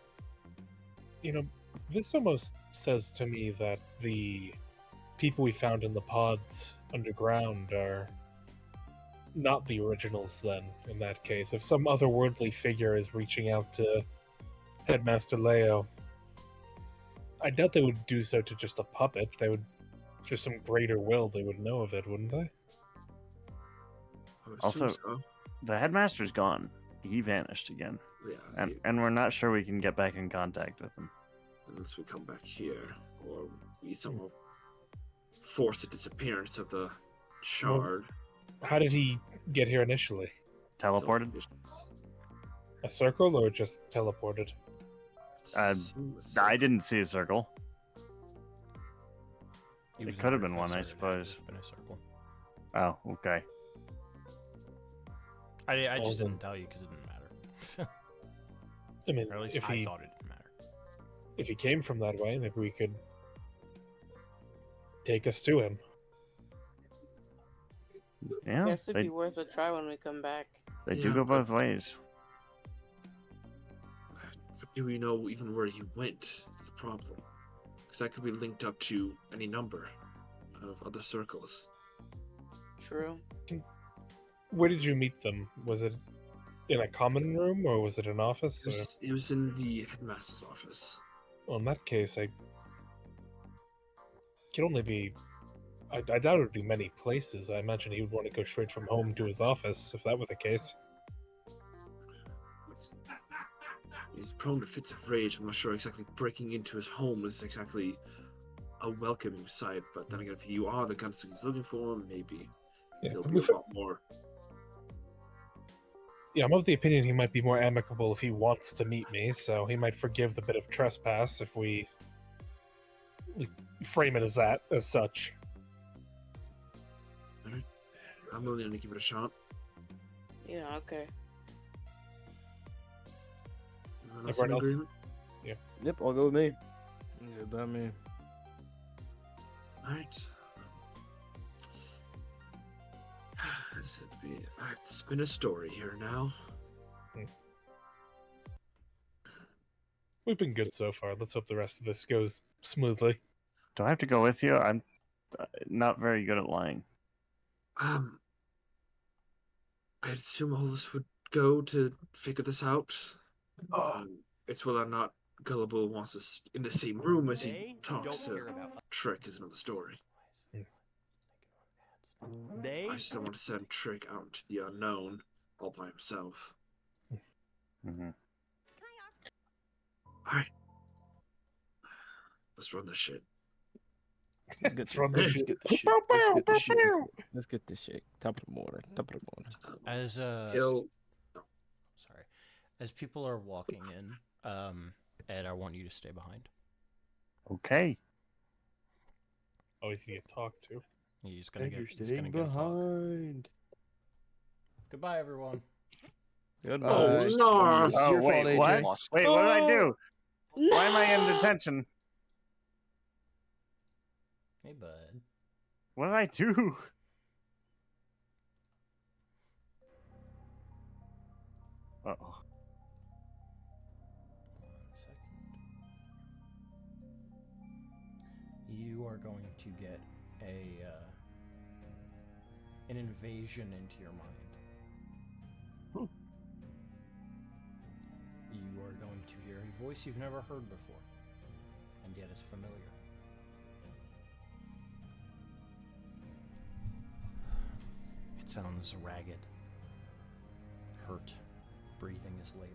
this almost says to me that the people we found in the pods underground are not the originals then, in that case. If some otherworldly figure is reaching out to Headmaster Leo, I doubt they would do so to just a puppet. They would there's some greater will, they would know of it, wouldn't they? I would Also- assume so. The headmaster's gone. He vanished again. Yeah, And we're not sure we can get back in contact with him. unless we come back here, or we somehow force the disappearance of the shard. How did he get here initially? Teleported? A circle or just teleported? I didn't see a circle. He It was could have never been one, I professor, it had to suppose. have been a circle. Oh, okay. I just Well, didn't tell you because it didn't matter. I mean, Or at least if I he thought it didn't matter. if he came from that way, maybe we could take us to him. Yeah, Guess it'd they, be worth a try when we come back. they do Yeah, go but- both ways. But do we know even where he went? Is the problem. Because that could be linked up to any number of other circles. True. Where did you meet them? Was it in a common room or was it an office? It was in the headmaster's office. Well, in that case, I could only be. I doubt it would be many places. I imagine he would want to go straight from home to his office if that were the case. He's prone to fits of rage. I'm not sure exactly breaking into his home is exactly a welcoming sight. But then again, if you are the gunslinger he's looking for, maybe Yeah, he'll to be be a lot more. Yeah, I'm of the opinion he might be more amicable if he wants to meet me, so he might forgive the bit of trespass if we frame it as that, as such. I'm willing to give it a shot. Yeah, okay. Everyone else Everyone in else? agreement? Yep, I'll go with me. Yeah, about me. Alright. This would be. I have to spin a story here now. We've been good so far. Let's hope the rest of this goes smoothly. Do I have to go with you? I'm not very good at lying. I assume all of us would go to figure this out. It's whether or not Gullible wants us in the same room as he talks to Trick is another story. I still want to send Trick out into the unknown all by himself. Mm-hmm. Alright. Let's run this shit. Let's run this Let's shit. get the shit. Let's get the shit. Let's get this shit. Top of the morning. Top of the morning. As He'll. sorry, as people are walking in, Ed, I want you to stay behind. Okay. Oh, he's gonna get talked to. He's gonna And get. you're He's staying gonna get a talk. behind. Goodbye, everyone. Goodbye. Oh, It's Lord. Oh, your wait, fault, what? AJ. Lost. Wait, what did I do? No! Why am I in detention? Hey, bud. What did I do? 1 Uh-oh. second. You are going to get an invasion into your mind. You are going to hear a voice you've never heard before, and yet is familiar. It sounds ragged, hurt, breathing is labored.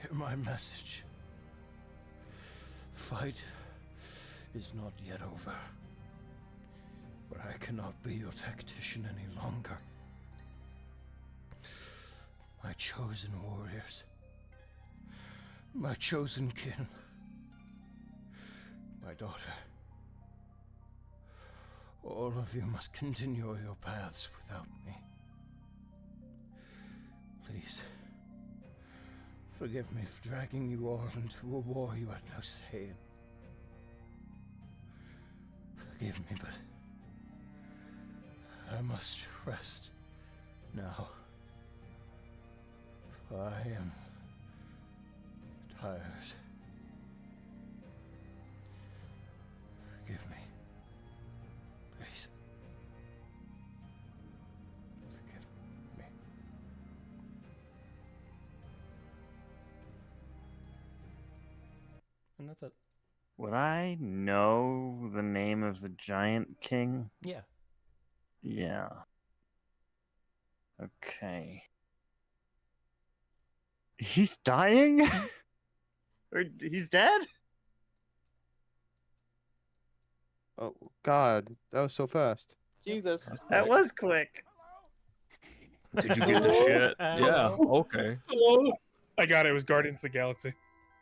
Hear my message. The fight is not yet over, but I cannot be your tactician any longer. My chosen warriors, my chosen kin, my daughter, all of you must continue your paths without me. Please, forgive me for dragging you all into a war you had no say in. Forgive me, but I must rest now. For I am tired. Forgive me. Please. Forgive me. and that's it. Would I know the name of the Giant King? Yeah. Yeah. Okay. He's dying? Or he's dead? Oh God, that was so fast. Jesus. That was quick. Did you get the shit? Yeah. Okay. Hello. I got it. It was Guardians of the Galaxy.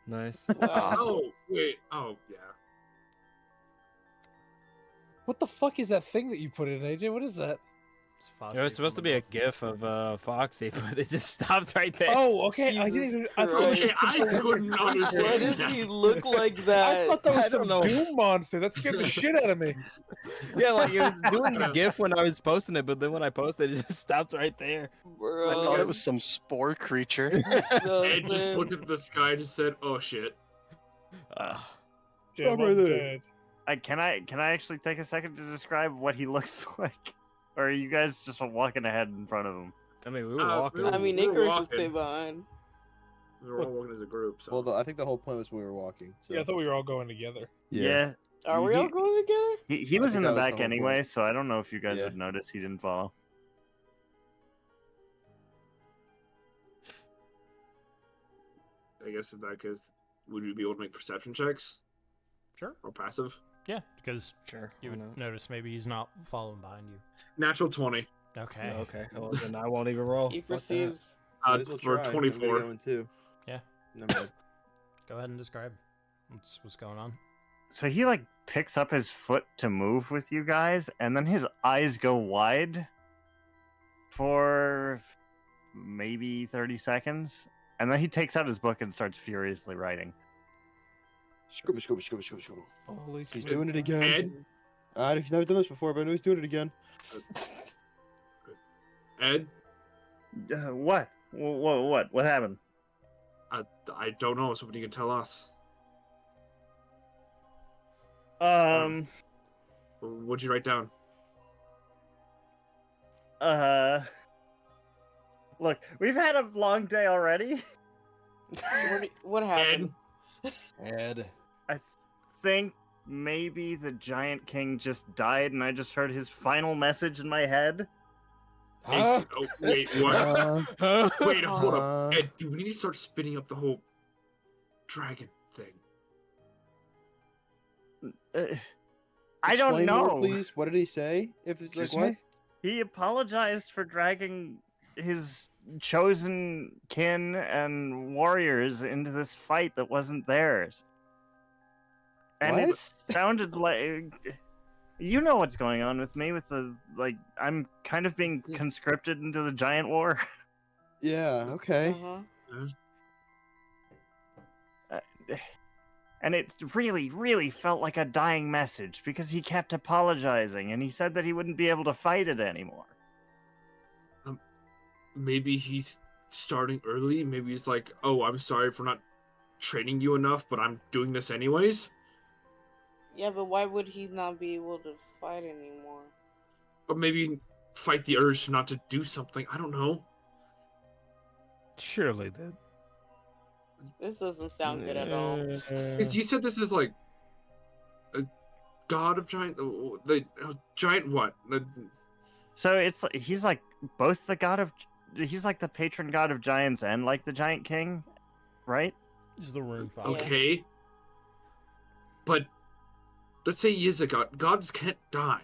Nice. Wow. Oh wait. Oh yeah. What the fuck is that thing that you put in, AJ? What is that? It's Foxy It was supposed to from be a above. GIF of Foxy, but it just stopped right there. Oh, okay. I Jesus didn't even. I thought, Christ. Okay, I couldn't Why understand does that. he look like I that? thought that was I some don't know. Doom monster. That scared the shit out of me. Yeah, like it was doing the GIF when I was posting it, but then when I posted it, just stopped right there. I thought it Bro. was some spore creature. No, Ed just man. looked at the sky and just said, "Oh shit." Jim, Stop right I'm there. dead. Can I actually take a second to describe what he looks like? Or are you guys just walking ahead in front of him? I mean, we were Uh, walking. we I mean, We're Icarus would walking. stay behind. We were all working as a group. So. Well, I think the whole point was we were walking. So. Yeah, I thought we were all going together. Yeah. Are we all going together? He I was think in that the was the back whole anyway, point. so I don't know if you guys Yeah. would notice he didn't follow. I guess in that case, would you be able to make perception checks Sure. or passive? Yeah, because Sure. you why would not? notice maybe he's not following behind you. Natural 20. Okay. Okay. Well, then I won't even roll. He Fuck that. perceives. Might as well For try. I'm 24. going too. Yeah. Never mind. Go ahead and describe what's going on. So he like picks up his foot to move with you guys, and then his eyes go wide for maybe 30 seconds, and then he takes out his book and starts furiously writing. Scribble, scribble, scribble, scribble, scribble. Holy He's shit. doing it again. Ed? He's never done this before, but I know he's doing it again. Ed? What? What happened? I don't know. Somebody can tell us. What'd you write down? Look, we've had a long day already. What happened? Ed. I think maybe the Giant King just died, and I just heard his final message in my head. Huh? Oh, wait, what? Huh? Wait, hold up. Uh, Ed, do we need to start spinning up the whole dragon thing? I don't explain more, know. please. What did he say? If it's like Excuse what? me? He apologized for dragging his chosen kin and warriors into this fight that wasn't theirs. And it What? sounded like you know what's going on with me with the like I'm kind of being conscripted into the giant war. Yeah. Okay. Uh-huh. And it really, really felt like a dying message because he kept apologizing and he said that he wouldn't be able to fight it anymore. Maybe he's starting early. Maybe he's like, "Oh, I'm sorry for not training you enough, but I'm doing this anyways." Yeah, but why would he not be able to fight anymore? Or maybe fight the urge not to do something. I don't know. Surely did. This doesn't sound good at all. You said this is like a god of giant, the giant what? So it's he's like both the god of he's like the patron god of giants and like the giant king, right? He's the rune father. Okay, but let's say he is a god. Gods can't die.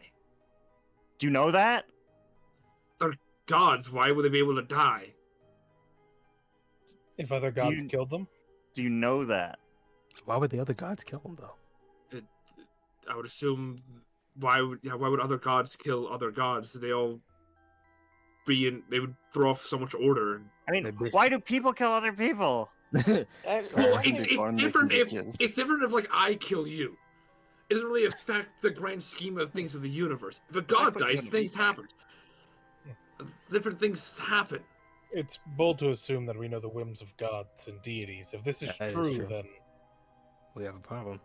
Do you know that? They're gods. Why would they be able to die? If other Do gods you- killed them? Do you know that? Why would the other gods kill him though? I would assume. Why would other gods kill other gods? They all be in. They would throw off so much order. I mean, Maybe. why do people kill other people? Well, It's born different making if kids. it's different if like I kill you. It doesn't really affect the grand scheme of things of the universe. If a god put you dies, in a things beat. happen. Different things happen. It's bold to assume that we know the whims of gods and deities. If this is That is true, true. then We have a problem.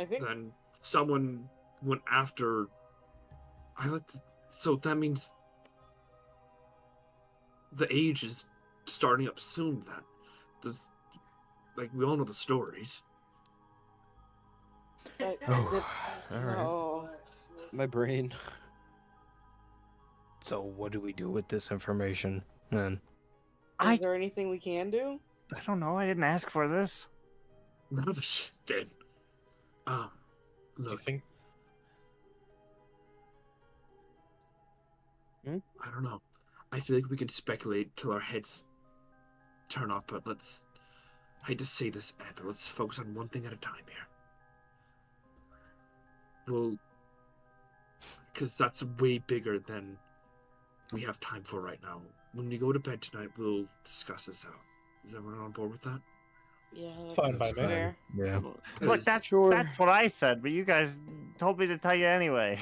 I think Then someone went after. So that means the age is starting up soon. Then Like we all know the stories. But Oh, is it- all right. no. My brain. So what do we do with this information then? Is there anything we can do? I don't know. I didn't ask for this. None of us did. You Look, think I don't know. I feel like we can speculate till our heads turn off, but let's. I hate to say this, Ed, but let's focus on one thing at a time here. Well, because that's way bigger than we have time for right now. When we go to bed tonight, we'll discuss this out. Is everyone on board with that? Yeah, Fine that's by me. fair. Yeah. Look, 'Cause- that's Sure. what I said, but you guys told me to tell you anyway.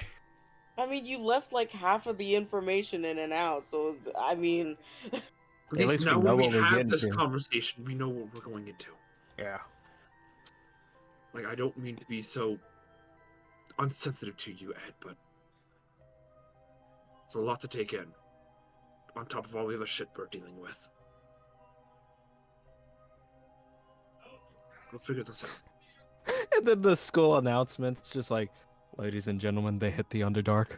I mean, you left like half of the information in and out, so I mean, At least least we now know when we what we're have getting this to. conversation, we know what we're going into. Yeah. Like, I don't mean to be so unsensitive to you, Ed, but it's a lot to take in. On top of all the other shit we're dealing with. We'll figure this out. And then the school announcements just like, ladies and gentlemen, they hit the Underdark.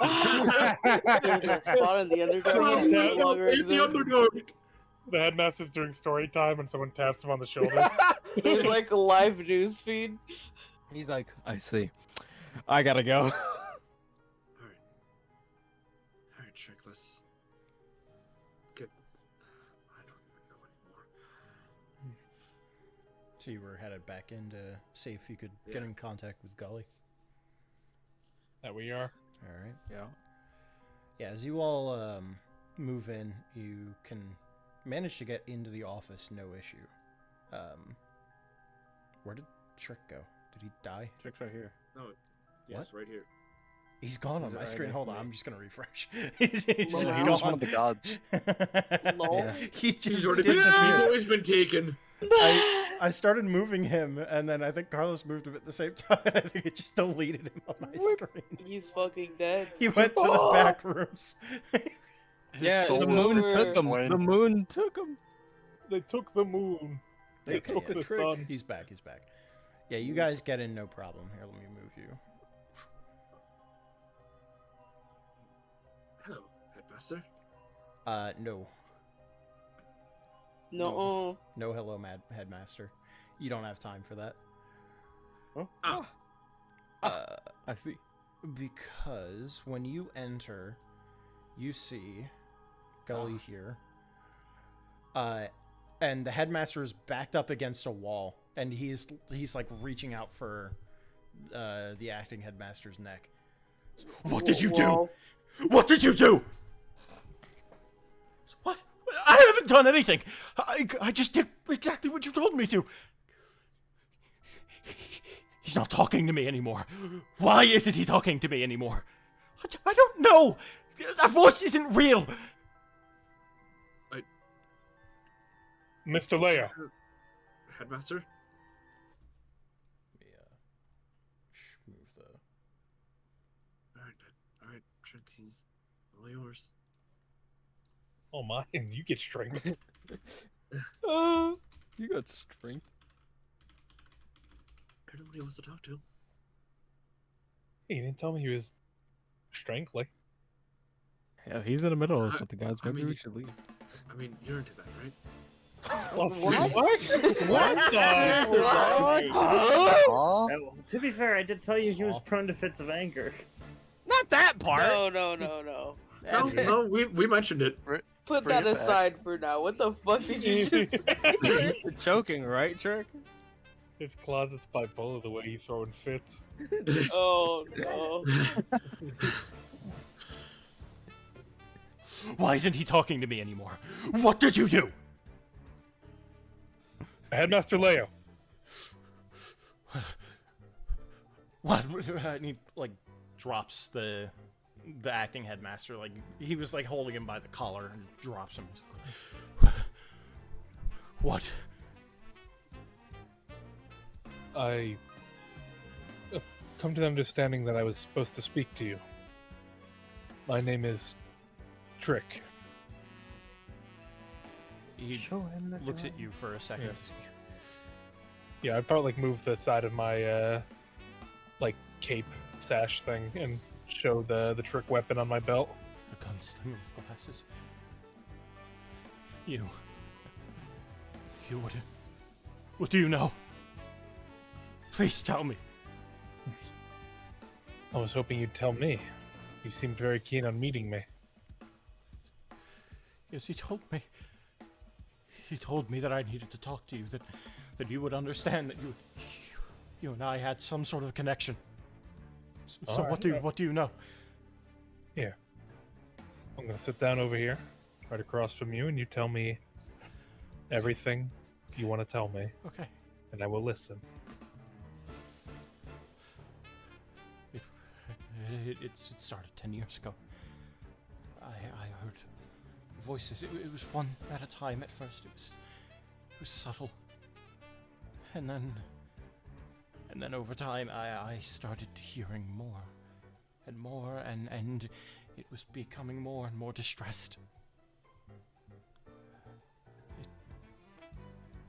that spot in the Underdark no longer It's the exists. Underdark! the headmaster's doing story time and someone taps him on the shoulder? There's like a live news feed. He's like, I see. I gotta go. Alright. Alright, Trick, let's get. I don't even know anymore. So you were headed back in to see if you could get Yeah. in contact with Gully. That we are. All right. Yeah. Yeah, as you all move in, you can manage to get into the office, no issue. Where did Trick go? Did he die? Trick's right here. No, yes, right here. He's gone on He's my right screen. next Hold to on, me. I'm just gonna refresh. he's Well, just he was one gone. of the gods. Lol. Yeah. He just He's already been, he's disappeared. always been taken. I started moving him, and then I think Carlos moved him at the same time. I think it just deleted him on my screen. He's fucking dead. He went to the back rooms. His Yeah, soul the was moon over. took him. Wayne. The moon took him. They took the moon. They Okay, took yeah. the Trick. sun. He's back. He's back. Yeah, you guys get in, no problem. Here, let me move you. Hello, Headmaster. No, No. no, hello, Headmaster. You don't have time for that. I see. Because when you enter, you see Gully here. And the headmaster is backed up against a wall, and he's like reaching out for the acting headmaster's neck. What did you Whoa. do? What did you do? What? I haven't done anything. I just did exactly what you told me to. He's not talking to me anymore. Why isn't he talking to me anymore? I don't know. That voice isn't real. Mr. Leia. Headmaster? Let me move the. Alright, Trick, he's all yours. Oh my, you get strength. You got strength. You're the one he wants to talk to. Hey, you didn't tell me he was strength. Like, Yeah, he's in the middle of something, guys. I Maybe mean- we should leave. I mean, you're into that, right? oh, What? What the? Aw. To be fair, I did tell you he was prone to fits of anger. Not that part. No. No, no, we mentioned it. Put Bring that it back. aside for now. What the fuck did you just say? You're choking, right, Trick? His closet's bipolar the way he throwing fits. Oh no. Why isn't he talking to me anymore? What did you do? Headmaster Leia. What? And he like drops the acting headmaster. Like he was like holding him by the collar and drops him. What? I have come to the understanding that I was supposed to speak to you. My name is Trick. He looks at you for a second. Yeah, I'd probably like move the side of my like cape sash thing and show the trick weapon on my belt. A gunslinger with glasses. You. What do you know? Please tell me. I was hoping you'd tell me. You seemed very keen on meeting me. Yes, he told me. He told me that I needed to talk to you, that you would understand that you and I had some sort of connection. So All what right. do you know? Here. I'm gonna sit down over here, right across from you, and you tell me everything you want to tell me, Okay. and I will listen. It started 10 years ago. I heard voices. It was one at a time at first. It was subtle. And then over time I started hearing more and more, and it was becoming more and more distressed.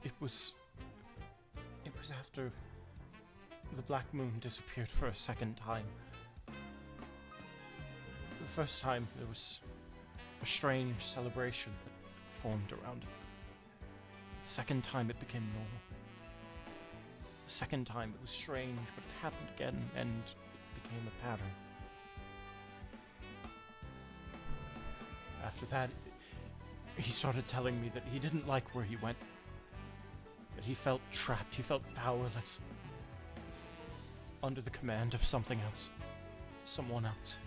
It was after the Black Moon disappeared for a second time. The first time there was a strange celebration that formed around it. The second time it became normal. The second time it was strange, but it happened again, and it became a pattern. After that, he started telling me that he didn't like where he went. That he felt trapped, he felt powerless. Under the command of something else. Someone else.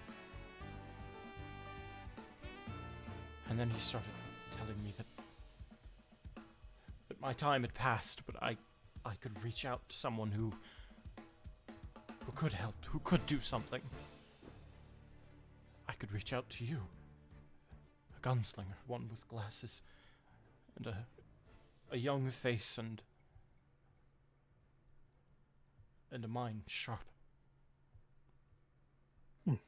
And then he started telling me that my time had passed, but I could reach out to someone who could help, who could do something. I could reach out to you. A gunslinger, one with glasses, and a young face, and a mind sharp. He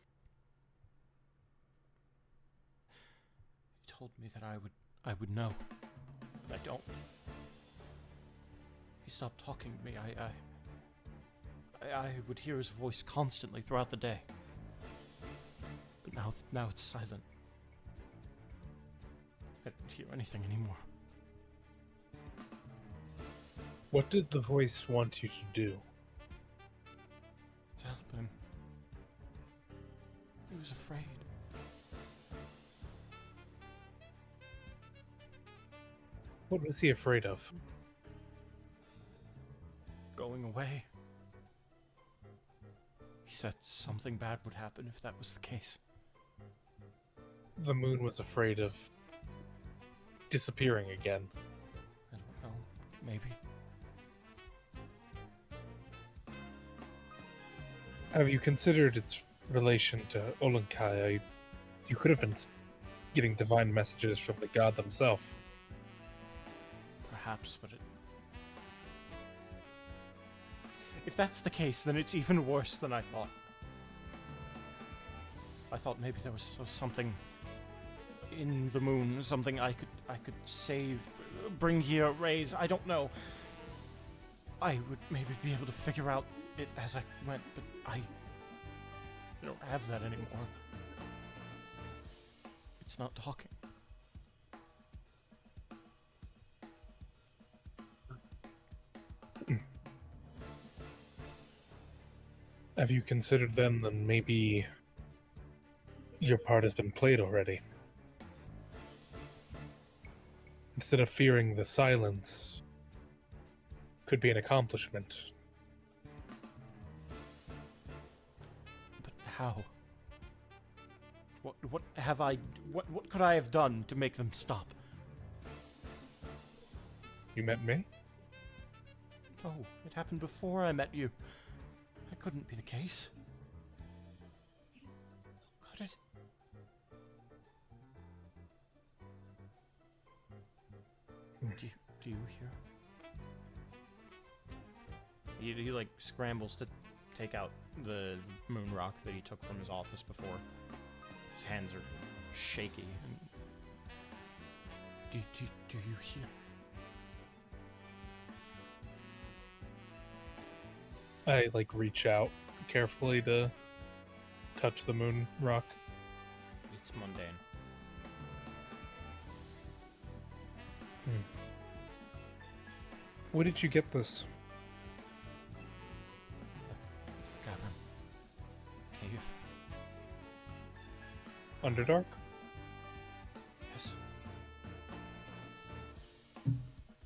told me that I would know, but I don't. He stopped talking to me. I would hear his voice constantly throughout the day, but now it's silent. I don't hear anything anymore. What did the voice want you to do? To help him. He was afraid. What was he afraid of? Going away. He said something bad would happen if that was the case. The moon was afraid of disappearing again. I don't know. Maybe. Have you considered its relation to Olenkai? You could have been getting divine messages from the god themselves. Perhaps, but if that's the case, then it's even worse than I thought. I thought maybe there was something in the moon, something I could save, bring here, raise. I don't know. I would maybe be able to figure out it as I went, but I don't have that anymore. It's not talking. Have you considered then that maybe your part has been played already? Instead of fearing the silence, could be an accomplishment. But how? What have I? What could I have done to make them stop? You met me? No, it happened before I met you. That couldn't be the case. Could it? Do you hear? He like scrambles to take out the moon rock that he took from his office before. His hands are shaky. And do you hear? I like reach out carefully to touch the moon rock. It's mundane. Where did you get this? Cavern. Cave. Underdark? Yes.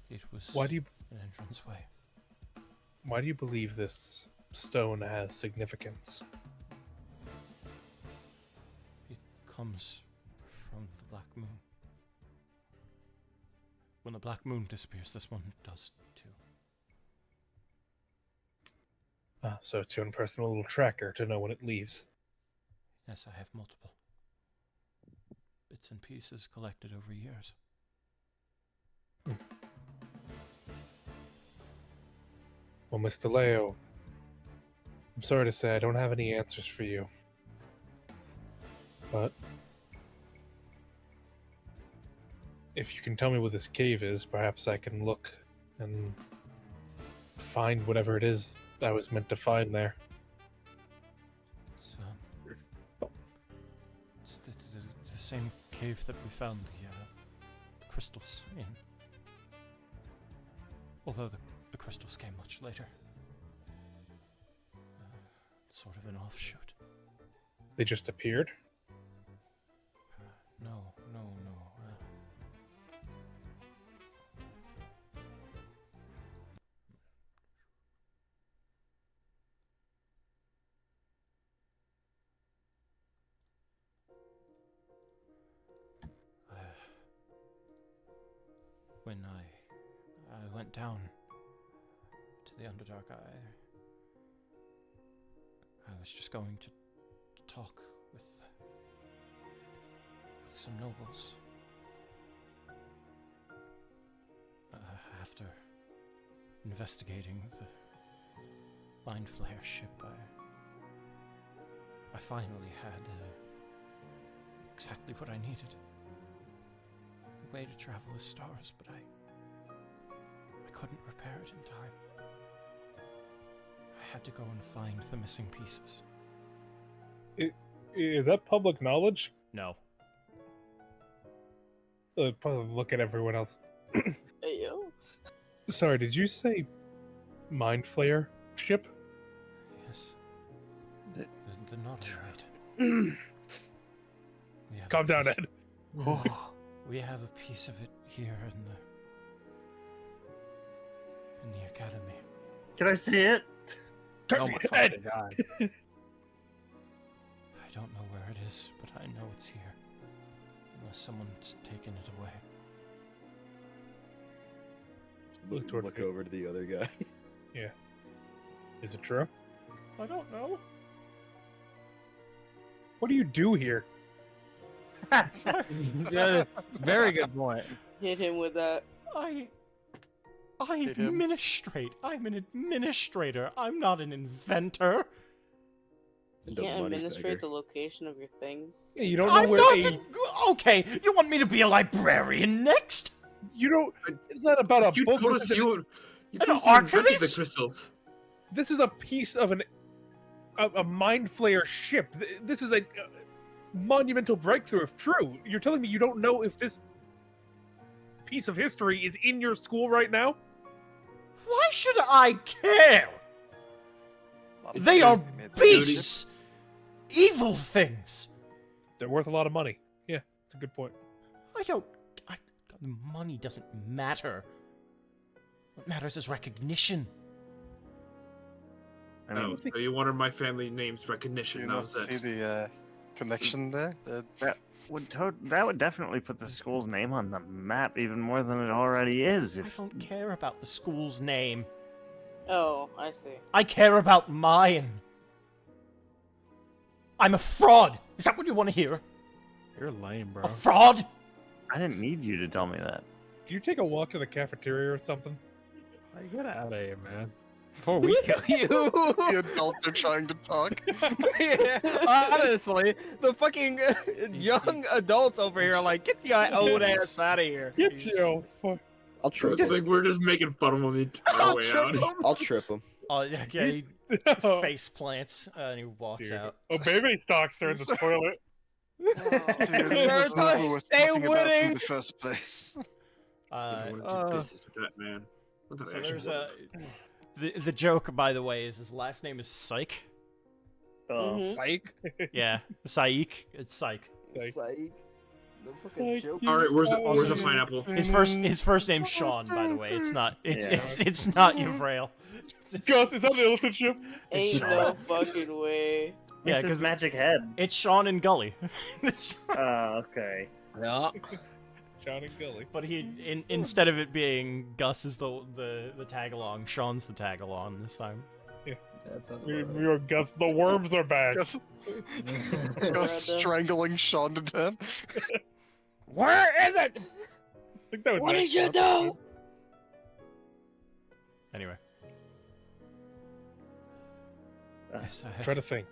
It was Why do you an entranceway. Why do you believe this stone has significance? It comes from the Black Moon. When the Black Moon disappears, this one does too. Ah, so it's your own personal little tracker to know when it leaves. Yes, I have multiple. Bits and pieces collected over years. Well, Mr. Leo, I'm sorry to say I don't have any answers for you. But if you can tell me what this cave is, perhaps I can look and find whatever it is I was meant to find there. It's, it's the same cave that we found the crystals in. Although the crystals came much later. Sort of an offshoot. They just appeared? No. When I went down to the Underdark, I was just going to talk with some nobles. After investigating the Mind Flayer ship, I finally had exactly what I needed. A way to travel the stars, but I couldn't repair it in time. I had to go and find the missing pieces. Is that public knowledge? No. Probably look at everyone else. Hey, yo. Sorry, did you say Mind Flayer ship? Yes. The Nautiloid. Calm down, Ed. We have a piece of it here in the academy. Can I see it? Oh my fucking god. I don't know where it is, but I know it's here. Unless someone's taken it away. Look towards Look the- over to the other guy. Yeah. Is it true? I don't know. What do you do here? Yeah, very good point. Hit him with that. Hit I him. administrate. I'm an administrator. I'm not an inventor. You The can't money administrate beggar. the location of your things. Yeah, you don't know I'm where not. Okay, you want me to be a librarian next? You don't. It's not about a You book. told This us is you An told us you invented the archivist? crystals. This is a piece of a Mind Flayer ship. This is a monumental breakthrough if true. You're telling me you don't know if this piece of history is in your school right now? Why should I care? Lot of They sense are they made that beasts, evil things. They're worth a lot of money. Yeah, it's a good point. Money doesn't matter. What matters is recognition. I Oh, mean, so you wanted my family name's Do recognition. you That not was see it. the connection there? that would definitely put the school's name on the map even more than it already is. I If don't care about the school's name. Oh, I see. I care about mine. I'm a fraud. Is that what you want to hear? You're lame, bro. A fraud? I didn't need you to tell me that. Can you take a walk to the cafeteria or something? Get out of here, man. Before we kill you. The adults are trying to talk. Yeah, honestly, the fucking young adults over here are like, get your old ass out of here. Get your fuck. I'll trip It's him. like we're just making fun of him the entire I'll way trip out. him. I'll trip him. Oh, yeah, face plants, and he walks Dude. out. Oh, baby stocks are in the toilet. Dude, it was never worth stay talking about in winning. the first place. I want to do business with that man. Not that I So actually there's a would've. the joke, by the way, is his last name is Psych. Mhm. Psych. Yeah, Saik. It's Psych. Psych. The fucking joke. All right, where's the pineapple? His first name's Sean, by the way. It's not it's not Yvrel. Gus, is that an elephant ship? Ain't no fucking way. Yeah, It's his 'cause magic head. it's Sean and Gully. It's Sean. Okay. Yeah. Sean and Gully. But instead of it being Gus is the tag along, Sean's the tag along this time. We are Gus. The worms are back. Gus, Gus Brother. strangling Sean to death. Where is it? I think that was What that did you episode. do? Anyway. Yes, I'm trying to think.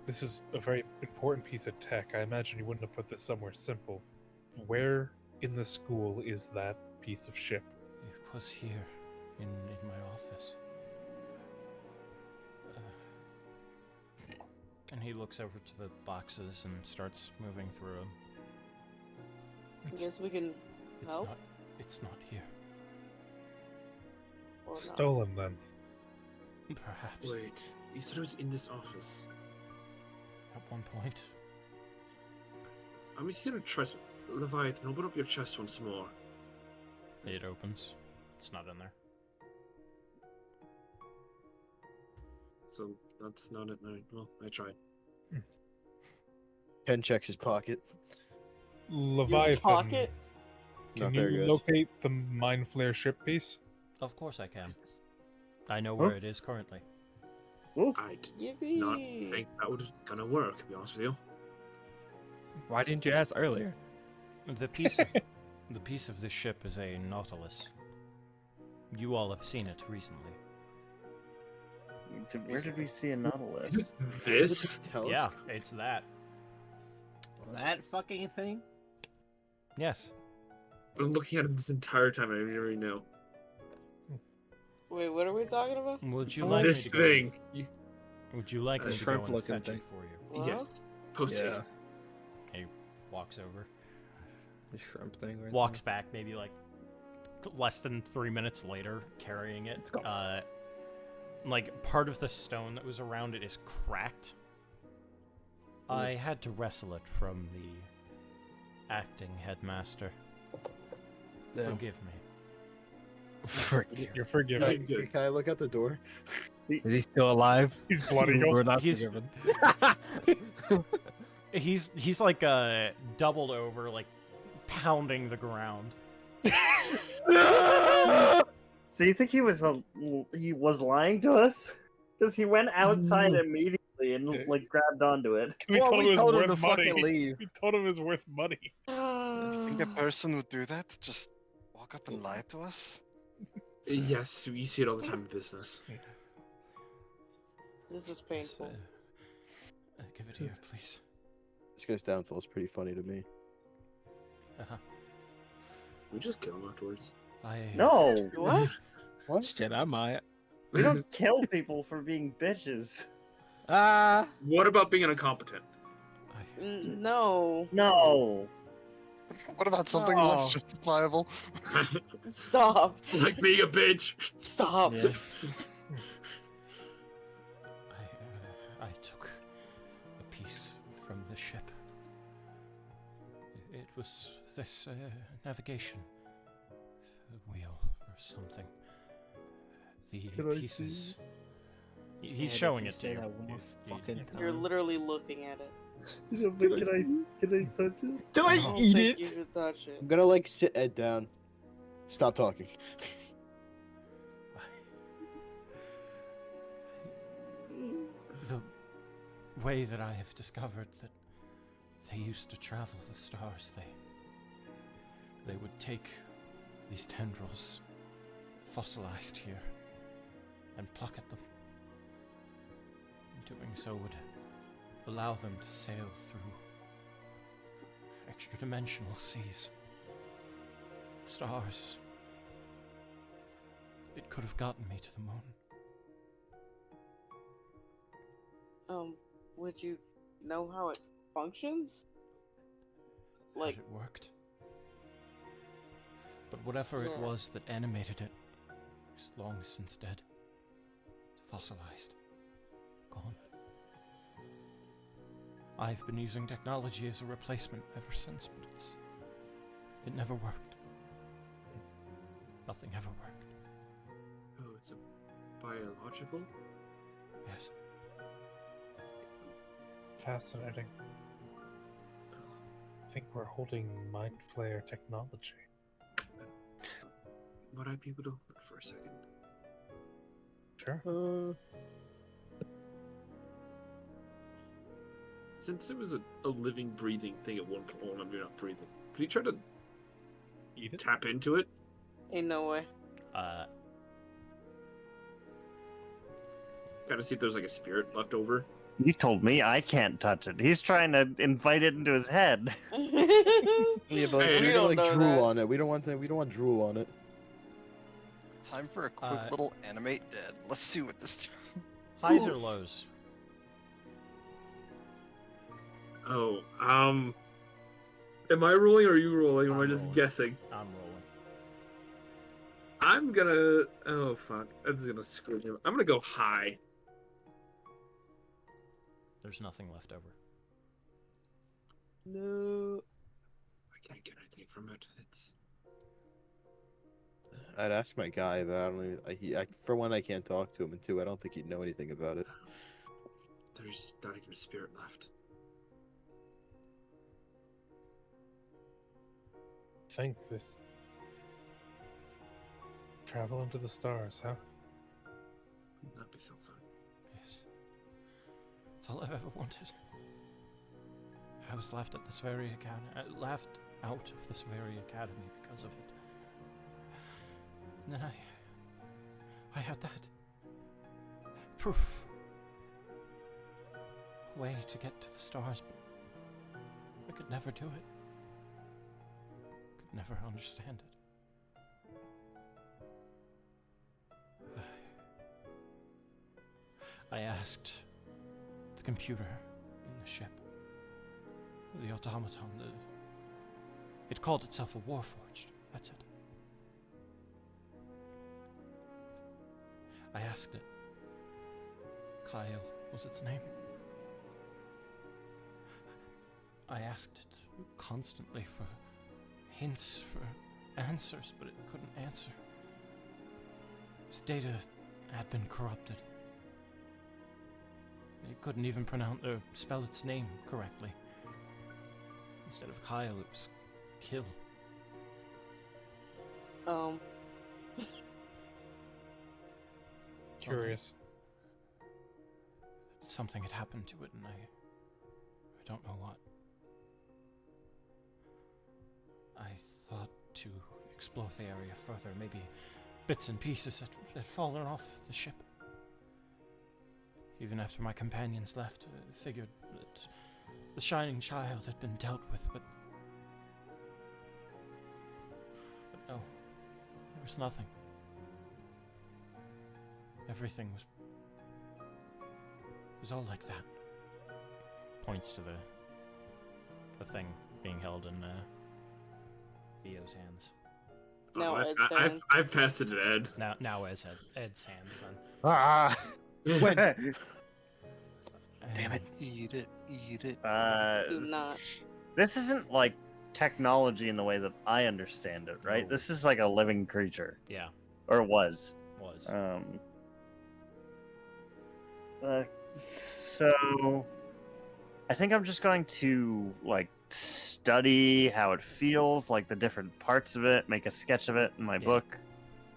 This is a very important piece of tech. I imagine you wouldn't have put this somewhere simple. Where in the school is that piece of ship? It was here, in my office. And he looks over to the boxes and starts moving through them. I guess we can help. It's not here. Or not. Stolen then. Perhaps. Wait, you said it was in this office. At one point. I'm just gonna trust Leviathan. Open up your chest once more. It opens. It's not in there. So that's not it. No, well, I tried. Ken checks his pocket. Leviathan. Pocket? Can Not you there, guys. locate the Mind Flare ship piece? Of course I can. I know where it is currently. I did Yippee! not think that was gonna work, to be honest with you. Why didn't you ask earlier? The piece of this ship is a Nautilus. You all have seen it recently. Where did we see a Nautilus? This? Yeah, it's that. That fucking thing? Yes. I'm looking at it this entire time. I didn't already know. Wait, what are we talking about? Would you It's like this me to go? thing. Would you like A me to go shrimp and looking fetch thing. it for you? What? Yes. Post haste. He walks over, The shrimp thing right walks back maybe like less than 3 minutes later, carrying it. It's gone. Like part of the stone that was around it is cracked. I had to wrestle it from the acting headmaster. Damn. Forgive me. You're forgiven. Can I look out the door? Is he still alive? He's bloody. We're not He's- forgiven. He's like doubled over, like pounding the ground. So you think he was lying to us? Because he went outside immediately and like grabbed onto it. We Well, told we him it told was him worth to money. fucking leave. We told him it was worth money. You think a person would do that? Just walk up and lie to us? Yes, we see it all the time in business. This is Yes, painful. give it here, please. This guy's downfall is pretty funny to me. Uh-huh. We just kill him afterwards. No, What? What? Shit, I might. we don't kill people for being bitches. Ah. What about being incompetent? No. No. What about something No. less justifiable? Stop. Like being a bitch. Stop. Yeah. I took a piece from the ship. It was this navigation wheel or something. The Can I see pieces. He's God, if showing you it to say you. that one more fucking You're time. literally looking at it. Can I touch it? Don't I don't eat think you it! should touch it. I'm gonna like sit Ed down. Stop talking. The way that I have discovered that they used to travel the stars, they would take these tendrils, fossilized here, and pluck at them. Doing so would allow them to sail through extra-dimensional seas, stars. It could have gotten me to the moon. Would you know how it functions? Had Like, it worked. But whatever it Yeah. was that animated it is long since dead. Fossilized. Gone. I've been using technology as a replacement ever since, but it never worked. Nothing ever worked. Oh, it's a biological? Yes. Fascinating. I think we're holding Mind Flayer technology. Would I be able to hold it for a second? Sure. Since it was a living, breathing thing at one point, well, I'm not breathing. Could you try to Eat it? tap into it? ain't no way. Gotta see if there's like a spirit left over. You told me I can't touch it. He's trying to invite it into his head. Yeah, but Hey, you're we gonna don't like know drool that. on it. We don't want that. We don't want drool on it. Time for a quick little animate dead. Let's see what this. Highs or lows? Oh, am I rolling or are you rolling? Or am I I'm just rolling. guessing? I'm rolling. I'm gonna. Oh fuck, that's gonna screw me. I'm gonna go high. There's nothing left over. No. I can't get anything from it. It's I'd ask my guy, but I don't even. For one, I can't talk to him, and two, I don't think he'd know anything about it. there's not even a spirit left. Think this. Travel into the stars, huh? Wouldn't that be something? Yes. It's all I've ever wanted. I was left at this very academy, left out of this very academy because of it. And then I had that proof, a way to get to the stars, but I could never do it. Could never understand it. I asked the computer in the ship, the automaton, it called itself a Warforged. That's it. I asked it. Kyle was its name. I asked it constantly for hints, for answers, but it couldn't answer. Its data had been corrupted. It couldn't even pronounce or spell its name correctly. Instead of Kyle, it was Kill. Curious. Something had happened to it, and I don't know what. I thought to explore the area further, maybe bits and pieces had fallen off the ship. Even after my companions left, I figured that the Shining Child had been dealt with, but no, there was nothing. Everything was all like that. Points to the thing being held in Theo's hands. No, Ed's I've hands. passed it to Ed. Now Ed's hands then. Ah! Damn it. Eat it, eat it. Do not. This isn't like technology in the way that I understand it, right? No. This is like a living creature, Yeah, or was. was. So I think I'm just going to like study how it feels, like the different parts of it, make a sketch of it in my Yeah. book.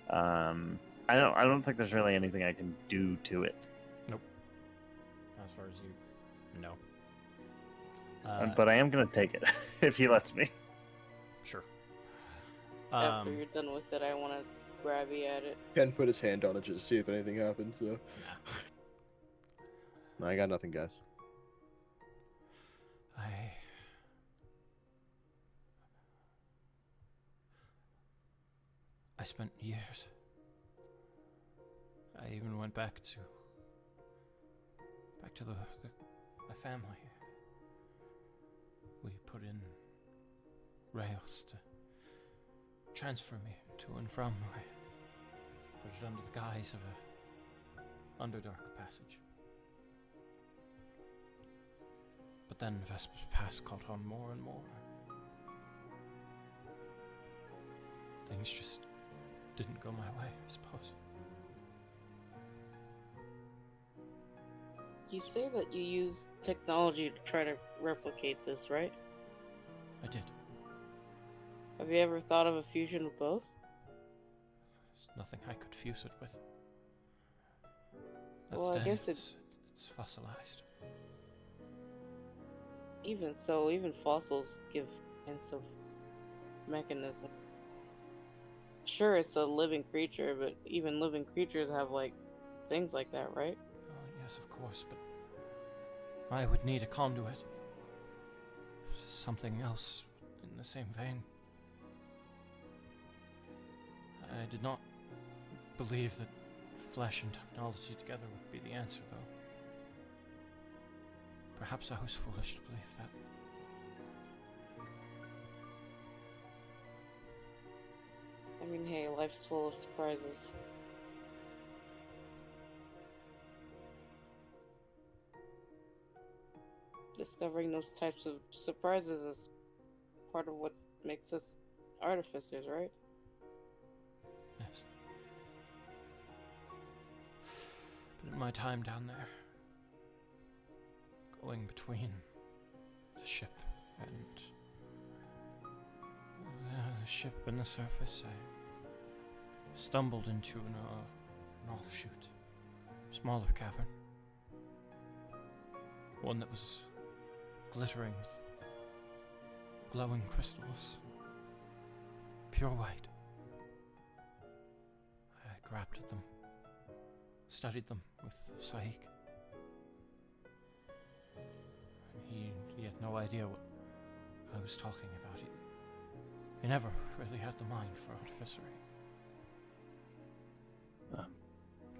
I don't think there's really anything I can do to it. As far as you know. But I am gonna take it if he lets me. Sure. After you're done with it, I want to grabby at it. Ken put his hand on it just to see if anything happens. So. No, I got nothing, guys. I spent years. I even went back to to the family. We put in rails to transfer me to and from. I put it under the guise of a Underdark passage. But then Vesper's Pass caught on more and more. Things just didn't go my way, I suppose. You say that you use technology to try to replicate this, right? I did. Have you ever thought of a fusion of both? There's nothing I could fuse it with. That's Well, I dead. guess It's fossilized. Even so, even fossils give hints of mechanism. Sure, it's a living creature, but even living creatures have, like, things like that, right? Oh, yes, of course, but I would need a conduit. Something else in the same vein. I did not believe that flesh and technology together would be the answer, though. Perhaps I was foolish to believe that. I mean, hey, life's full of surprises. Discovering those types of surprises is part of what makes us artificers, right? Yes. But in my time down there, going between the ship and the surface, I stumbled into an offshoot, smaller cavern, one that was glittering with glowing crystals, pure white. I grabbed at them, studied them with Saik. He had no idea what I was talking about. He never really had the mind for artificery.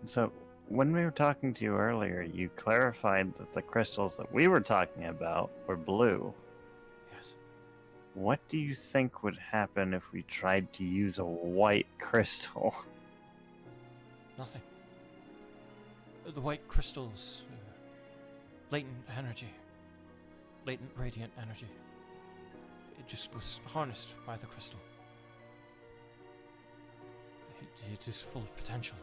So, when we were talking to you earlier, you clarified that the crystals that we were talking about were blue. Yes. What do you think would happen if we tried to use a white crystal? Nothing. The white crystals, latent energy, latent radiant energy. It just was harnessed by the crystal. It is full of potential.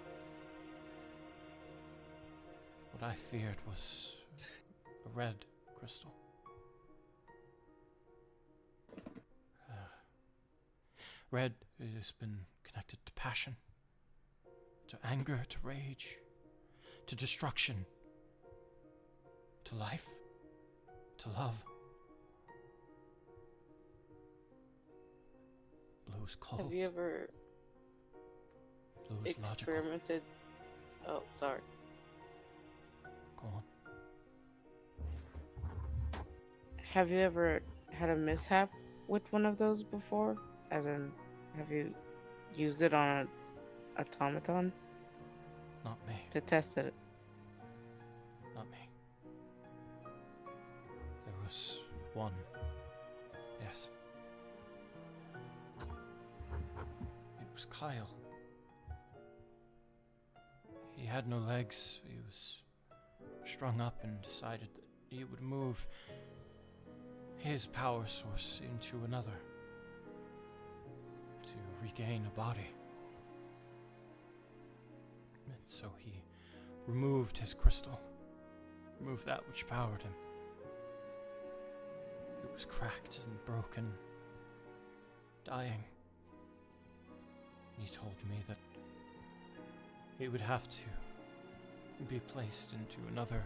What I feared was a red crystal. Red has been connected to passion, to anger, to rage, to destruction, to life, to love. Blue's cold. Have you ever Blue's logical. experimented? Oh, sorry. Go on. Have you ever had a mishap with one of those before? As in, have you used it on an automaton Not me. to test it? Not me. There was one. Yes. It was Kyle. He had no legs. He was strung up and decided that he would move his power source into another to regain a body. And so he removed his crystal, removed that which powered him. It was cracked and broken, dying. He told me that it would have to be placed into another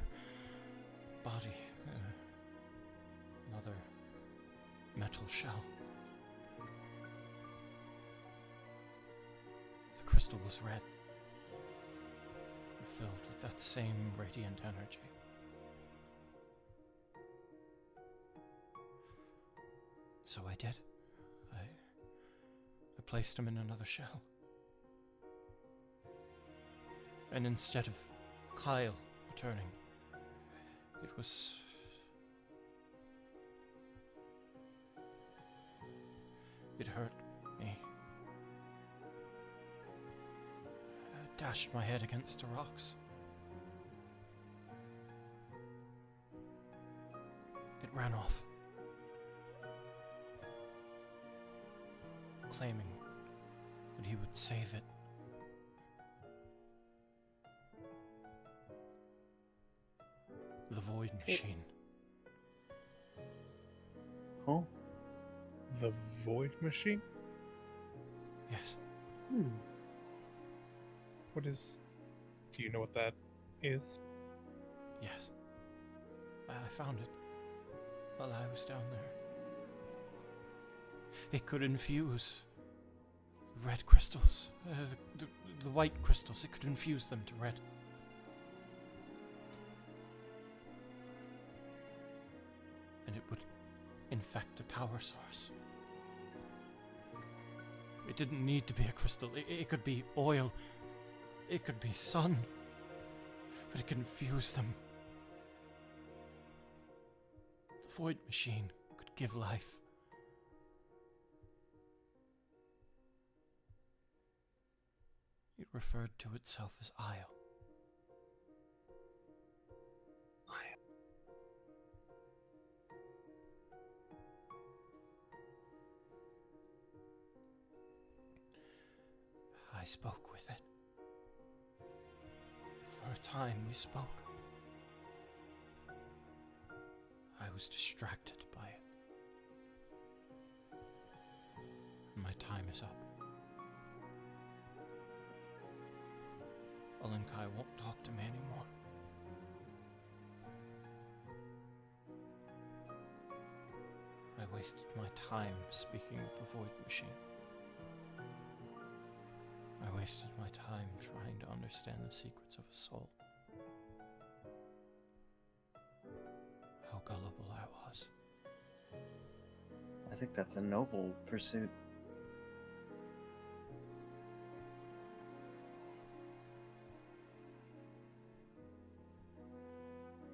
body, another metal shell. The crystal was red, filled with that same radiant energy. So I did. I placed him in another shell. And instead of Kyle returning, was. It hurt me. I dashed my head against the rocks. It ran off, claiming that he would save it. The Void Machine. Oh, The Void Machine? Yes. What is... Do you know what that is? Yes. I found it while I was down there. It could infuse red crystals. The white crystals. It could infuse them to red. And it would infect a power source. It didn't need to be a crystal. It could be oil. It could be sun. But it could infuse them. The Void Machine could give life. It referred to itself as Isle. I spoke with it. For a time we spoke. I was distracted by it. My time is up. Alinkai won't talk to me anymore. I wasted my time speaking with the Void Machine. I wasted my time trying to understand the secrets of a soul. How gullible I was. I think that's a noble pursuit.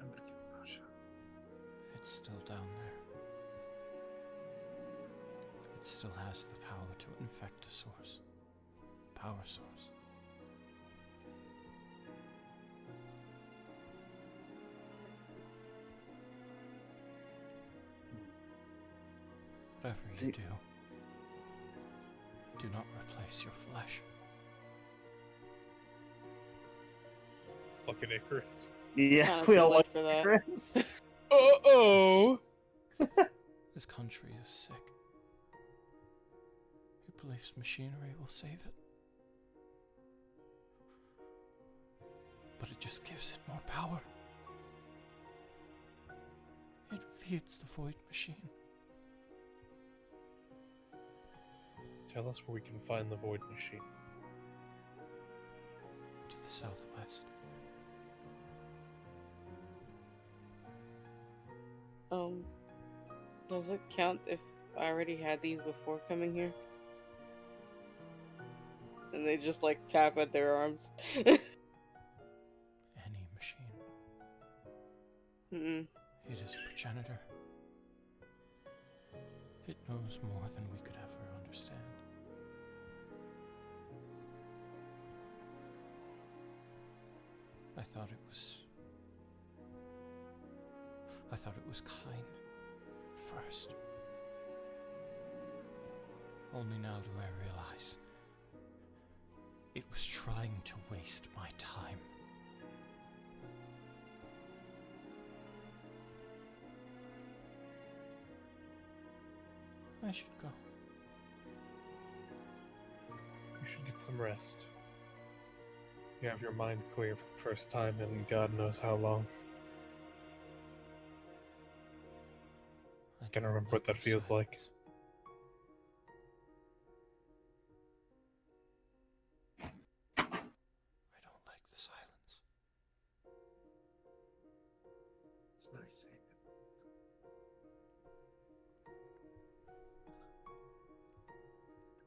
I'm gonna keep my mouth shut. It's still down there. It still has the power to infect a source. Power source. Whatever you do, do not replace your flesh. Fucking Icarus. Yeah, Kinda we feel all like like for that. Chris. Uh-oh! This country is sick. Who believes machinery will save it? But it just gives it more power. It feeds the Void Machine. Tell us where we can find the Void Machine. To the southwest. Does it count if I already had these before coming here? And they just like tap at their arms. Any machine. Mm-mm. It is a progenitor. It knows more than we could ever understand. I thought it was kind at first. Only now do I realize it was trying to waste my time. I should go. You should get some rest. You have your mind clear for the first time in God knows how long. I Can't don't remember what that the feels like. silence. I don't like the silence. It's nice saying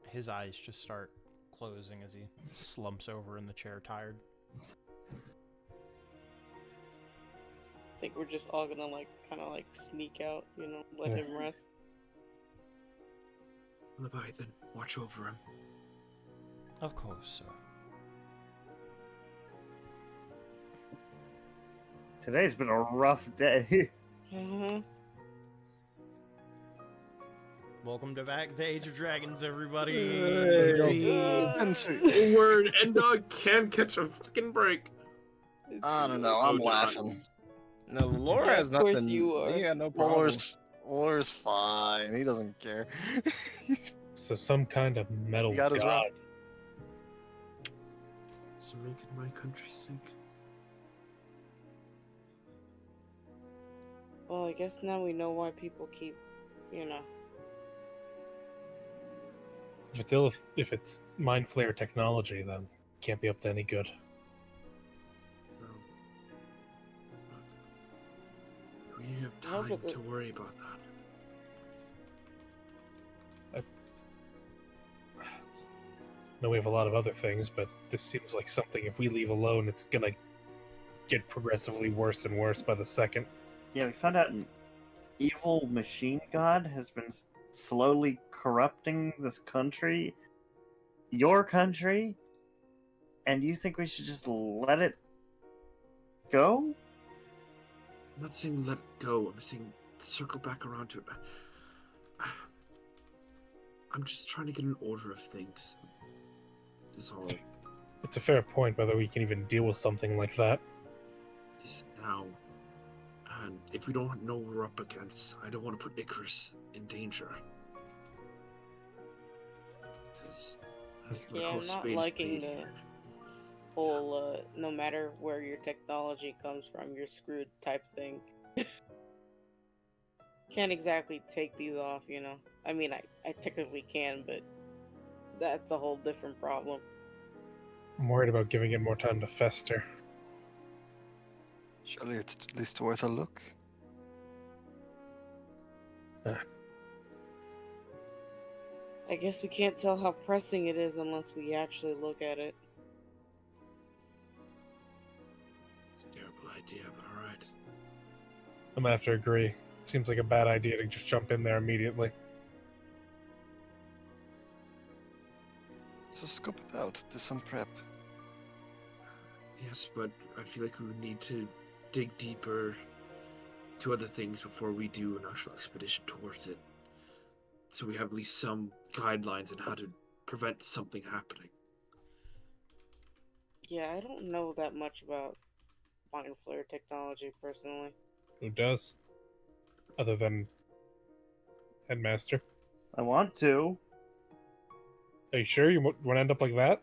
it. His eyes just start closing as he slumps over in the chair, tired. think we're just all gonna like kind of like sneak out, you know, let Yeah. him rest. Leviathan, watch over him. Of course, sir. Today's been a rough day. Uh-huh. Welcome to back to Age of Dragons, everybody. Word, N-Dog can catch a fucking break. I don't know. I'm Oh, laughing. No, Laura Yeah, has of course nothing. you are. Yeah, no problem. Laura's fine. He doesn't care. So some kind of metal He got his god. run. So make it my country's sake. Well, I guess now we know why people keep, you know. If it's mind flare technology, then it can't be up to any good. No. We have No, time but to worry about that. No, we have a lot of other things, but this seems like something. If we leave alone, it's gonna get progressively worse and worse by the second. Yeah, we found out an evil machine god has been slowly corrupting this country, your country, and you think we should just let it go? I'm not saying let it go. I'm saying circle back around to it. I'm just trying to get an order of things. Is all it It's a fair point whether we can even deal with something like that. is now. And if we don't know what we're up against, I don't want to put Icarus in danger. Because Yeah, I'm not liking the whole no matter where your technology comes from, you're screwed type thing. Can't exactly take these off, you know. I mean, I technically can, but that's a whole different problem. I'm worried about giving it more time to fester. Surely it's at least worth a look. I guess we can't tell how pressing it is unless we actually look at it. It's a terrible idea, but alright. I'm gonna have to agree. It seems like a bad idea to just jump in there immediately. So scope it out. Do some prep. Yes, but I feel like we would need to dig deeper to other things before we do an actual expedition towards it. So we have at least some guidelines on how to prevent something happening. Yeah, I don't know that much about mind flare technology personally. Who does? Other than Headmaster. I want to. Are you sure you want to end up like that?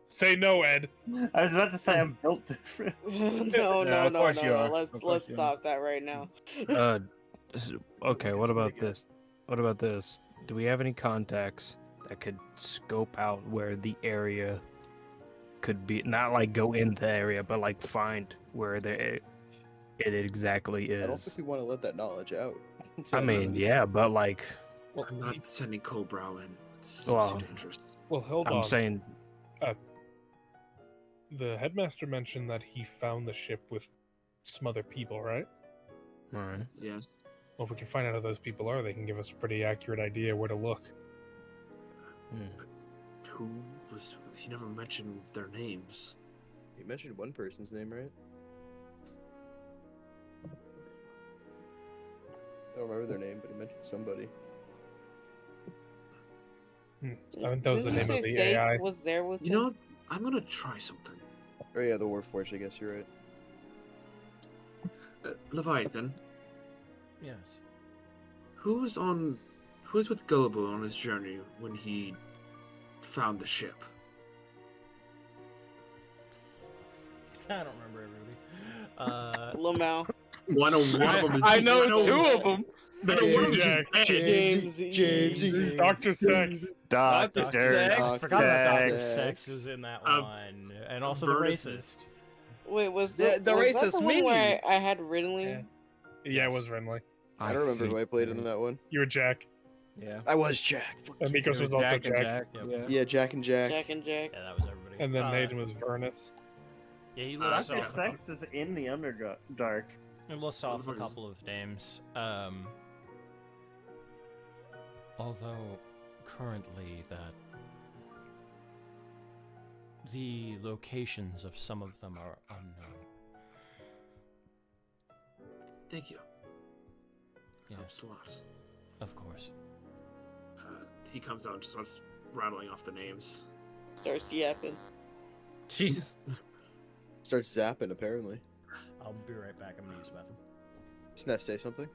Say no, Ed. I was about to say I'm built different. no. of course you are. Let's Of course you are. stop that right now. Okay, what about this? What about this? Do we have any contacts that could scope out where the area could be? Not like go into the area, but like find where it exactly is. I don't think we want to let that knowledge out. I mean, yeah, but like, Well, I'm not sending Cobrow in. It's Well, too dangerous. well, hold I'm on. saying, The Headmaster mentioned that he found the ship with some other people, right? all right. Yes. Well, if we can find out who those people are, they can give us a pretty accurate idea where to look. Who was. He never mentioned their names. You mentioned one person's name, right? I don't remember their name, but he mentioned somebody. I think that was the Didn't name you of say the Safe AI. was there with You him? know, I'm gonna try something. Oh yeah, the Warforged, I guess you're right. Leviathan, Yes. who was with Gullible on his journey when he found the ship? I don't remember everybody. Lamau. One of them is. I know one two of them. The one two of them Jacks. James. Dr. Sex. Dr. Sex. Sex. Forgot about Dr. Sex. Sex is in that Um, one, and also the Vertus racist. Wait, was The- that, the was that racist the one me. where I had Ridley? Yeah, it was Renly. I don't remember who I played in that one. You were Jack. Yeah. I was Jack. And Mikos was also Jack. Yep. Yeah. Yeah, Jack and Jack. Jack and Jack. Yeah, that was everybody. And then Hayden was Vernus. Yeah, he lists Dr. off, Sex is in the Underdark. he lists off a Motherfuckers. couple of names. Although currently the locations of some of them are unknown. Thank you. Yes, Helps a lot. of course. He comes out and just starts rattling off the names. Starts yapping. Jeez. Starts zapping, apparently. I'll be right back. I'm gonna use the bathroom. Sness say something?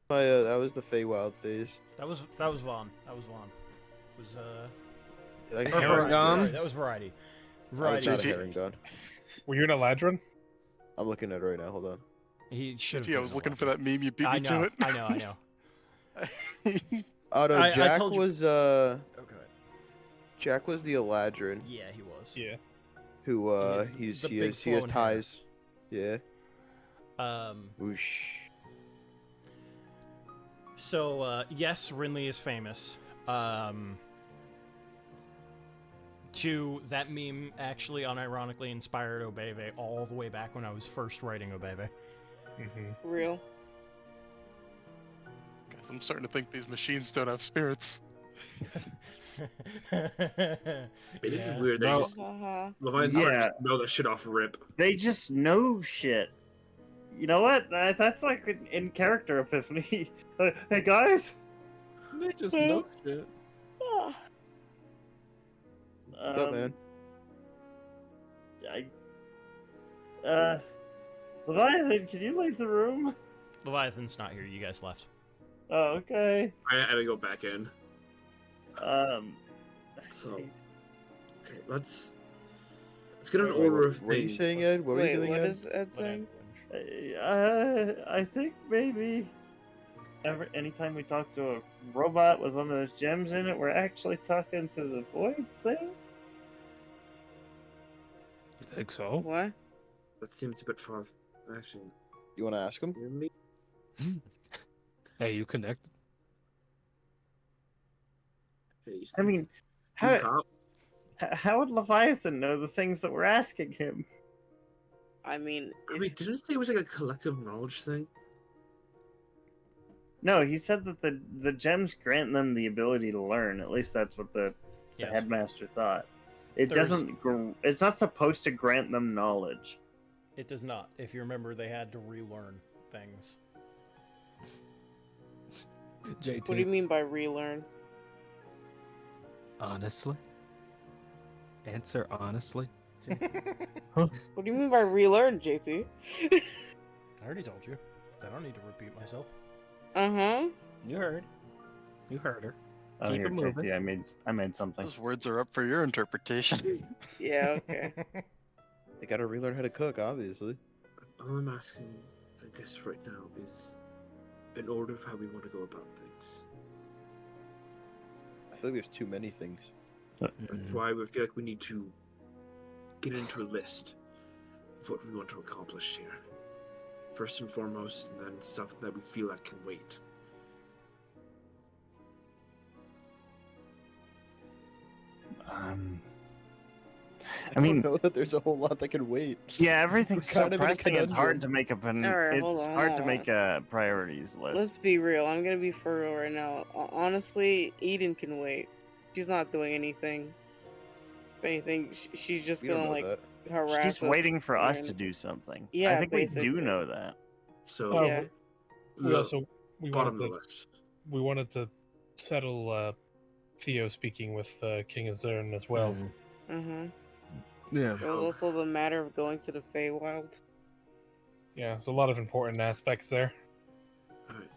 That was the Feywild phase. That was Vaughn. That was Vaughn. It was Like, or Herringon? Variety. Sorry, that was Variety. I was Variety. not a GG. Herringon. Were you an Eladrin? I'm looking at it right now. Hold on. He should have. Gee, I was looking for that meme. You beat I me know. to it. I know. Oh no, I Jack told you- was Okay. Jack was the Eladrin Yeah, he was. Yeah. who Yeah, he the big has flowing hair. ties. Yeah. Whoosh. So yes, Rinley is famous. To that meme actually unironically inspired Obeve all the way back when I was first writing Obeve. Mm-hmm. Real. Guys, I'm starting to think these machines don't have spirits. It is Yeah. weird. They Well- just Yeah. Leviathan just know that shit off rip. They just know shit. You know what? That's like an in character epiphany. Hey guys. They just know shit. Ah. What's up, man? Leviathan, can you leave the room? Leviathan's not here. You guys left. Oh, okay. I had to go back in. So, okay, let's get an Wait, order what, of what are you things. saying, Ed? What were you Wait, doing, what Ed? is Ed saying? I think maybe anytime we talk to a robot with one of those gems in it, we're actually talking to the void thing. You think so? What? That seems a bit far. Actually, You want to ask him? hear me? Hey, you connect. Hey, I mean, you how cop? how would Leviathan know the things that we're asking him? I mean, I mean, didn't it say it was like a collective knowledge thing? No, he said that the gems grant them the ability to learn. At least that's what the Yes. headmaster thought. It There's- doesn't. It's not supposed to grant them knowledge. It does not. If you remember, they had to relearn things. JT. what do you mean by relearn? Honestly? Answer honestly? What do you mean by relearn, JT? I already told you. I don't need to repeat myself. Uh-huh. You heard. You heard her. Oh, Keep here, it moving. JT, I made something. Those words are up for your interpretation. Yeah, okay. They gotta relearn how to cook, obviously. All I'm asking, I guess, right now is an order of how we want to go about things. I feel like there's too many things. That's why we feel like we need to get into a list of what we want to accomplish here. First and foremost, and then stuff that we feel like can wait. I mean, don't know that there's a whole lot that can wait. yeah, everything's We're so kind of in a pressing. It's hard conundrum. to make up an. Alright, hold It's on, hard hold to make a priorities list. Let's be real. I'm gonna be for real right now. Honestly, Eden can wait. She's not doing anything. If anything, she's just We don't gonna know like that. harass She's us. waiting for us and- to do something. Yeah, I think we basically. do know that. So, Oh, Yeah. we also we bottom wanted of the to list. we wanted to settle Theo speaking with King Azern as well. Mhm. Yeah. There was also the matter of going to the Feywild. Yeah, there's a lot of important aspects there. Alright.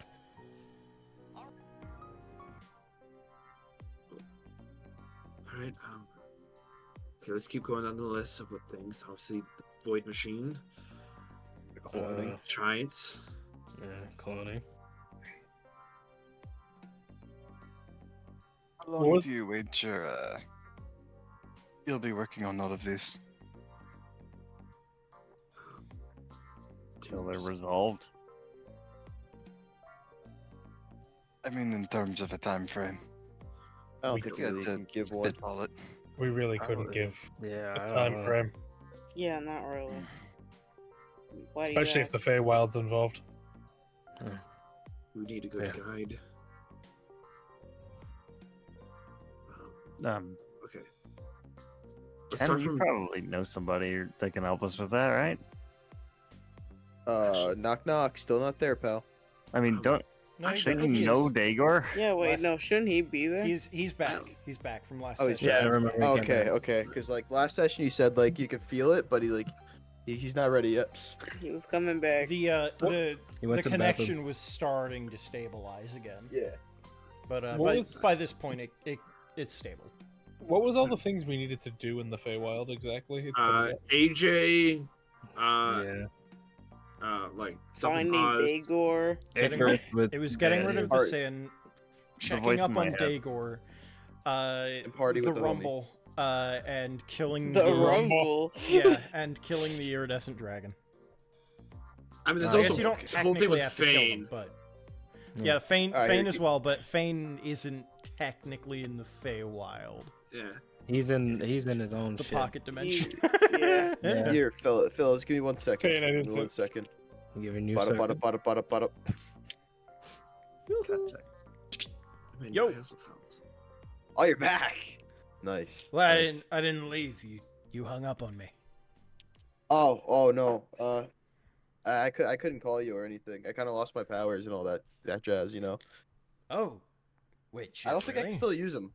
Alright, okay, let's keep going on the list of what things. Obviously, the Void Machine, Cloning. Giants. Yeah, cloning. How What long was- do you wager you'll be working on all of this? Till they're resolved. I mean, in terms of a time frame. I don't We think You really had can to give one. spitball it. We really couldn't give Yeah. a I time don't know. frame, Yeah, not really. Mm. Why do you especially if the ask? Feywild's involved. We need a good Yeah. guide. Okay. Let's Ken, start you from. probably know somebody that can help us with that, right? Knock knock. Still not there, pal. I mean, don't No, he actually does. you know Dagor? Yeah, wait, Last- no, shouldn't he be there? He's back. He's back from last Oh, he's session. Yeah, I remember. he Oh, came okay, back. okay. Because like last session, you said like you could feel it, but he's not ready yet. He was coming back. The He went the to the bathroom. connection was starting to stabilize again, Yeah. but What was- by this point it's stable. What was all the things we needed to do in the Feywild exactly? It's been AJ. Yeah. Like stuff Finding Oz. Dagor. Getting First with It was getting rid of the Art- sin, checking voice up in my on head. Dagor, party the with the homie. Rumble, and killing The Rumble. Rumble. yeah, and killing the iridescent dragon. I mean, there's I also guess you don't the whole thing technically with have to kill them, Fane. but Yeah. yeah, Fane Alright, Fane here- as well, but Fane isn't technically in the Feywild, Yeah. He's in his own the shit. pocket dimension. yeah. Yeah. Here, Phyllis, give me 1 second. Okay, and I didn't Give me say- 1 second. I'm giving you Bada a bada second. bada bada bada. I mean, Yo. I also felt. Oh, you're back. Nice. Well, nice. I didn't leave. You hung up on me. Oh no. I couldn't call you or anything. I kind of lost my powers and all that jazz, you know. Oh, wait. I don't think I really? can still use them.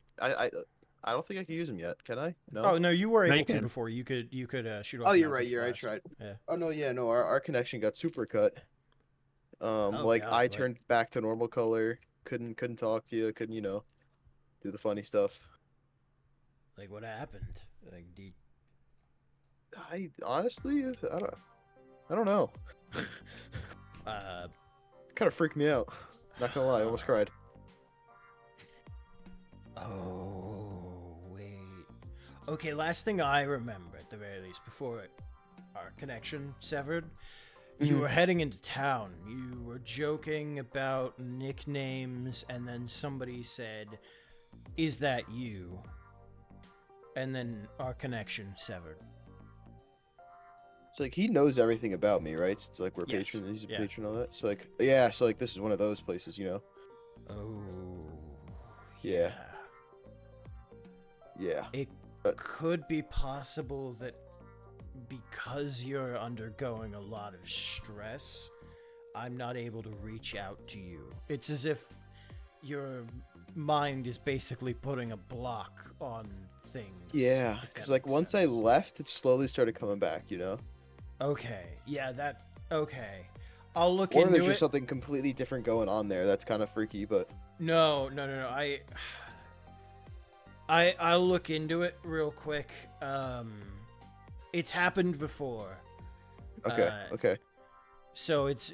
I don't think I can use them yet. Can I? No. Oh no, you were No, able you to can. before. You could shoot off. Oh, an you're right. Eldritch You're right. I Blast. tried. Yeah. Oh no, yeah, no. Our connection got super cut. Like God, I like- turned back to normal color. Couldn't talk to you. Couldn't do the funny stuff. Like what happened? Like I honestly, I don't know. Kind of freaked me out. Not gonna lie, I almost cried. Oh wait. Okay, last thing I remember at the very least before our connection severed, you Mhm. were heading into town. You were joking about nicknames, and then somebody said, "Is that you?" And then our connection severed. So like he knows everything about me, right? So it's like we're Yes, patron, he's a yeah. patron, all that. So like yeah, so like this is one of those places, you know. Oh. Yeah. Yeah. It could be possible that because you're undergoing a lot of stress, I'm not able to reach out to you. It's as if you're mind is basically putting a block on things. Yeah, if that because like makes once I sense. left, it slowly started coming back. Okay, yeah, okay. I'll look Or into there's it. just something completely different going on there. That's kind of freaky, but No. I'll look into it real quick. It's happened before. okay, okay, So it's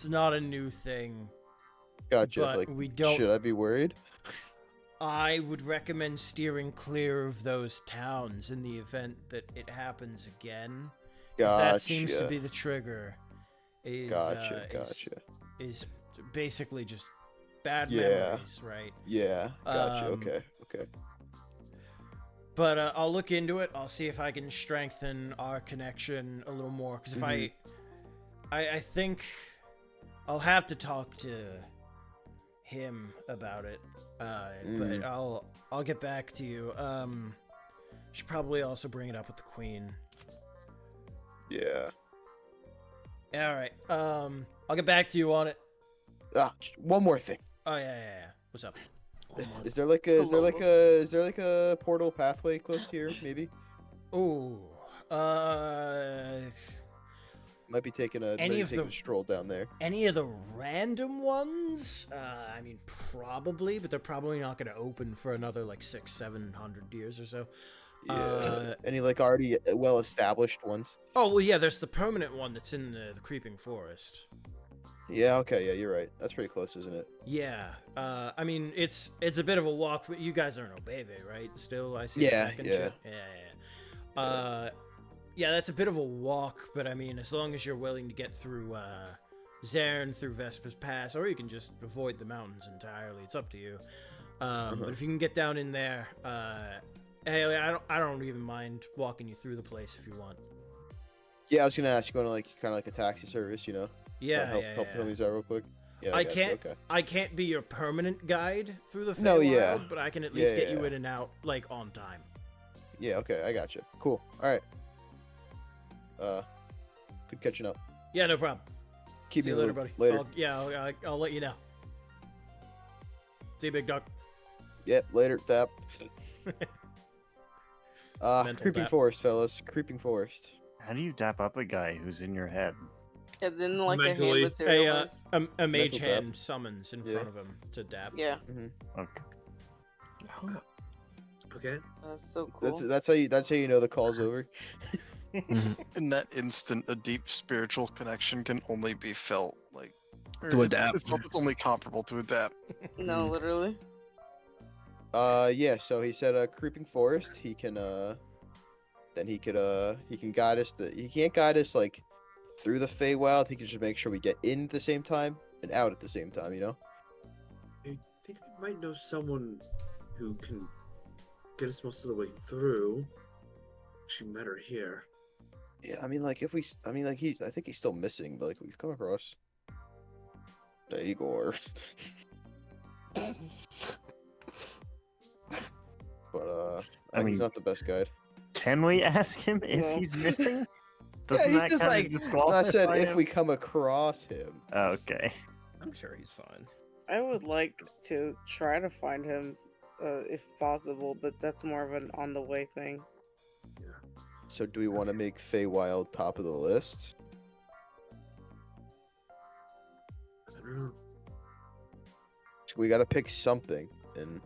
not a new thing. gotcha. but Like, we don't- should I be worried? I would recommend steering clear of those towns in the event that it happens again. 'Cause that seems to Gotcha. be the trigger. Gotcha. Is basically just bad Yeah. memories, right? Yeah, gotcha. Um, Okay. But I'll look into it. I'll see if I can strengthen our connection a little more. Because if I think I'll have to talk to him about it. But I'll get back to you. Should probably also bring it up with the queen. Yeah. All right. I'll get back to you on it. Just one more thing. Oh yeah. What's up? Is there like a portal pathway close to here? Maybe. Ooh. Might be taking a Any of the- stroll down there. Any of the random ones? I mean, probably, but they're probably not going to open for another like 600-700 years or so. Yeah. Any like already well established ones? Oh well, yeah. There's the permanent one that's in the creeping forest. Yeah. Okay. Yeah, you're right. That's pretty close, isn't it? Yeah. I mean, it's a bit of a walk, but you guys are in Obeve, right? Still, I see. Yeah, the tech and yeah. shit. Yeah. Yeah, that's a bit of a walk, but I mean, as long as you're willing to get through Zern, through Vesper's Pass, or you can just avoid the mountains entirely. It's up to you. But if you can get down in there, hey, I don't even mind walking you through the place if you want. Yeah, I was gonna ask you, going to like kind of like a taxi service, you know? Yeah, help yeah, help yeah. homies out real quick. Yeah, I gotcha, can't. Okay. I can't be your permanent guide through the Feywild, No, yeah. but I can at least get you yeah. in and out like on time. Yeah. Okay. I got you. Cool. All right. Good catching up. Yeah, no problem. Keep See me you in later, the buddy. loop. Later. I'll let you know. See you, big dog. Yep. Later. Tap. Mental Creeping tap. forest, fellas. Creeping forest. How do you dap up a guy who's in your head? And then like a hand Mentally. materialize. A mage Mental tap. hand summons in Yeah. front of him to dab. Yeah, Okay. Okay. that's so cool. That's how you know the call's over. In that instant, a deep spiritual connection can only be felt like To adapt. It's only comparable to adapt. No, literally. Yeah. So he said, creeping forest. He can then he can guide us. He can't guide us like through the Feywild. He can just make sure we get in at the same time and out at the same time. You know. I think I might know someone who can get us most of the way through. She met her here. Yeah. I mean, like I think he's still missing, but like we've come across Igor. But I he's mean- not the best guide. Can we ask him if No. he's missing? Yeah, Doesn't he's that just kind like. of disqualify I said if him? we come across him. Okay. I'm sure he's fine. I would like to try to find him, if possible, but that's more of an on the way thing. So do we want to make Feywild top of the list? I don't know. We got to pick something, and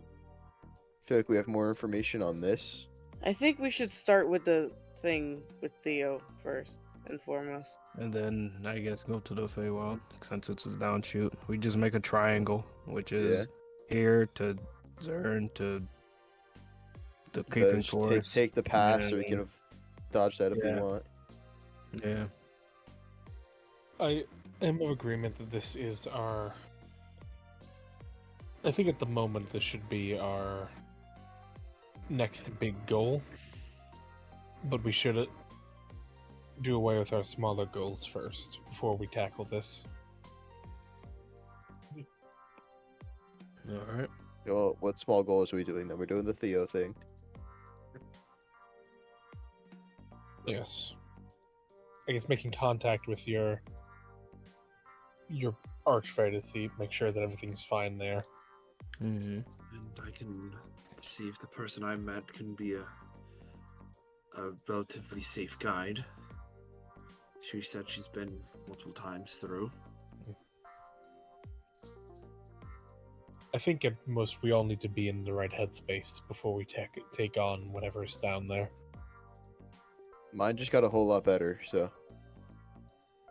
I feel like we have more information on this. I think we should start with the thing with Theo first and foremost. And then I guess go to the Feywild since it's a downshoot. We just make a triangle, which is here to Zern to the creeping forest. Take the pass, Yeah. so we can have dodge that if Yeah. we want. Yeah. I am of agreement that this is our. I think at the moment this should be our next big goal, but we should do away with our smaller goals first before we tackle this. All right. Well, what small goals are we doing then? We're doing the Theo thing. Yes. I guess making contact with your archfey to see, make sure that everything's fine there. Mm-hmm. And I can see if the person I met can be a relatively safe guide. She said she's been multiple times through. I think at most we all need to be in the right headspace before we take on whatever's down there. Mine just got a whole lot better, so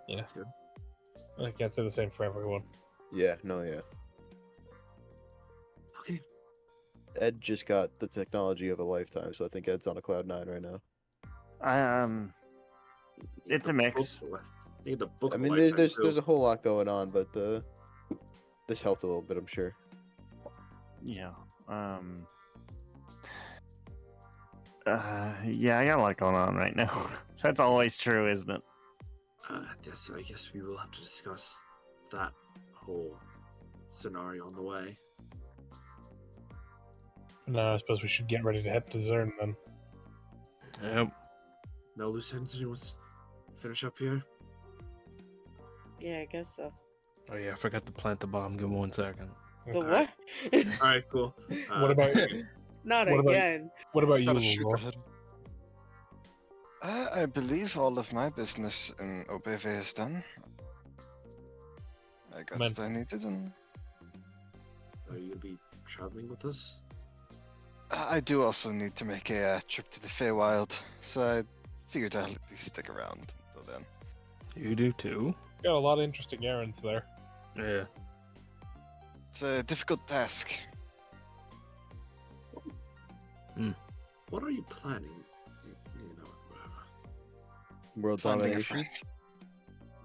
Yeah, That's good. I can't say the same for everyone. yeah. Okay. Ed just got the technology of a lifetime, so I think Ed's on a cloud 9 right now. It's a mix. Need the book. I of mean, life there's a whole lot going on, but this helped a little bit, I'm sure. Yeah. Yeah, I got a lot going on right now. That's always true, isn't it? Yes, I guess we will have to discuss that whole scenario on the way. No, I suppose we should get ready to head to Zern then. Yep. No loose ends. Anyone wants to finish up here? Yeah, I guess so. Oh yeah, I forgot to plant the bomb. Give me 1 second. The what? All right, cool. What about you? Not What about- again. What about you, Gotta shoot Lore? ahead. I believe all of my business in OBV is done. I got Man. what I needed, and Are you gonna be traveling with us? I do also need to make a trip to the Feywild, so I figured I'll at least stick around until then. You do too. Got a lot of interesting errands there. Yeah. It's a difficult task. What are you planning? You know, whatever. World Finding a domination. friend.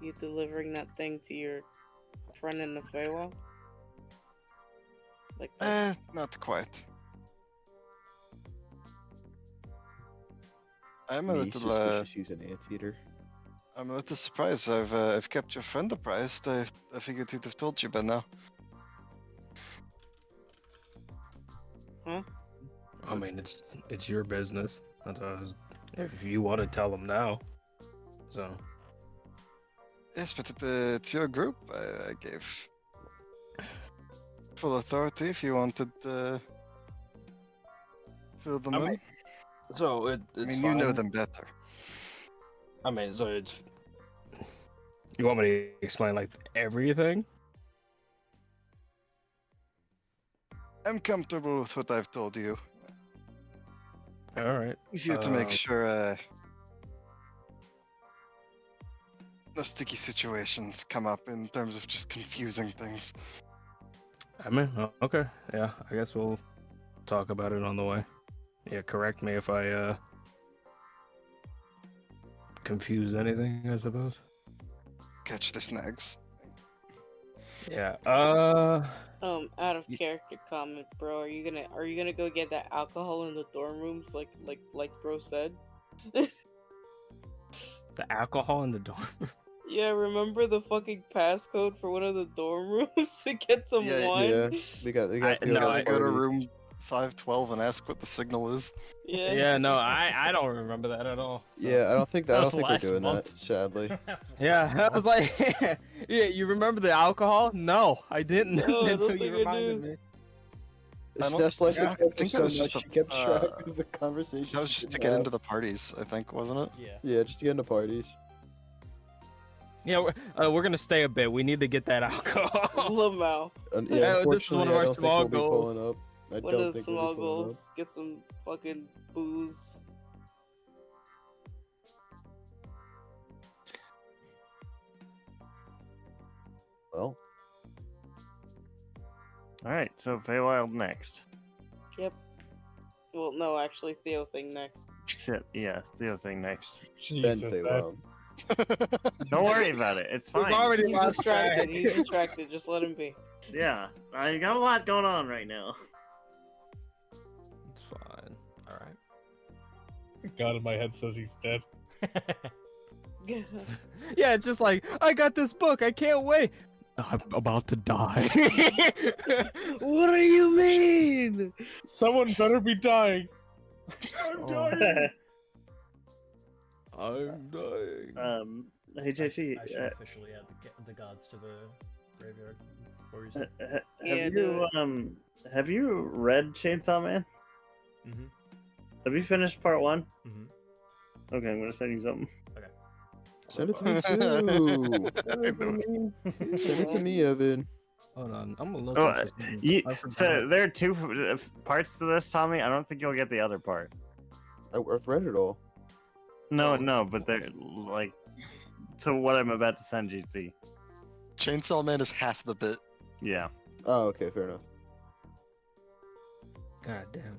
You delivering that thing to your friend in the Feywild? Like that? Not quite. I'm a Me little, suspicious he's an anteater. I'm a little surprised. I've kept your friend apprised. I figured he'd have told you by now. Huh? I mean, it's your business. That's what I was, if you want to tell them now. So. Yes, but it's your group. I gave full authority if you wanted to fill them I in. mean, So it's I mean, you know fine. them better. I mean, so it's. You want me to explain like everything? I'm comfortable with what I've told you. All right. Easier to make sure no sticky situations come up in terms of just confusing things. I mean, okay. Yeah, I guess we'll talk about it on the way. Yeah, correct me if I confuse anything, I suppose. Catch the snags. Yeah. Out of character comment, bro. Are you gonna go get that alcohol in the dorm rooms, like bro said? The alcohol in the dorm. Yeah, remember the fucking passcode for one of the dorm rooms to get some Yeah, wine? Yeah, we got no, to You go gotta to go to party. room 512 and ask what the signal is. Yeah. Yeah, no, I don't remember that at all. so. Yeah, I don't think That I was don't think we're last doing month. that. Sadly, Yeah, I was like, yeah, you remember the alcohol? No, I didn't No, I don't until think you I reminded do. me. it's don't- that's like yeah, I I kept think so that was much. just She kept track a- of the conversation. That was just to get into the parties, I think, wasn't it? Yeah. Yeah, just to get into parties. Yeah, we're gonna stay a bit. We need to get that alcohol. Lamau. And, Yeah, yeah, this is one of unfortunately, I our don't small think we'll goals. be pulling up. I One don't of the think we'll small be pulling up. goals. Get some fucking booze. Well, All right, so Feywild next. Yep. Well, no, actually, Theo thing next. Shit, yeah, Theo thing next. then Jesus, Feywild. Don't worry about it. It's We've fine. already He's lost distracted. track. He's distracted. Just let him be. Yeah, I got a lot going on right now. It's fine. All right. God in my head says he's dead. Yeah, it's just like I got this book. I can't wait. I'm about to die. What do you mean? Someone better be dying. I'm dying. Hey JT, I should officially add the gods to the graveyard. What were you saying? Yeah, Have you read Chainsaw Man? Mm-hmm. Have you finished part 1? Mm-hmm. Okay, I'm gonna send you something. Send it to me too. Send it to me, Evan. Hold on, I'm gonna look Oh, up for something. I forgot. so there are 2 parts to this, Tommy. I don't think you'll get the other part. I've read it all. No, but they're like to what I'm about to send you. See, Chainsaw Man is half the bit. yeah. Oh, okay, fair enough. God damn.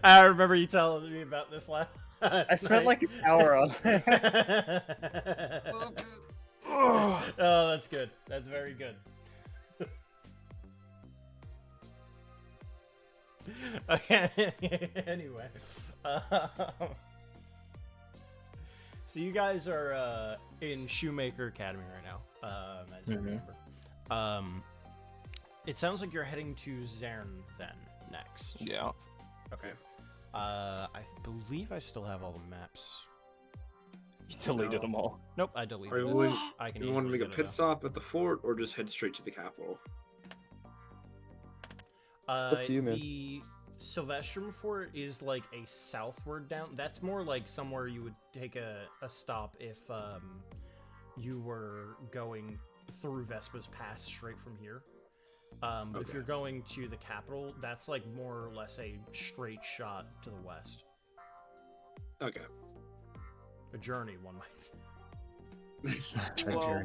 I remember you telling me about this last. I spent like an hour on it. Oh, that's good. That's very good. Okay. Anyway, so you guys are in Shoemaker Academy right now, as you remember. It sounds like you're heading to Zern then next. Yeah. Okay. I believe I still have all the maps. You deleted them all. Nope, I deleted Are you them. willing? I can Do you want to easily make a get it pit out. stop at the fort or just head straight to the capital? Up to you, man. The Sylvestrum Fort is like a southward down. That's more like somewhere you would take a stop if you were going through Vespa's Pass straight from here. But if Okay. you're going to the capital, that's like more or less a straight shot to the west. Okay. A journey, one might say. Whoa.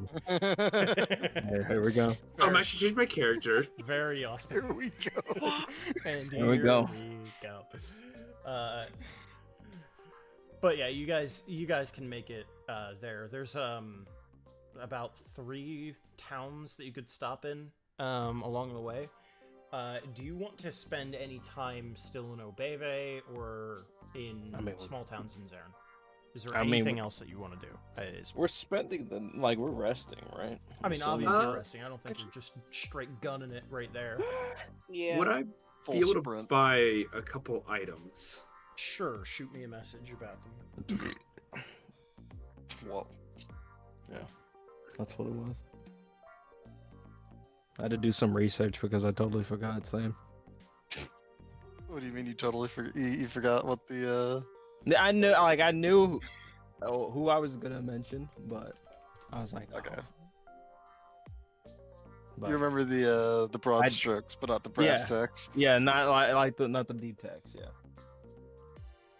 Here we go. I'm actually changing my character. Very awesome. Here we go. And Here we go. we go. But yeah, you guys can make it there. There's about 3 towns that you could stop in along the way. Do you want to spend any time still in Obeve or in small towns in Zern? Is there anything else that you want to do? We're spending we're resting, right? I mean, So obviously Uh, resting. I don't think you're just straight gunning it right there. Yeah. Would I Full be able to sprint. buy a couple items? Sure, shoot me a message about them. Whoa. That's what it was. I had to do some research because I totally forgot, Sam. What do you mean you totally you forgot what the I knew who I was gonna mention, but I was like, Okay. oh. But, You remember the broad I- strokes, but not the brass tacks. yeah, not not the deep text, yeah.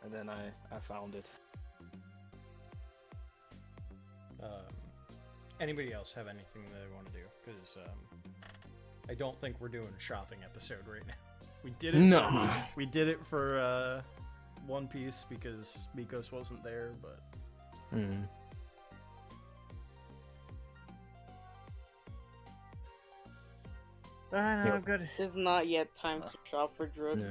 And then I found it. Anybody else have anything that they want to do? Because I don't think we're doing a shopping episode right now. We did it. No. We did it for One Piece because Mikos wasn't there, but No, I'm good. It's not yet time to shop for Druk. Yeah.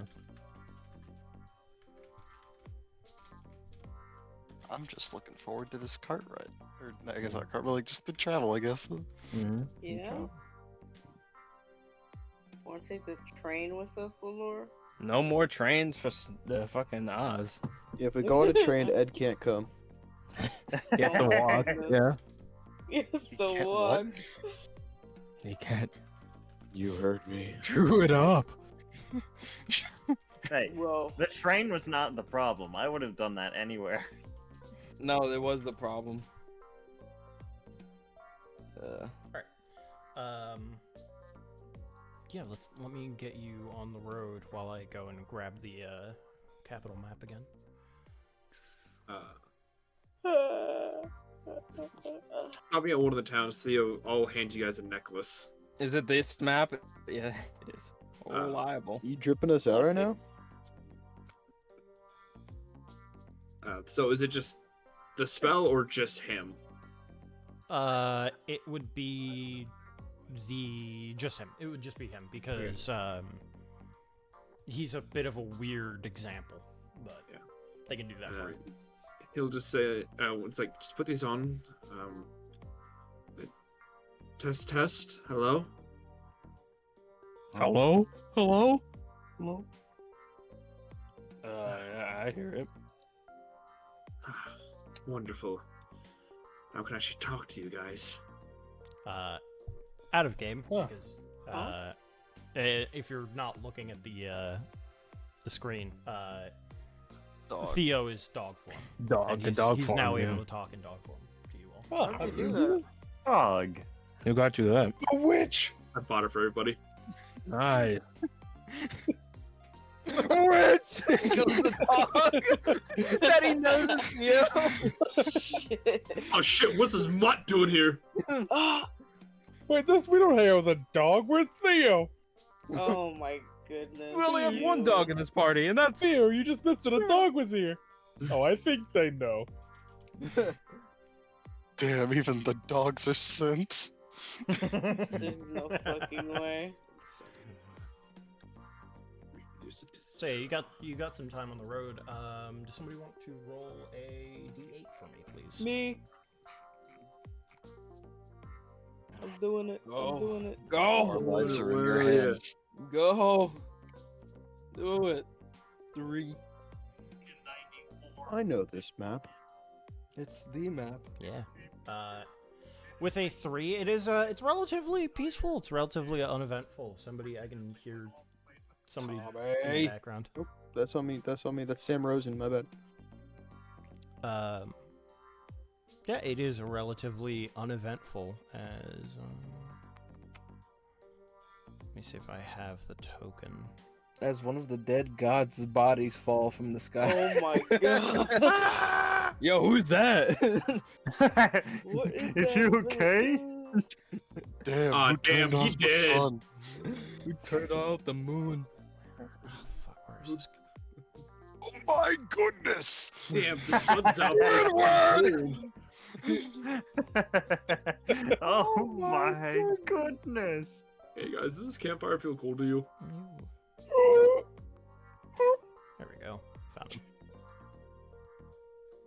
I'm just looking forward to this cart ride. Or no, I guess not cart, but like just the travel, I guess. Yeah. Want to take the train with us, Lenore? No more trains for the fucking Oz. Yeah, if we go on a train, Ed can't come. You have to walk. Yeah. Yes, You the can't one. what? You can't. You heard me. Drew it up. Hey, Whoa. the train was not the problem. I would have done that anywhere. No, there was the problem. yeah. Let me get you on the road while I go and grab the capital map again. Stop me at one of the towns, so I'll hand you guys a necklace. Is it this map? Yeah, it is. Uh, Reliable. You dripping us out right now? So is it just the spell or just him? It would be just him. It would just be him because he's a bit of a weird example, but Yeah. they can do that for you. He'll just say, it's like, just put these on. Test. Hello? Hello? Hello? Hello? Yeah, I hear it. Wonderful. Now I can actually talk to you guys. Out of game Huh. because if you're not looking at the screen, Dog. Theo is dog form. Dog, And a dog he's form, now yeah. able to talk in dog form to you all. Oh, How'd you you do do Dog. Who got you that? A witch! I bought it for everybody. Nice. Witch! Daddy knows it's you. Shit. Oh shit, what's this mutt doing here? Wait, we don't hang out with a dog. Where's Theo? Oh my goodness. We only have one You. dog in this party, and that's Theo, you just missed it. A dog was here. Oh, I think they know. Damn, even the dogs are synths. There's no fucking way. So yeah, you got some time on the road. Does somebody want to roll a d8 for me, please? Me. I'm doing it. Go. I'm doing it. Our Go! lives are in your Where is hands. Go! Do it. 3. I know this map. It's the map. Yeah. With a 3, it's relatively peaceful. It's relatively uneventful. I can hear somebody in the background. That's on me. That's on me. That's Sam Rosen. My bad. Yeah, it is relatively uneventful as. Let me see if I have the token. As one of the dead gods' bodies fall from the sky. Oh my god. Yo, who's that? What is Is he that okay? thing? Damn, Aw, who damn, turned he off the dead. sun? We turned off the moon. Oh fuck, where is this? Oh my goodness! Damn, the sun's out. Oh my goodness. Hey guys, does this campfire feel cold to you? There we go. Found him.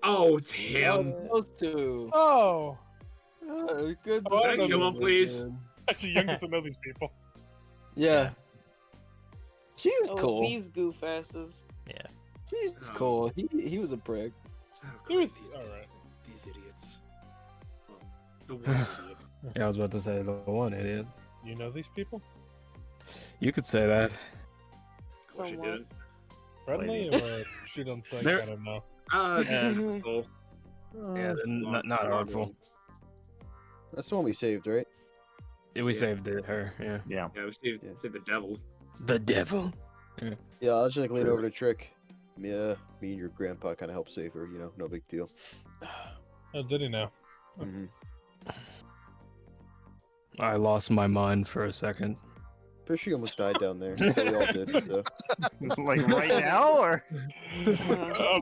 Oh, it's him. Those two. Oh. Good. Oh, Can I kill him, please? Actually, young to know these people. Yeah. She's Oh, cool. it's these goof asses. Yeah. She's Oh. cool. He was a prick. Oh, He was these, alright. these idiots. Well, the one idiot. Yeah, I was about to say the one idiot. You know these people? You could say that. Of course you Somewhat. didn't. Friendly or shoot on sight? They're- I don't know. Cool. Yeah, not artful. That's the one we saved, right? Yeah, we Yeah. saved her. Yeah. Yeah. Yeah, we saved, Yeah. saved the devil. The devil. Yeah, I'll just like lean True. over to Trick. Yeah, me and your grandpa kind of helped save her. You know, no big deal. Oh, did he now? hmm I lost my mind for a second. Pretty sure you almost died down there. So we all did. So. Like right now, or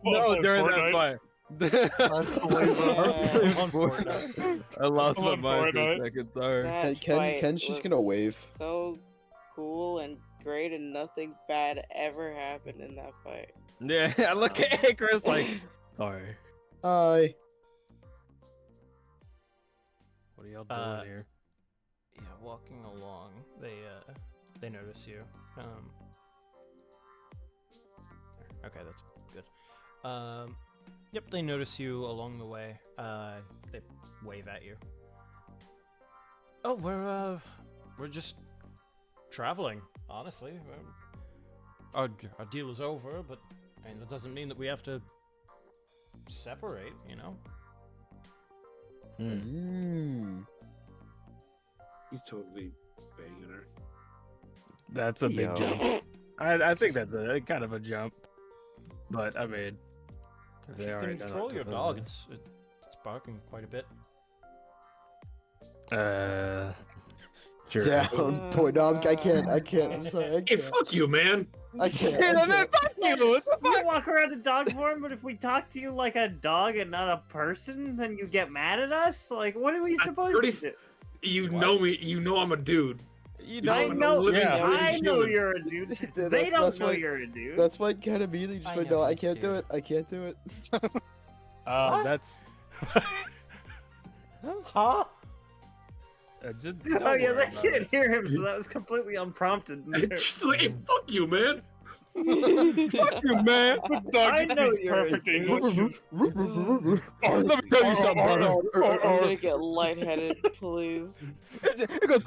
No, during that fire. That's the laser. I lost I'm my on mind for a Fortnite. second. Sorry. That Ken- fight Ken's just gonna was wave. So cool and great, and nothing bad ever happened in that fight. Yeah, I look at Chris like, sorry. Hi. What are y'all doing Uh, here? Yeah, walking along, they notice you. Okay, that's good. Yep, they notice you along the way. They wave at you. Oh, we're just traveling. Honestly, our deal is over, but I mean, that doesn't mean that we have to separate. You know. Mm. He's totally banging her. That's a big Yo. jump. I think that's a kind of a jump. But I mean, if You they already can done control it, your then, dog. It's barking quite a bit. Sure. Down. Boy, no, I can't. I'm sorry. I Hey, can't. fuck you, man. I can't. I can't. you walk around in dog form, but if we talk to you like a dog and not a person, then you get mad at us? Like, what are we That's supposed pretty to do? You know me. You know I'm a dude. You I know, know, living, yeah. I breathing know human. you're a dude. That's- They don't that's know why- you're a dude. That's why kind of immediately just I went, know no, I he's can't do cute. it. I can't do it. That's. Huh? Just Oh yeah, they can't hear him, so that was completely unprompted. Just like, hey, fuck you, man. Fuck you, man. I know perfect English. Let me tell you something, brother. I'm gonna get lightheaded, please. It goes.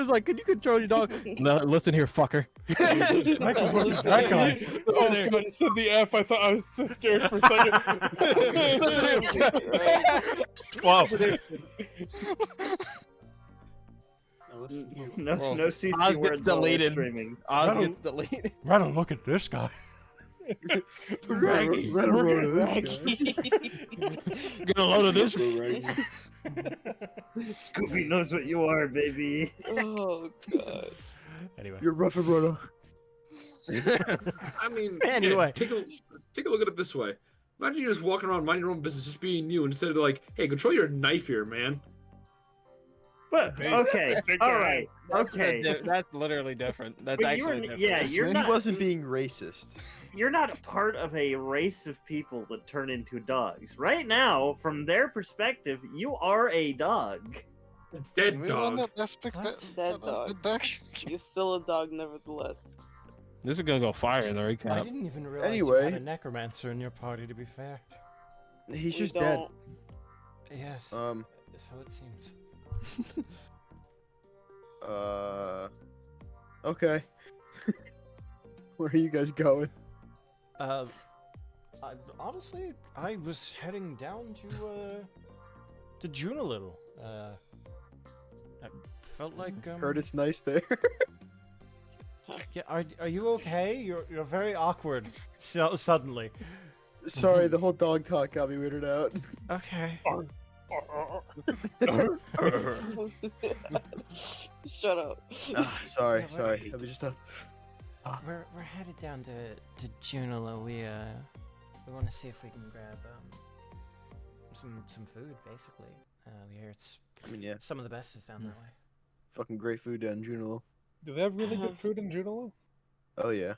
It's like, can you control your dog? No, listen here, fucker. That guy. I was gonna say the F. I thought I was so scared for a second. Wow. No CC Oz words gets while we're deleted. streaming. Oz gets deleted. Rather look at this guy. Raggy. Raggy. Get a load of this. Scooby knows what you are, baby. Oh god. Anyway. You're rough and runner. I mean, Anyway. take a look at it this way. Imagine you just walking around minding your own business, just being you, instead of like, hey, control your knife here, man. But okay, all right, okay. That's literally different. That's But actually different. yeah, you're He not. wasn't being racist. You're not a part of a race of people that turn into dogs. Right now, from their perspective, you are a dog. Dead We won dog. that last pick What? back. Dead That last dog. bit back. You're still a dog, nevertheless. This is gonna go fire in the I recap. didn't even realize Anyway. you had a necromancer in your party, to be fair. He's We just dead. don't- Yes, Um. so it seems. Okay. Where are you guys going? Honestly, I was heading down to June a little. I felt like Heard it's nice there. Yeah, are you okay? You're very awkward. So suddenly. Sorry, the whole dog talk got me weirded out. Okay. Shut up. Sorry, Yeah, sorry. right. That was just a. We're headed down to Junilo. We want to see if we can grab some food, basically. We hear it's I mean, yeah, some of the best is down that way. fucking great food down in Juneau. Do they have really good food in Junalo? Oh yeah.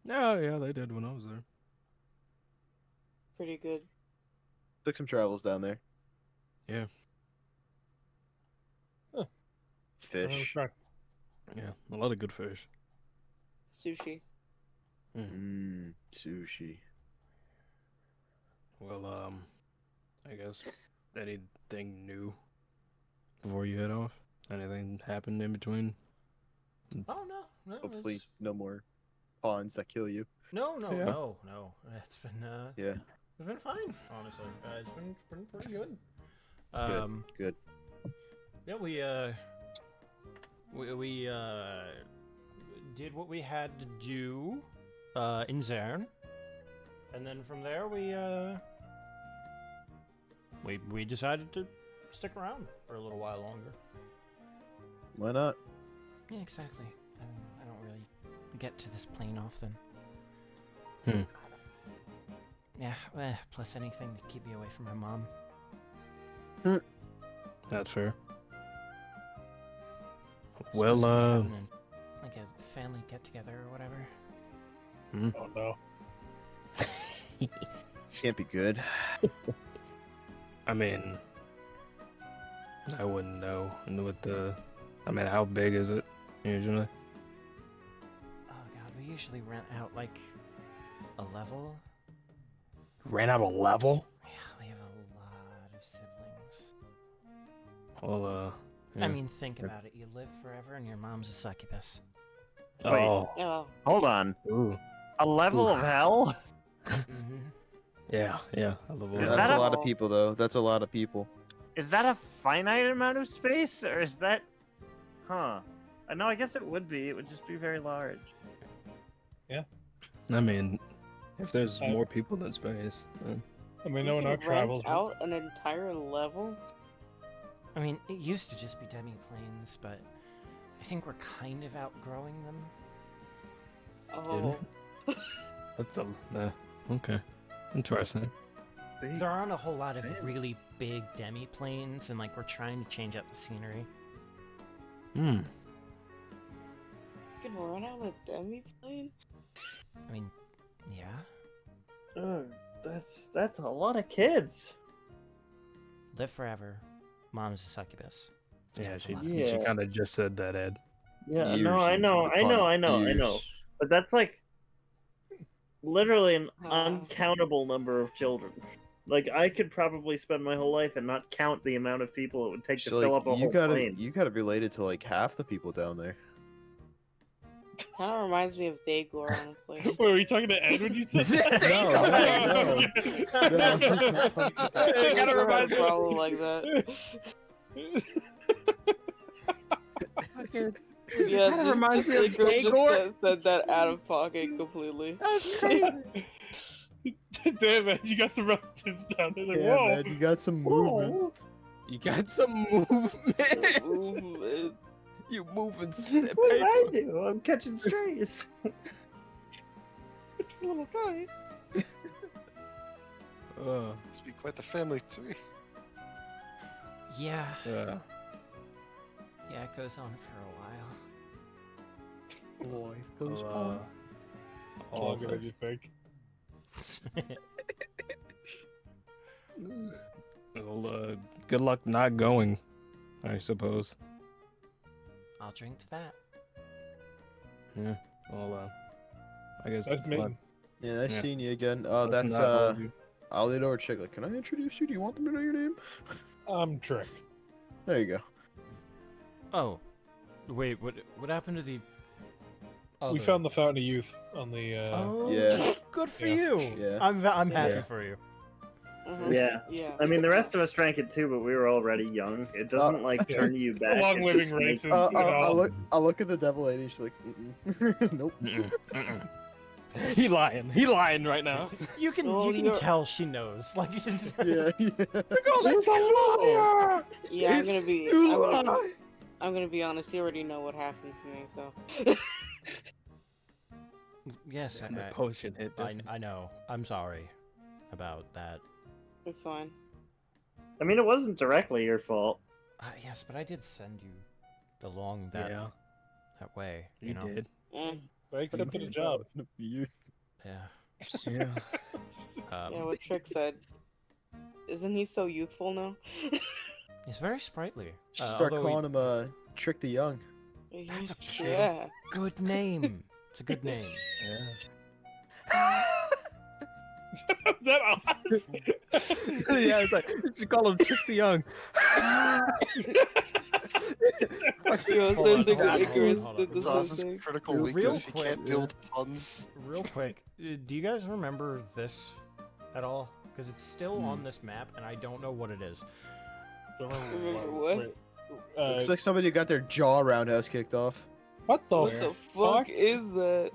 Oh yeah, they did when I was there. Pretty good. Took some travels down there. Yeah. Huh. Fish. Yeah, a lot of good fish. Sushi. Sushi. Well, I guess anything new before you head off? Anything happened in between? Oh no, Hopefully, it's- no more pawns that kill you. no. Yeah. It's been Yeah. it's been fine, honestly. It's been pretty good. Good. Yeah, we did what we had to do in Zern, and then from there we decided to stick around for a little while longer. Why not? Yeah, exactly. I don't really get to this plane often. Hmm. Yeah, plus anything to keep me away from my mom. That's fair. Supposed to be Well, having like a family get together or whatever. Oh no. Can't be good. I mean, I wouldn't know what the. I mean, how big is it usually? Oh god, we usually rent out like a level. Ran out a level? Yeah, we have a lot of siblings. Well, I yeah. mean, think about it. You live forever and your mom's a succubus. Wait. Oh, Oh. Hold on. ooh. A level of hell? Mm-hmm. Yeah, a level. Is That's that a a- lot of people, though. That's a lot of people. Is that a finite amount of space, or is that? Huh. No, I guess it would be. It would just be very large. I mean, if there's I- more people than space, then... I mean, You no, in can our travels. rent out an entire level? I mean, it used to just be demi-planes, but I think we're kind of outgrowing them. Oh. That's a okay, interesting. There aren't a whole lot of really big demi-planes, and like we're trying to change up the scenery. Hmm. You can run out a demi plane? I mean, yeah. Oh, that's a lot of kids. Live forever. Mom's a succubus. Yeah, it's a she lot of Yeah. kind of just said that, Ed. Yeah, Years no, I and know. upon But that's like, literally an Ah. uncountable number of children. Like, I could probably spend my whole life and not count the amount of people it would take to So, fill like, up a you whole gotta plane. you gotta related to like half the people down there. Kind of reminds me of Daegor, honestly. Wait, were you talking to Ed when you said that? No. It kinda Daegor reminds had a me. problem like that. Yeah, kinda reminds me of Daegor just Daegor. said that out of pocket completely. Damn, man, you got some relatives down there. Like, Yeah, whoa. man, you got some movement. You got some movement. Movement. You moving What did I do? I'm catching strays. Little guy. Must be quite the family tree. Yeah. Yeah. Yeah, it goes on for a while. Life goes Well, on. Longer than you think. Well, good luck not going, I suppose. I'll drink to that. Yeah. Well, I guess. That's me. Yeah, nice Yeah. seeing you again. let's That's not hold you. Alito or Chick. Like, can I introduce you? Do you want them to know your name? Trick. There you go. Oh, wait. What happened to the? We found the Fountain of Youth on the. Oh, Yeah. Good for Yeah. you. Yeah. I'm happy Yeah. for you. Mhm. Yeah. Yeah. I mean, the rest of us drank it too, but we were already young. It doesn't like yeah. turn you back. Long it living just makes- races. You know. I'll look at the devil lady. She's like, nope. He lying. He lying right now. You can Well, you can you're- tell she knows. Like it's just... Yeah. Yeah, I'm gonna be. I'm gonna be honest. You already know what happened to me, so. Yes, The potion hit. I know. I'm sorry about that. It's fine. I mean, it wasn't directly your fault. Yes, but I did send you along that Yeah, that way. You you know. did. Mm. I accepted a job. Youth. Yeah. Yeah. Yeah, what Trick said. Isn't he so youthful now? He's very sprightly. Should start although he- calling him Trick the Young. That's a Yeah. good name. It's a good name. Yeah. That Oz? Yeah, it's like you should call him Trick the Young. Yo, Hold same on, thing hold on, with Icarus hold on. did the same Zaz's thing. critical Real weakness. He quick, can't deal with puns. Real quick, do you guys remember this at all? Because it's still on this map, and I don't know what it is. Remember what? Wait, Looks like somebody got their jaw roundhouse kicked off. what the What the fuck is that?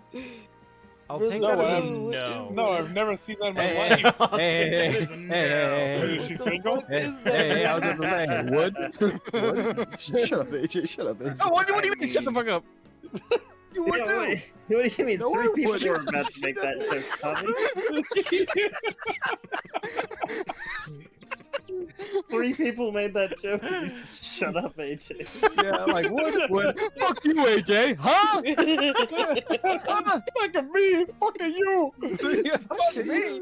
I'll Really? take No, that as a what no. No, I've never seen that in my Hey, life. I'll take that as a hey, no. hey, Is she single? What is that? Hey, I was just saying, wood. What? Shut up, AJ. Shut up, AJ. Oh, what do you mean? Shut the fuck up. You would Yeah, too. what do you mean? No, I 3 people wouldn't. were about to make that joke, Tommy. 3 people made that joke. And you said, shut up, AJ. Yeah, like wood. Fuck you, AJ. Huh? Fuck me! Fucking you! Fuck me.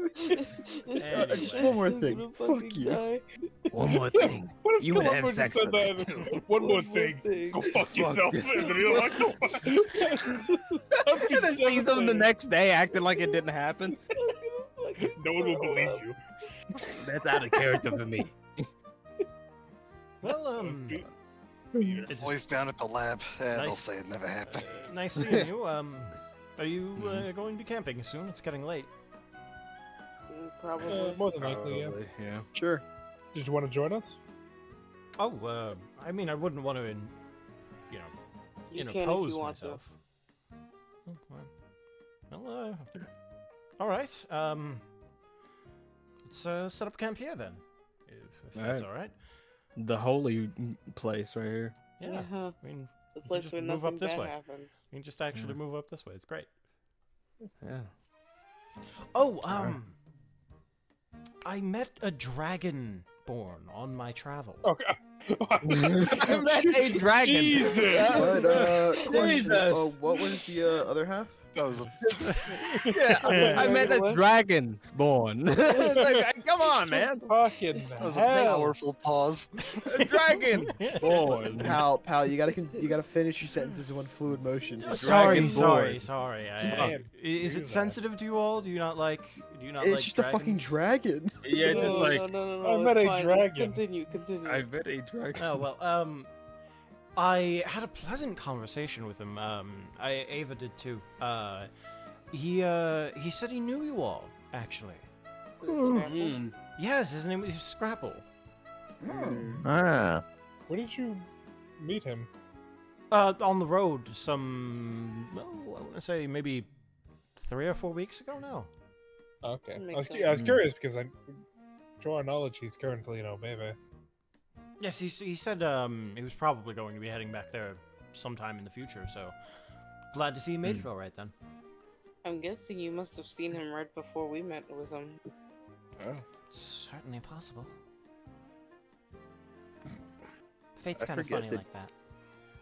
Just one more thing. Fuck you. One more thing. What if You would have Columbus sex said with that? her, too. One more thing. Go fuck yourself. yourself. And then you're like, "Go fuck-" That'd be And then so sees him the funny. next day acting like it didn't happen. No one will believe you. That's out of character for me. Well, Must be- it's Boys down at the lab, and they'll Nice. say it never happened. nice seeing you. Are you going to be camping soon? It's getting late. Probably. more than likely, yeah. Probably, yeah. Sure. Did you want to join us? Oh, I mean, I wouldn't want to, You can if interpose you want to. myself. Oh, well, all right. Let's set up camp here then, if that's all right. The holy place right here. Yeah. Yeah. I mean, The place just where move nothing up this bad way. happens. you can just actually move up this way. It's great. Yeah. Oh, I met a dragonborn on my travel. Okay. I met a dragon. Jesus! But, question. Jesus. What was the other half? That was a Yeah, I meant a What? dragon born. It's like, come on, man. Fucking that was a hell. powerful pause. A dragon born. Pal, you gotta finish your sentences in one fluid motion. Sorry. Dragonborn. Is Do it that. sensitive to you all? Do you not like? It's like just a fucking dragons? dragon. Yeah, no, just like no, I it's met a fine. dragon. Continue. I bet a dragon. Oh well, I had a pleasant conversation with him. Ava did too. He said he knew you all, actually. Mm. Yes, his name is Scrapple. Ah. Where did you meet him? On the road, I want to say maybe 3 or 4 weeks ago now. Okay. Makes I was sense. curious because to our knowledge, he's currently in Obebe. Yes, he said he was probably going to be heading back there sometime in the future. So glad to see he made it all right then. I'm guessing you must have seen him right before we met with him. Oh. Certainly possible. Fate's I kind of forget funny that- like that.